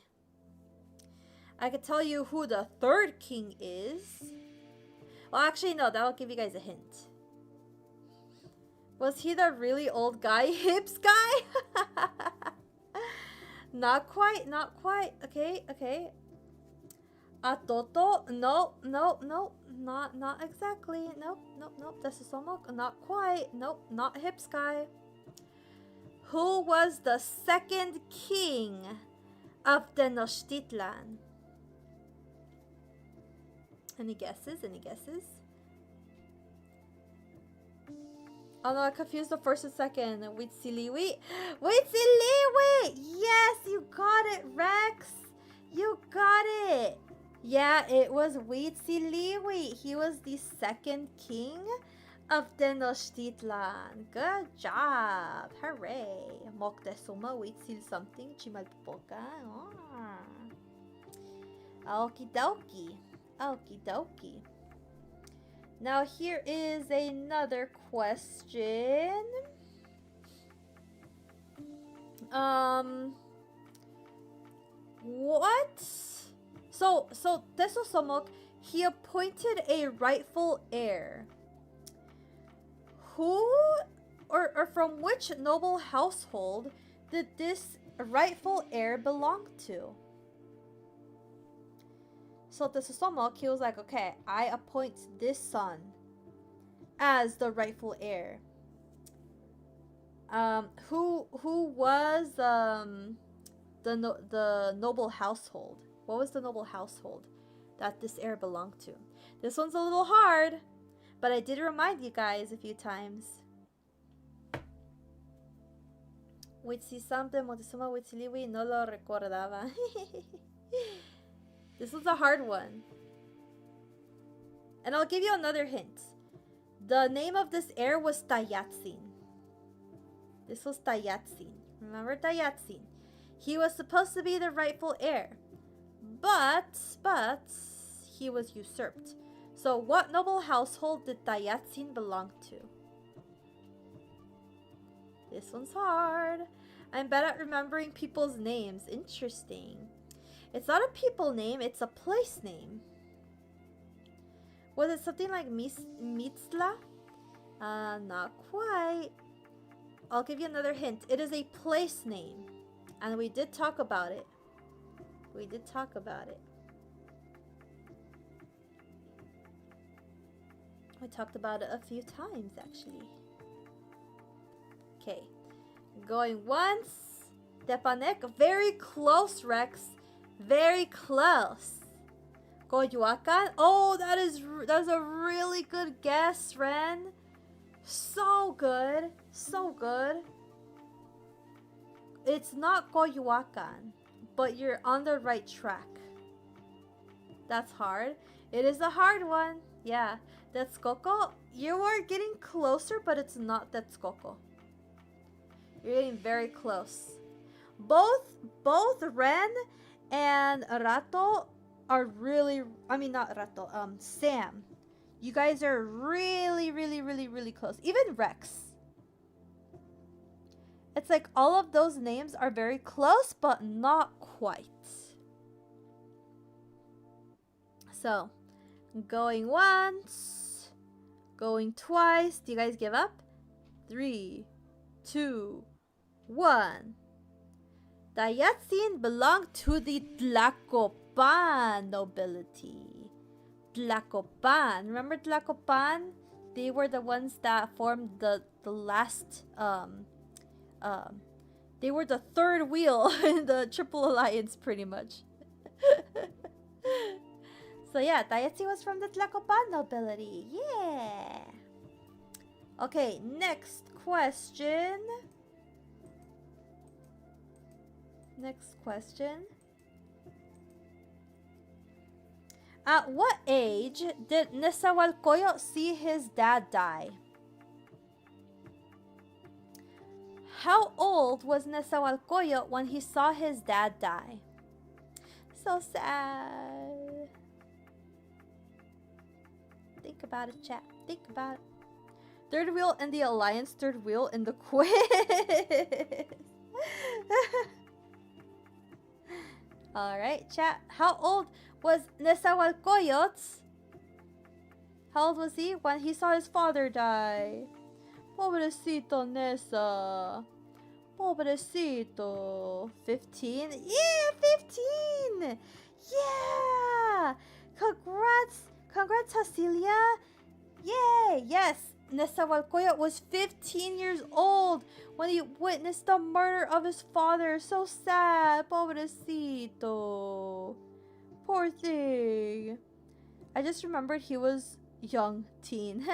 I can tell you who the third king is. Well, actually, no, that'll give you guys a hint. Was he the really old guy? Hips guy? Not quite, not quite. Okay, okay. Atoto? No, no, no. Not exactly. Nope, nope, nope. Tesosomok? Not quite. Nope, not Hips guy. Who was the second king of Tenochtitlan? Any guesses? Any guesses? Oh no, I confused the first and second. Huitziliwi. Huitziliwi! Yes, you got it, Rex. You got it. Yeah, it was Huitziliwi. He was the second king of Tenochtitlan. Good job. Hooray. Moctezuma Huitzil something. Chimalpopoca. Okie dokie. Okie dokie. Now here is another question. What? So Tesosomok, he appointed a rightful heir. Who or from which noble household did this rightful heir belong to? So Tesosomok, he was like, okay, I appoint this son as the rightful heir. Who was the noble household? What was the noble household that this heir belonged to? This one's a little hard, but I did remind you guys a few times. Huitzisamte Moctezuma Huitziliwi no lo recordaba. This was a hard one. And I'll give you another hint. The name of this heir was Tayatzin. This was Tayatzin. Remember Tayatzin? He was supposed to be the rightful heir. But he was usurped. So what noble household did Tayatzin belong to? This one's hard. I'm bad at remembering people's names. Interesting. It's not a people name, it's a place name. Was it something like Mitzla? Not quite. I'll give you another hint. It is a place name. And we did talk about it. We did talk about it. We talked about it a few times, actually. Okay. Going once. Tepanek. Very close, Rex. Very close. Coyoacan. Oh, that's a really good guess, Ren. So good. So good. It's not Coyoacan, but you're on the right track. That's hard. It is a hard one. Yeah. Texcoco. You are getting closer, but it's not Texcoco. You're getting very close. Both Ren and Rato are really, I mean not Rato, Sam. You guys are really, really, really, really close. Even Rex. It's like all of those names are very close, but not quite. So, going once, going twice. Do you guys give up? 3, 2, 1. Tayatzin belonged to the Tlacopan nobility. Tlacopan. Remember Tlacopan? They were the ones that formed the last they were the third wheel in the Triple Alliance, pretty much. So yeah, Tayatzin was from the Tlacopan nobility. Yeah. Okay, next question. Next question. At what age did Nezahualcóyotl see his dad die? How old was Nezahualcóyotl when he saw his dad die? So sad. Think about it, chat. Think about it. Third wheel in the Alliance, third wheel in the quiz. Alright, chat. How old was Nezahualcóyotl? How old was he when he saw his father die? Pobrecito Nessa. Pobrecito. 15? Yeah, 15! Yeah! Congrats! Congrats, Cecilia! Yay! Yes! Nezahualcóyotl was 15 years old when he witnessed the murder of his father. So sad. Pobrecito. Poor thing. I just remembered he was young teen.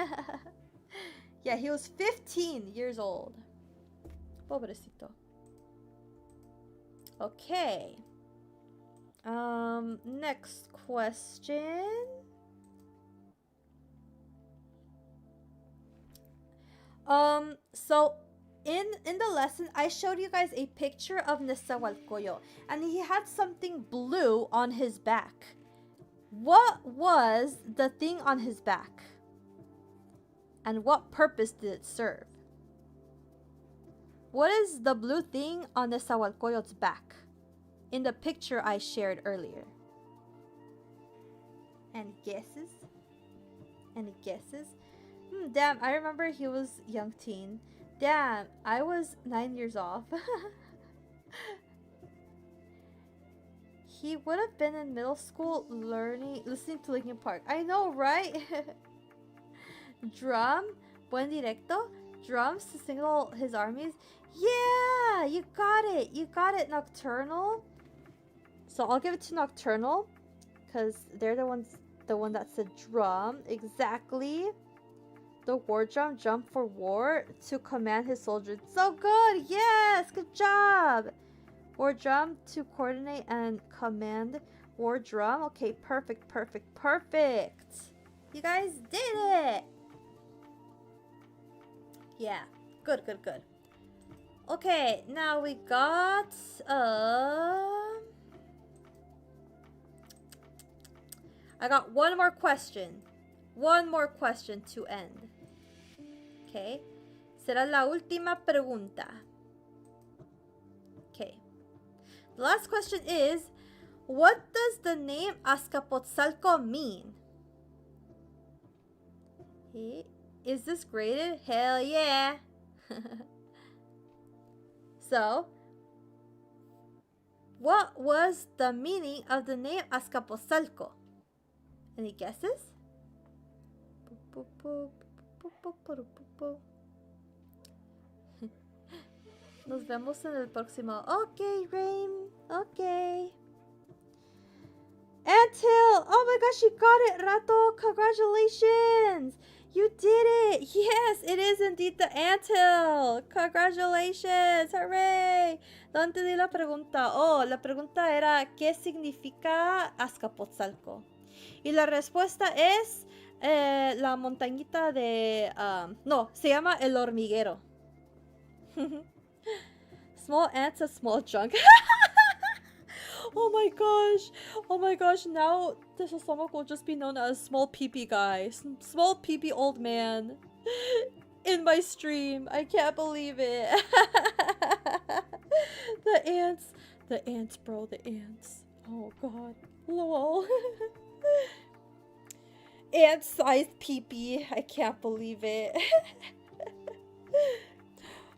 Yeah, he was 15 years old. Pobrecito. Okay. Next question. So in the lesson, I showed you guys a picture of Nezahualcóyotl, and he had something blue on his back. What was the thing on his back? And what purpose did it serve? What is the blue thing on Nezahualcóyotl's back? In the picture I shared earlier. Any guesses? Any guesses? Damn, I remember he was young teen. Damn, I was 9 years off. He would have been in middle school listening to Linkin Park. I know, right? Drum? Buen directo? Drums to signal his armies? Yeah! You got it! You got it, Nocturnal. So I'll give it to Nocturnal, because they're the one that said drum. Exactly. The war drum, jump for war, to command his soldiers. So good! Yes! Good job! War drum, to coordinate and command. War drum. Okay, perfect, perfect, perfect! You guys did it! Yeah. Good, good, good. Okay, now we got... I got one more question. One more question to end. Okay. Será la última pregunta. Okay. The last question is, what does the name Azcapotzalco mean? Okay. Is this graded? Hell yeah. So, what was the meaning of the name Azcapotzalco? Any guesses? Nos vemos en el próximo. Okay, Rain. Okay. Anthill! Oh my gosh, you got it, Rato! Congratulations! You did it! Yes, it is indeed the anthill! Congratulations! Hooray! ¿Dónde di la pregunta? Oh, la pregunta era ¿qué significa Azcapotzalco? Y la respuesta es la montañita de... no, se llama el hormiguero. Small ants, a small junk. Oh my gosh. Oh my gosh. Now this stomach will just be known as small peepee guy. Small peepee old man. In my stream. I can't believe it. The ants. The ants, bro. The ants. Oh god. Lol. Ant-sized peepee. I can't believe it.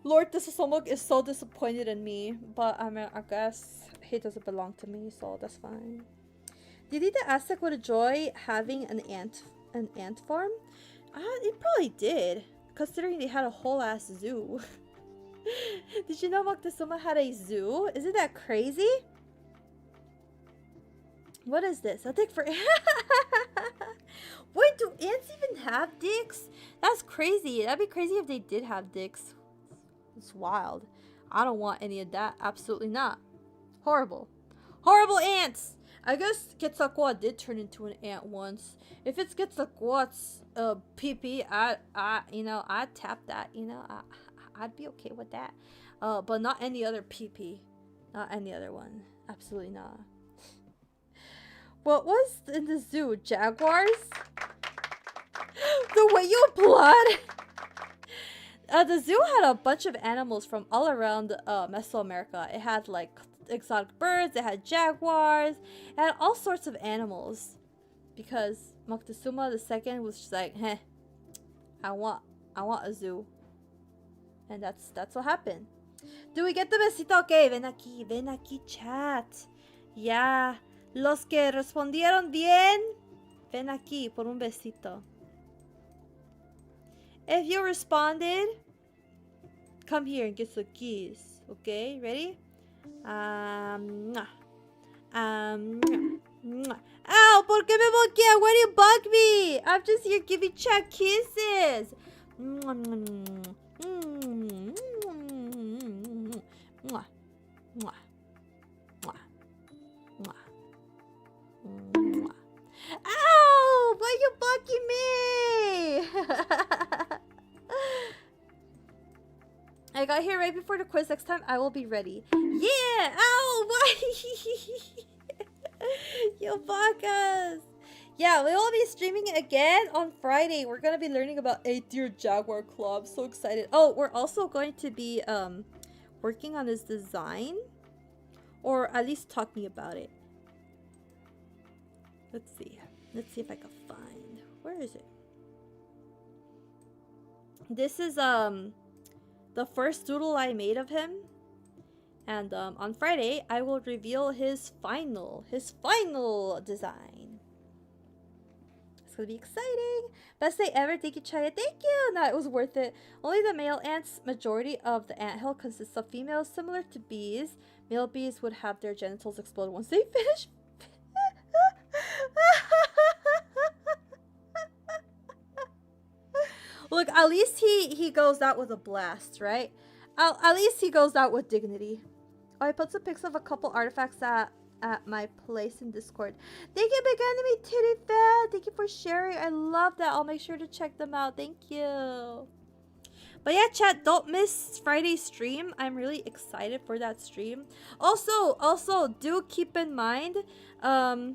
Lord Disasomok is so disappointed in me. But I mean, I guess he doesn't belong to me, so that's fine. Do you think the Aztec would enjoy having an ant farm? It probably did, considering they had a whole ass zoo. Did you know Moctezuma had a zoo? Isn't that crazy? What is this? A dick for... Wait, do ants even have dicks? That's crazy. That'd be crazy if they did have dicks. It's wild. I don't want any of that. Absolutely not. Horrible. Horrible ants! I guess Quetzalcoatl did turn into an ant once. If it's Quetzalcoatl's pee-pee, I'd tap that, I'd be okay with that. But not any other pee-pee. Not any other one. Absolutely not. What was in the zoo? Jaguars? The way you applaud. The zoo had a bunch of animals from all around Mesoamerica. It had like exotic birds, it had jaguars, it had all sorts of animals. Because Moctezuma II was just like, heh, I want a zoo. And that's what happened. Do we get the besito? Okay, ven aquí, chat. Ya, los que respondieron bien, ven aquí por un besito. If you responded, come here and get some kiss. Okay, ready? Mwah. Mwah. Ow, ¿por qué me bloquea? Why do you bug me? I'm just here giving chat kisses. Mwah, mwah, mwah, mwah, mwah, mwah, mwah. Ow! Why are you blocking me? I got here right before the quiz. Next time I will be ready. Yeah! Ow! Why? You bacas! Yeah, we will be streaming again on Friday. We're gonna be learning about 8-tier Jaguar Claw. I'm so excited. Oh, we're also going to be working on this design. Or at least talking about it. Let's see. Let's see if I can find. Where is it? This is the first doodle I made of him. And on Friday, I will reveal his final design. It's gonna be exciting. Best day ever. Thank you, Chaya. Thank you. No, it was worth it. Only the male ants. Majority of the anthill consists of females, similar to bees. Male bees would have their genitals explode once they finish. Look, at least he goes out with a blast, right? At least he goes out with dignity. Oh, I put some pics of a couple artifacts at my place in Discord. Thank you, Big Enemy Titty Fan. Thank you for sharing. I love that. I'll make sure to check them out. Thank you. But yeah, chat, don't miss Friday's stream. I'm really excited for that stream. Also, do keep in mind, I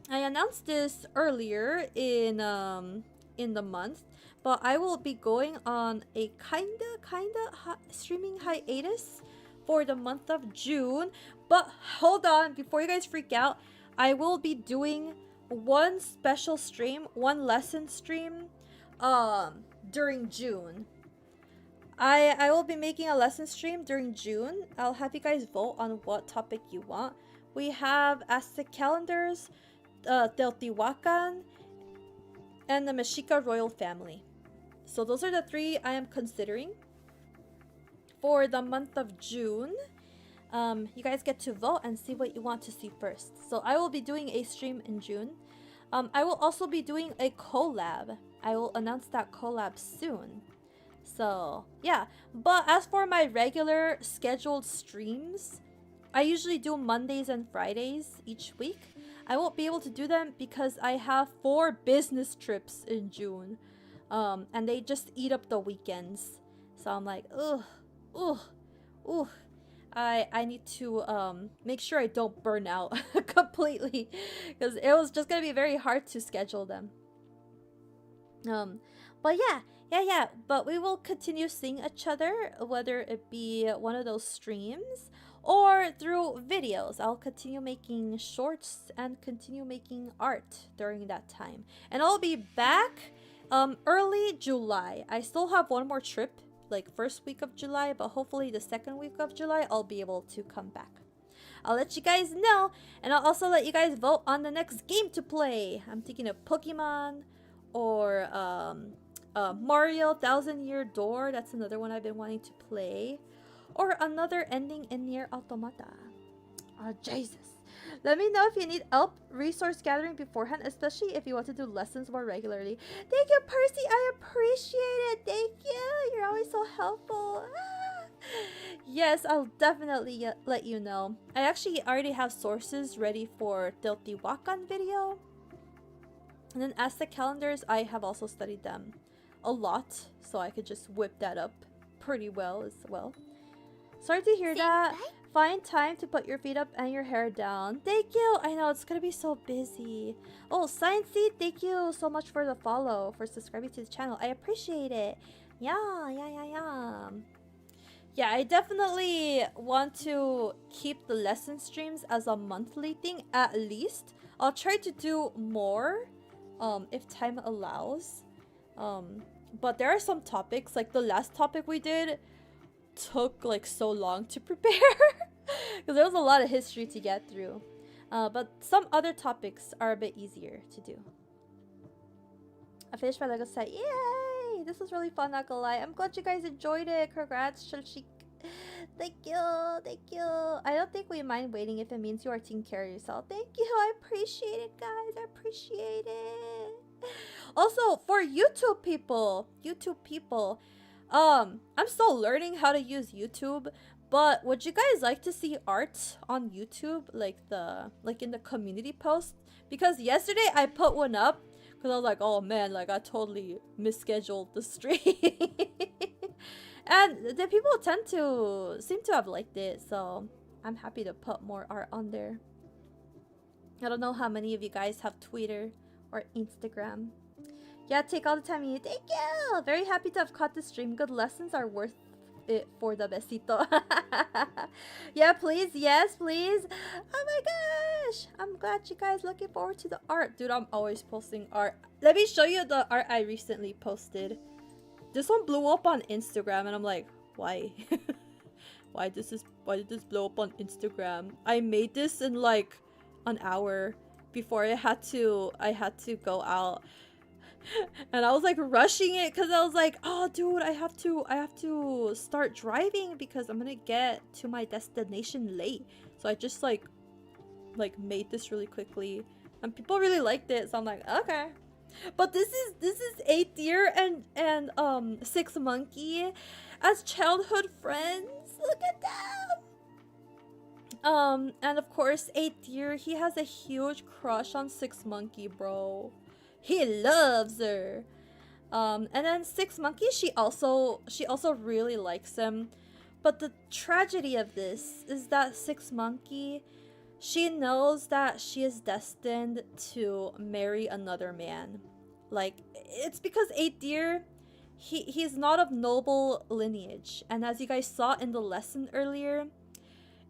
announced this earlier in the month, but I will be going on a kinda streaming hiatus for the month of June. But hold on, before you guys freak out, I will be doing one special stream, one lesson stream, during June. I will be making a lesson stream during June. I'll have you guys vote on what topic you want. We have Aztec calendars, Teotihuacan, and the Mexica royal family. So those are the three I am considering for the month of June. You guys get to vote and see what you want to see first. So I will be doing a stream in June. I will also be doing a collab. I will announce that collab soon. So yeah, but as for my regular scheduled streams, I usually do Mondays and Fridays each week. I won't be able to do them because I have 4 business trips in June. And they just eat up the weekends. So I'm like, I need to make sure I don't burn out completely, because it was just gonna be very hard to schedule them. But yeah. But we will continue seeing each other, whether it be one of those streams or through videos. I'll continue making shorts and continue making art during that time. And I'll be back early July. I still have one more trip, like first week of July, but hopefully the second week of July I'll be able to come back. I'll let you guys know, and I'll also let you guys vote on the next game to play. I'm thinking of Pokemon or Mario 1000-Year Door. That's another one I've been wanting to play. Or another ending in Nier Automata. Oh, Jesus. Let me know if you need help resource gathering beforehand, especially if you want to do lessons more regularly. Thank you, Percy. I appreciate it. Thank you. You're always so helpful. Yes, I'll definitely let you know. I actually already have sources ready for Teotihuacan video. And then Aztec calendars, I have also studied them a lot, so I could just whip that up pretty well as well. Sorry to hear that. Find time to put your feet up and your hair down. Thank you. I know it's gonna be so busy. Oh, Sciencey, thank you so much for the follow, for subscribing to the channel. I appreciate it. Yeah. Yeah, I definitely want to keep the lesson streams as a monthly thing at least. I'll try to do more if time allows. But there are some topics, like the last topic we did took like so long to prepare because there was a lot of history to get through. But some other topics are a bit easier to do. I finished my Lego set. Yay! This was really fun, not gonna lie. I'm glad you guys enjoyed it. Congrats, Shilshik. Thank you. I don't think we mind waiting if it means you are taking care of yourself. Thank you. I appreciate it, guys. I appreciate it. Also, for YouTube people, I'm still learning how to use YouTube, but would you guys like to see art on YouTube, like in the community post? Because yesterday I put one up because I was like, oh man, like I totally misscheduled the stream. And the people seem to have liked it, so I'm happy to put more art on there. I don't know how many of you guys have Twitter or Instagram. Yeah, take all the time you need. Thank you! Very happy to have caught the stream. Good lessons are worth it for the besito. Yeah, please. Yes, please. Oh my gosh! I'm glad you guys looking forward to the art. Dude, I'm always posting art. Let me show you the art I recently posted. This one blew up on Instagram and I'm like, why? Why did this blow up on Instagram? I made this in like an hour before I had to go out. And I was like rushing it because I was like, oh dude, I have to start driving because I'm gonna get to my destination late. So I just like made this really quickly and people really liked it, so I'm like, okay. But this is 8th year and 6 Monkey as childhood friends. Look at them. And of course 8th year, he has a huge crush on 6 Monkey, bro. He loves her. And then 6 Monkey, she also really likes him. But the tragedy of this is that 6 Monkey, she knows that she is destined to marry another man. Like, it's because 8th year, he's not of noble lineage. And as you guys saw in the lesson earlier,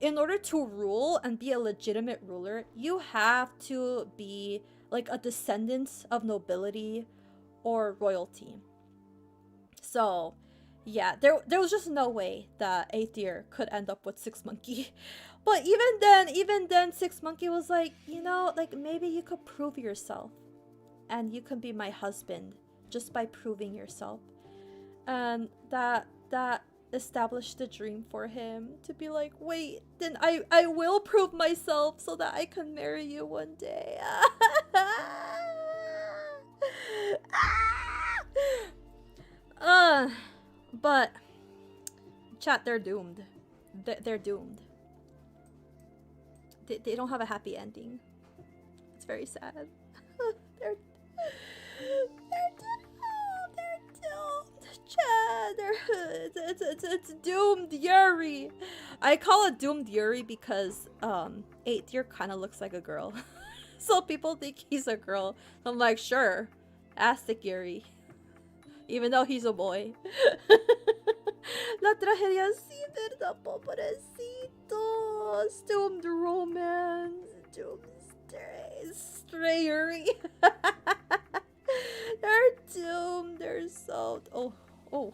in order to rule and be a legitimate ruler, you have to be like a descendant of nobility or royalty. So yeah, there was just no way that 8th year could end up with 6 Monkey. But even then 6 Monkey was like, you know, like maybe you could prove yourself and you can be my husband just by proving yourself. And that established the dream for him to be like, wait, then I will prove myself so that I can marry you one day. But chat, they're doomed. They're doomed. They don't have a happy ending. It's very sad. They're doomed. Chad, it's doomed Yuri. I call it doomed Yuri because 8th year kind of looks like a girl. So people think he's a girl. I'm like, sure, Aztec Yuri, even though he's a boy. La tragedia sí, verdad, pobrecito. Doomed romance. Doomed stray Yuri. They're doomed. They're so... Oh.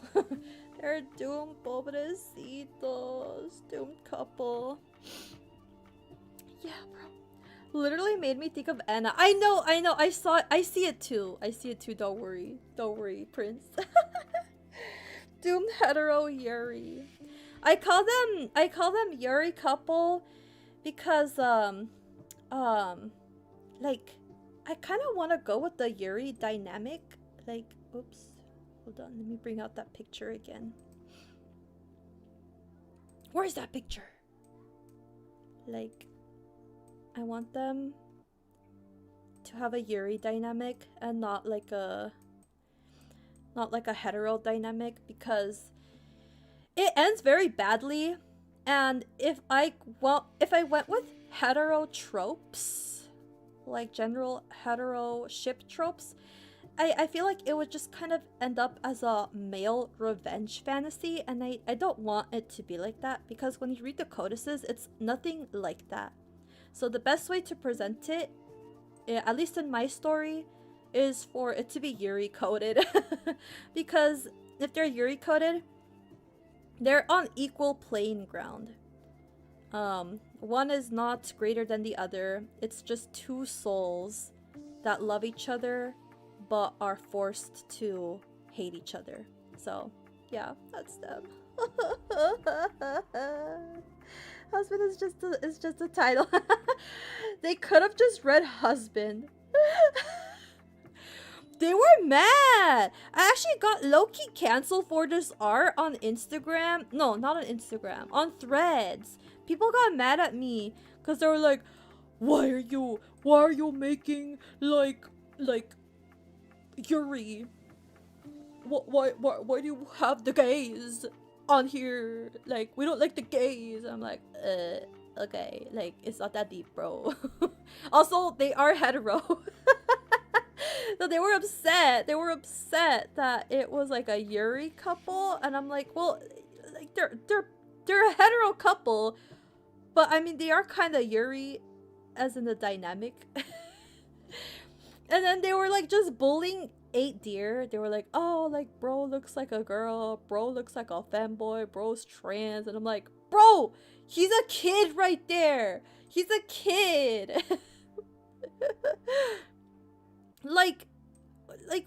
They're doomed, pobrecitos. Doomed couple. Yeah, bro. Literally made me think of Anna. I know. I see it too. Don't worry, Prince. Doomed hetero Yuri. I call them Yuri couple because like I kind of want to go with the Yuri dynamic. Like, oops. Hold on, let me bring out that picture again. Where's that picture? Like, I want them to have a Yuri dynamic and not like a hetero dynamic, because it ends very badly And if I went with hetero tropes, like general hetero ship tropes, I feel like it would just kind of end up as a male revenge fantasy, and I don't want it to be like that, because when you read the codices, it's nothing like that. So the best way to present it, at least in my story, is for it to be Yuri coded. Because if they're Yuri coded, they're on equal playing ground. One is not greater than the other. It's just two souls that love each other but are forced to hate each other. So, yeah, that's them. Husband is just a title. They could have just read husband. They were mad. I actually got low-key canceled for this art on Instagram. No, not on Instagram. On Threads. People got mad at me because they were like, why are you making like Yuri? Why do you have the gays on here? Like, we don't like the gays. I'm like, okay, like, it's not that deep, bro. Also, they are hetero. So they were upset. They were upset that it was like a Yuri couple, and I'm like, well, like they're a hetero couple, but I mean they are kind of Yuri, as in the dynamic. And then they were like just bullying 8 Deer. They were like, oh, like bro looks like a girl, bro looks like a femboy, bro's trans, and I'm like, bro, he's a kid right there. He's a kid. like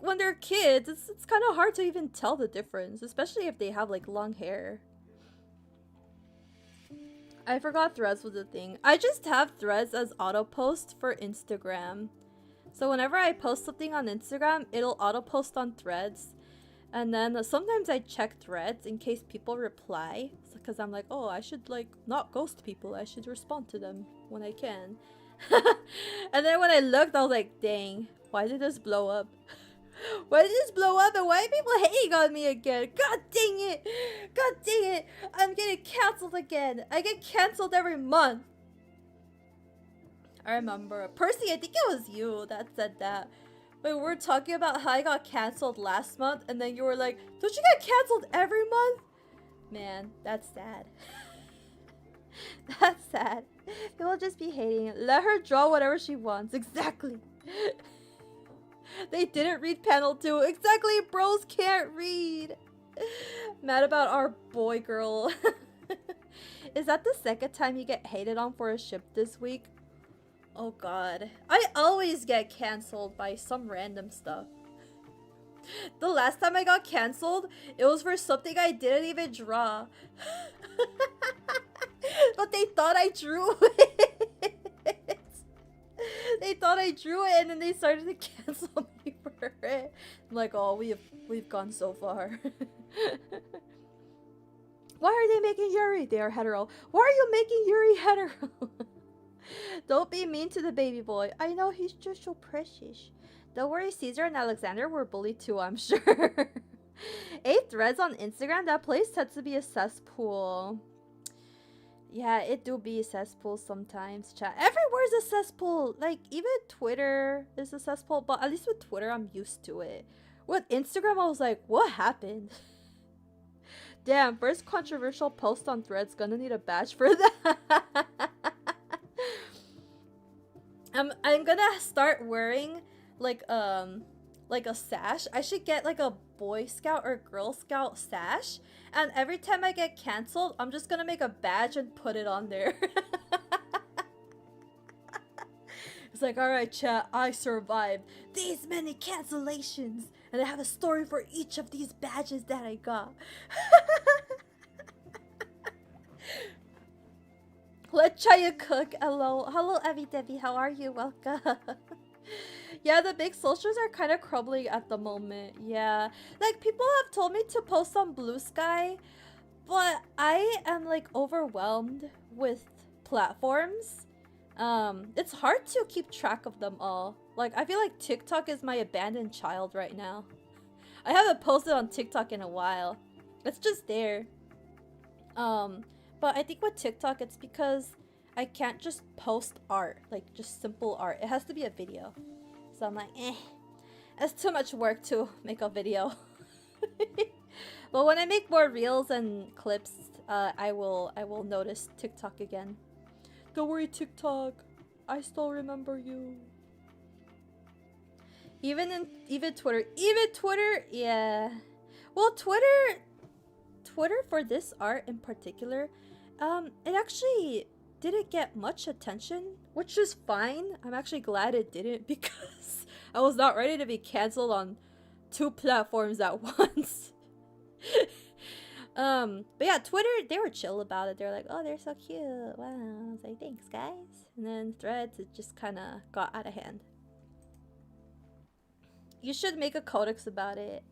when they're kids, it's kind of hard to even tell the difference, especially if they have like long hair. I forgot Threads was a thing. I just have Threads as auto post for Instagram. So whenever I post something on Instagram, it'll auto post on Threads. And then sometimes I check Threads in case people reply, because I'm like, oh, I should like not ghost people. I should respond to them when I can. And then when I looked, I was like, dang, why did this blow up? Why did this blow up, and why are people hating on me again? God dang it! God dang it! I'm getting cancelled again. I get cancelled every month. I remember. Percy, I think it was you that said that. When we were talking about how I got cancelled last month, and then you were like, don't you get cancelled every month? Man, that's sad. That's sad. People just be hating. Let her draw whatever she wants. Exactly. They didn't read panel 2. Exactly, bros can't read. Mad about our boy girl. Is that the second time you get hated on for a ship this week? Oh god. I always get cancelled by some random stuff. The last time I got cancelled, it was for something I didn't even draw. But they thought I drew it. They thought I drew it, and then they started to cancel me for it. I'm like, oh, we've gone so far. Why are they making Yuri? They are hetero. Why are you making Yuri hetero? Don't be mean to the baby boy. I know, he's just so precious. Don't worry, Caesar and Alexander were bullied too, I'm sure. 8 Threads on Instagram, that place tends to be a cesspool. Yeah, it do be a cesspool sometimes, chat. Everywhere's a cesspool. Like, even Twitter is a cesspool, but at least with Twitter, I'm used to it. With Instagram, I was like, what happened? Damn, first controversial post on Threads. Gonna need a badge for that. I'm gonna start wearing like a sash. I should get like a Boy Scout or Girl Scout sash, and every time I get cancelled, I'm just gonna make a badge and put it on there. It's like, alright chat, I survived these many cancellations, and I have a story for each of these badges that I got. Let's try to cook. Hello, Evie Debbie, how are you? Welcome. Yeah, the big socials are kind of crumbling at the moment. Yeah, like people have told me to post on Blue Sky, but I am like overwhelmed with platforms. It's hard to keep track of them all. Like, I feel like TikTok is my abandoned child right now. I haven't posted on TikTok in a while. It's just there. But I think with TikTok, it's because I can't just post art, like just simple art. It has to be a video. So I'm like, it's too much work to make a video. But when I make more reels and clips, I will notice TikTok again. Don't worry, TikTok. I still remember you. Even Twitter, yeah. Well, Twitter for this art in particular, it actually didn't get much attention, which is fine. I'm actually glad it didn't because I was not ready to be canceled on 2 platforms at once. But yeah, Twitter, they were chill about it. They're like, oh, they're so cute. Wow. I was like, thanks, guys. And then Threads, it just kind of got out of hand. You should make a codex about it.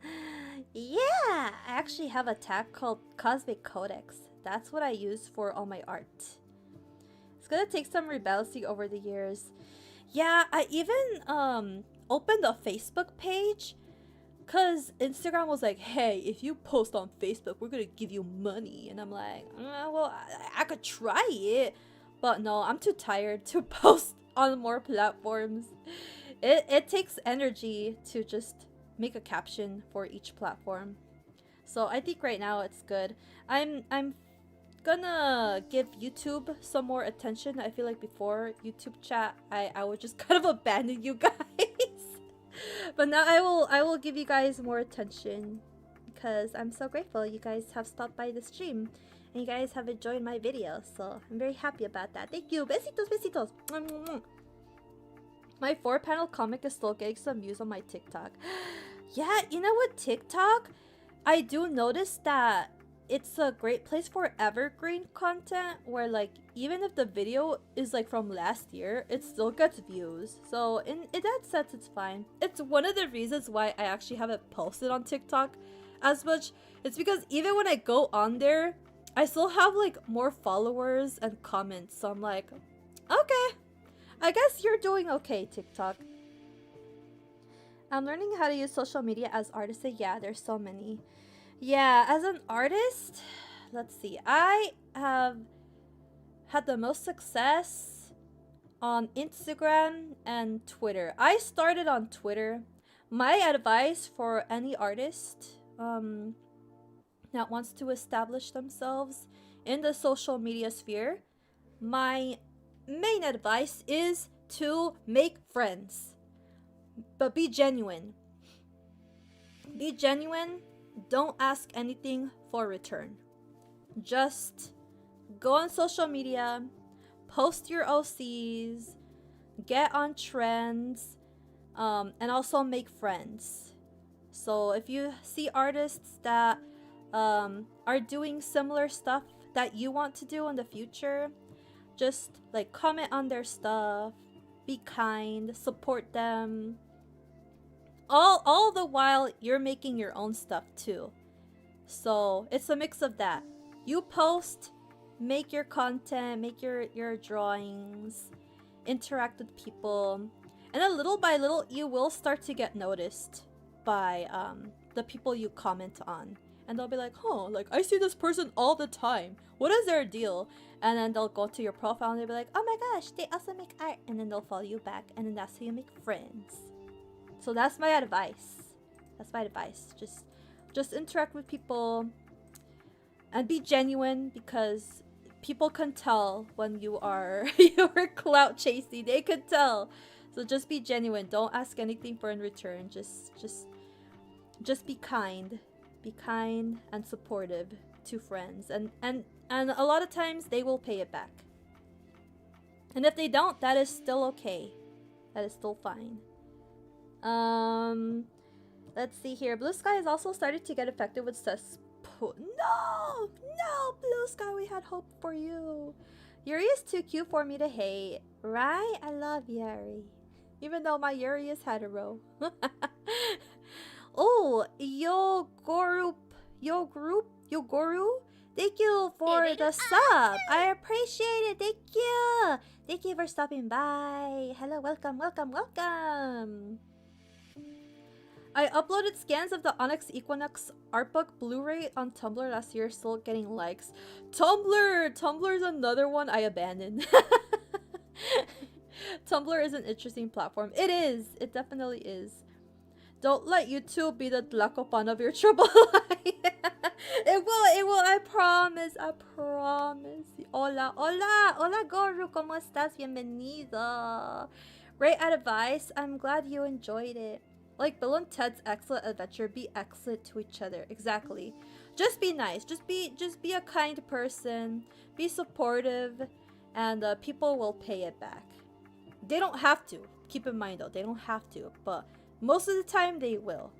Yeah, I actually have a tag called Cosmic Codex. That's what I use for all my art. It's gonna take some rebalancing over the years. Yeah, I even opened a Facebook page because Instagram was like, hey, if you post on Facebook, we're gonna give you money. And I'm like, well, I could try it. But no, I'm too tired to post on more platforms. It takes energy to just make a caption for each platform. So I think right now it's good. I'm gonna give YouTube some more attention. I feel like before YouTube chat, I would just kind of abandon you guys. But now I will give you guys more attention because I'm so grateful you guys have stopped by the stream and you guys have enjoyed my videos. So I'm very happy about that. Thank you. Besitos, besitos. My 4-panel comic is still getting some views on my TikTok. Yeah, you know what, TikTok? I do notice that it's a great place for evergreen content where like even if the video is like from last year, it still gets views. So in that sense, it's fine. It's one of the reasons why I actually haven't posted on TikTok as much. It's because even when I go on there, I still have like more followers and comments. So I'm like, okay, I guess you're doing okay, TikTok. I'm learning how to use social media as artists. Yeah, there's so many. Yeah, as an artist, let's see. I have had the most success on Instagram and Twitter. I started on Twitter. My advice for any artist that wants to establish themselves in the social media sphere, my main advice is to make friends. But be genuine. Be genuine. Don't ask anything for return. Just go on social media, post your OCs, get on trends, and also make friends. So if you see artists that are doing similar stuff that you want to do in the future, just like comment on their stuff, be kind, support them. All the while you're making your own stuff too. So it's a mix of that. You post, make your content, make your drawings, interact with people, and then little by little you will start to get noticed by the people you comment on. And they'll be like, oh, like I see this person all the time. What is their deal? And then they'll go to your profile and they'll be like, oh my gosh, they also make art. And then they'll follow you back. And then that's how you make friends. So that's my advice. That's my advice. Just interact with people and be genuine because people can tell when you are clout chasing. They can tell. So just be genuine. Don't ask anything for in return. Just be kind. Be kind and supportive to friends. And a lot of times they will pay it back. And if they don't, that is still okay. That is still fine. Let's see here. Blue Sky has also started to get affected with cesspool. No, Blue Sky, we had hope for you. Yuri is too cute for me to hate, right? I love Yuri, even though my Yuri is hetero. Oh, Yogoru, thank you for the sub. I appreciate it. Thank you for stopping by. Hello, welcome. I uploaded scans of the Onyx Equinox art book Blu-ray on Tumblr last year, still getting likes. Tumblr's another one I abandoned. Tumblr is an interesting platform. It is. It definitely is. Don't let YouTube be the Tlacopan of your trouble life. It will, I promise, I promise. Hola, hola, hola Goru, ¿cómo estás? Bienvenido. Great advice. I'm glad you enjoyed it. Like Bill and Ted's Excellent Adventure, be excellent to each other. Exactly. Just be nice. Just be a kind person. Be supportive, and people will pay it back. They don't have to. Keep in mind though, they don't have to, but most of the time they will.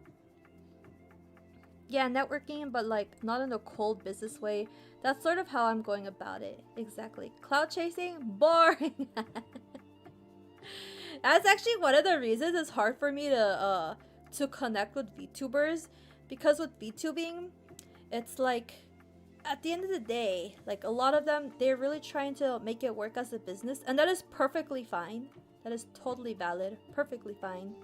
Yeah, networking, but like not in a cold business way. That's sort of how I'm going about it. Exactly. Cloud chasing? Boring. That's actually one of the reasons it's hard for me to connect with VTubers, because with VTubing, it's like at the end of the day, like a lot of them, they're really trying to make it work as a business, and that is perfectly fine. That is totally valid, perfectly fine.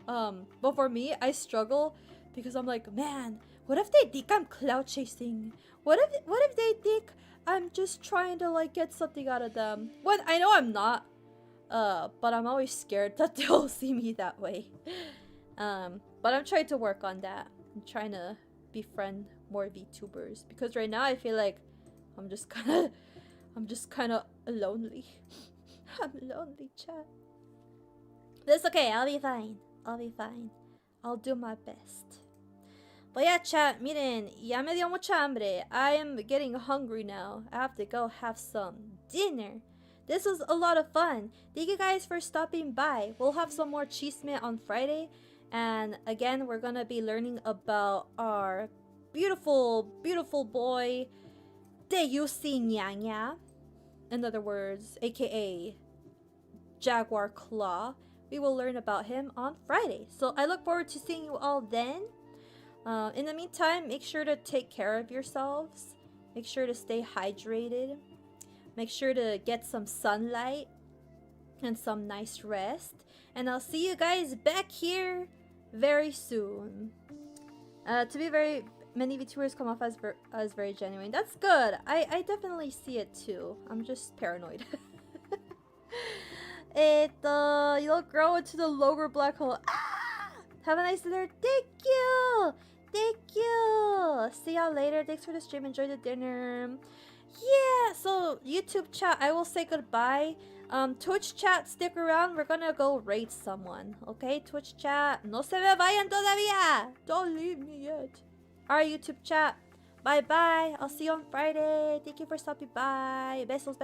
But for me, I struggle because I'm like, man, what if they think I'm cloud chasing? What if they think I'm just trying to like get something out of them? When I know I'm not. But I'm always scared that they'll see me that way. But I'm trying to work on that. I'm trying to befriend more VTubers, because right now I feel like I'm just kind of lonely. I'm lonely, chat. That's okay. I'll be fine. I'll be fine. I'll do my best. But yeah, chat, miren, ya me dio mucha hambre. I am getting hungry now. I have to go have some dinner. This was a lot of fun. Thank you guys for stopping by. We'll have some more chisme on Friday. And again, we're gonna be learning about our beautiful, beautiful boy, Deyusi Nyanya. In other words, aka Jaguar Claw. We will learn about him on Friday. So I look forward to seeing you all then. In the meantime, make sure to take care of yourselves. Make sure to stay hydrated. Make sure to get some sunlight and some nice rest. And I'll see you guys back here very soon. To be very many VTubers come off as very genuine. That's good. I definitely see it too. I'm just paranoid. You'll grow into the lower black hole. Ah! Have a nice dinner. Thank you. Thank you. See y'all later. Thanks for the stream. Enjoy the dinner. Yeah, so YouTube chat, I will say goodbye. Twitch chat, stick around. We're gonna go raid someone. Okay, Twitch chat, no se me vayan todavía. Don't leave me yet. Alright, YouTube chat, bye bye. I'll see you on Friday. Thank you for stopping by. Besos.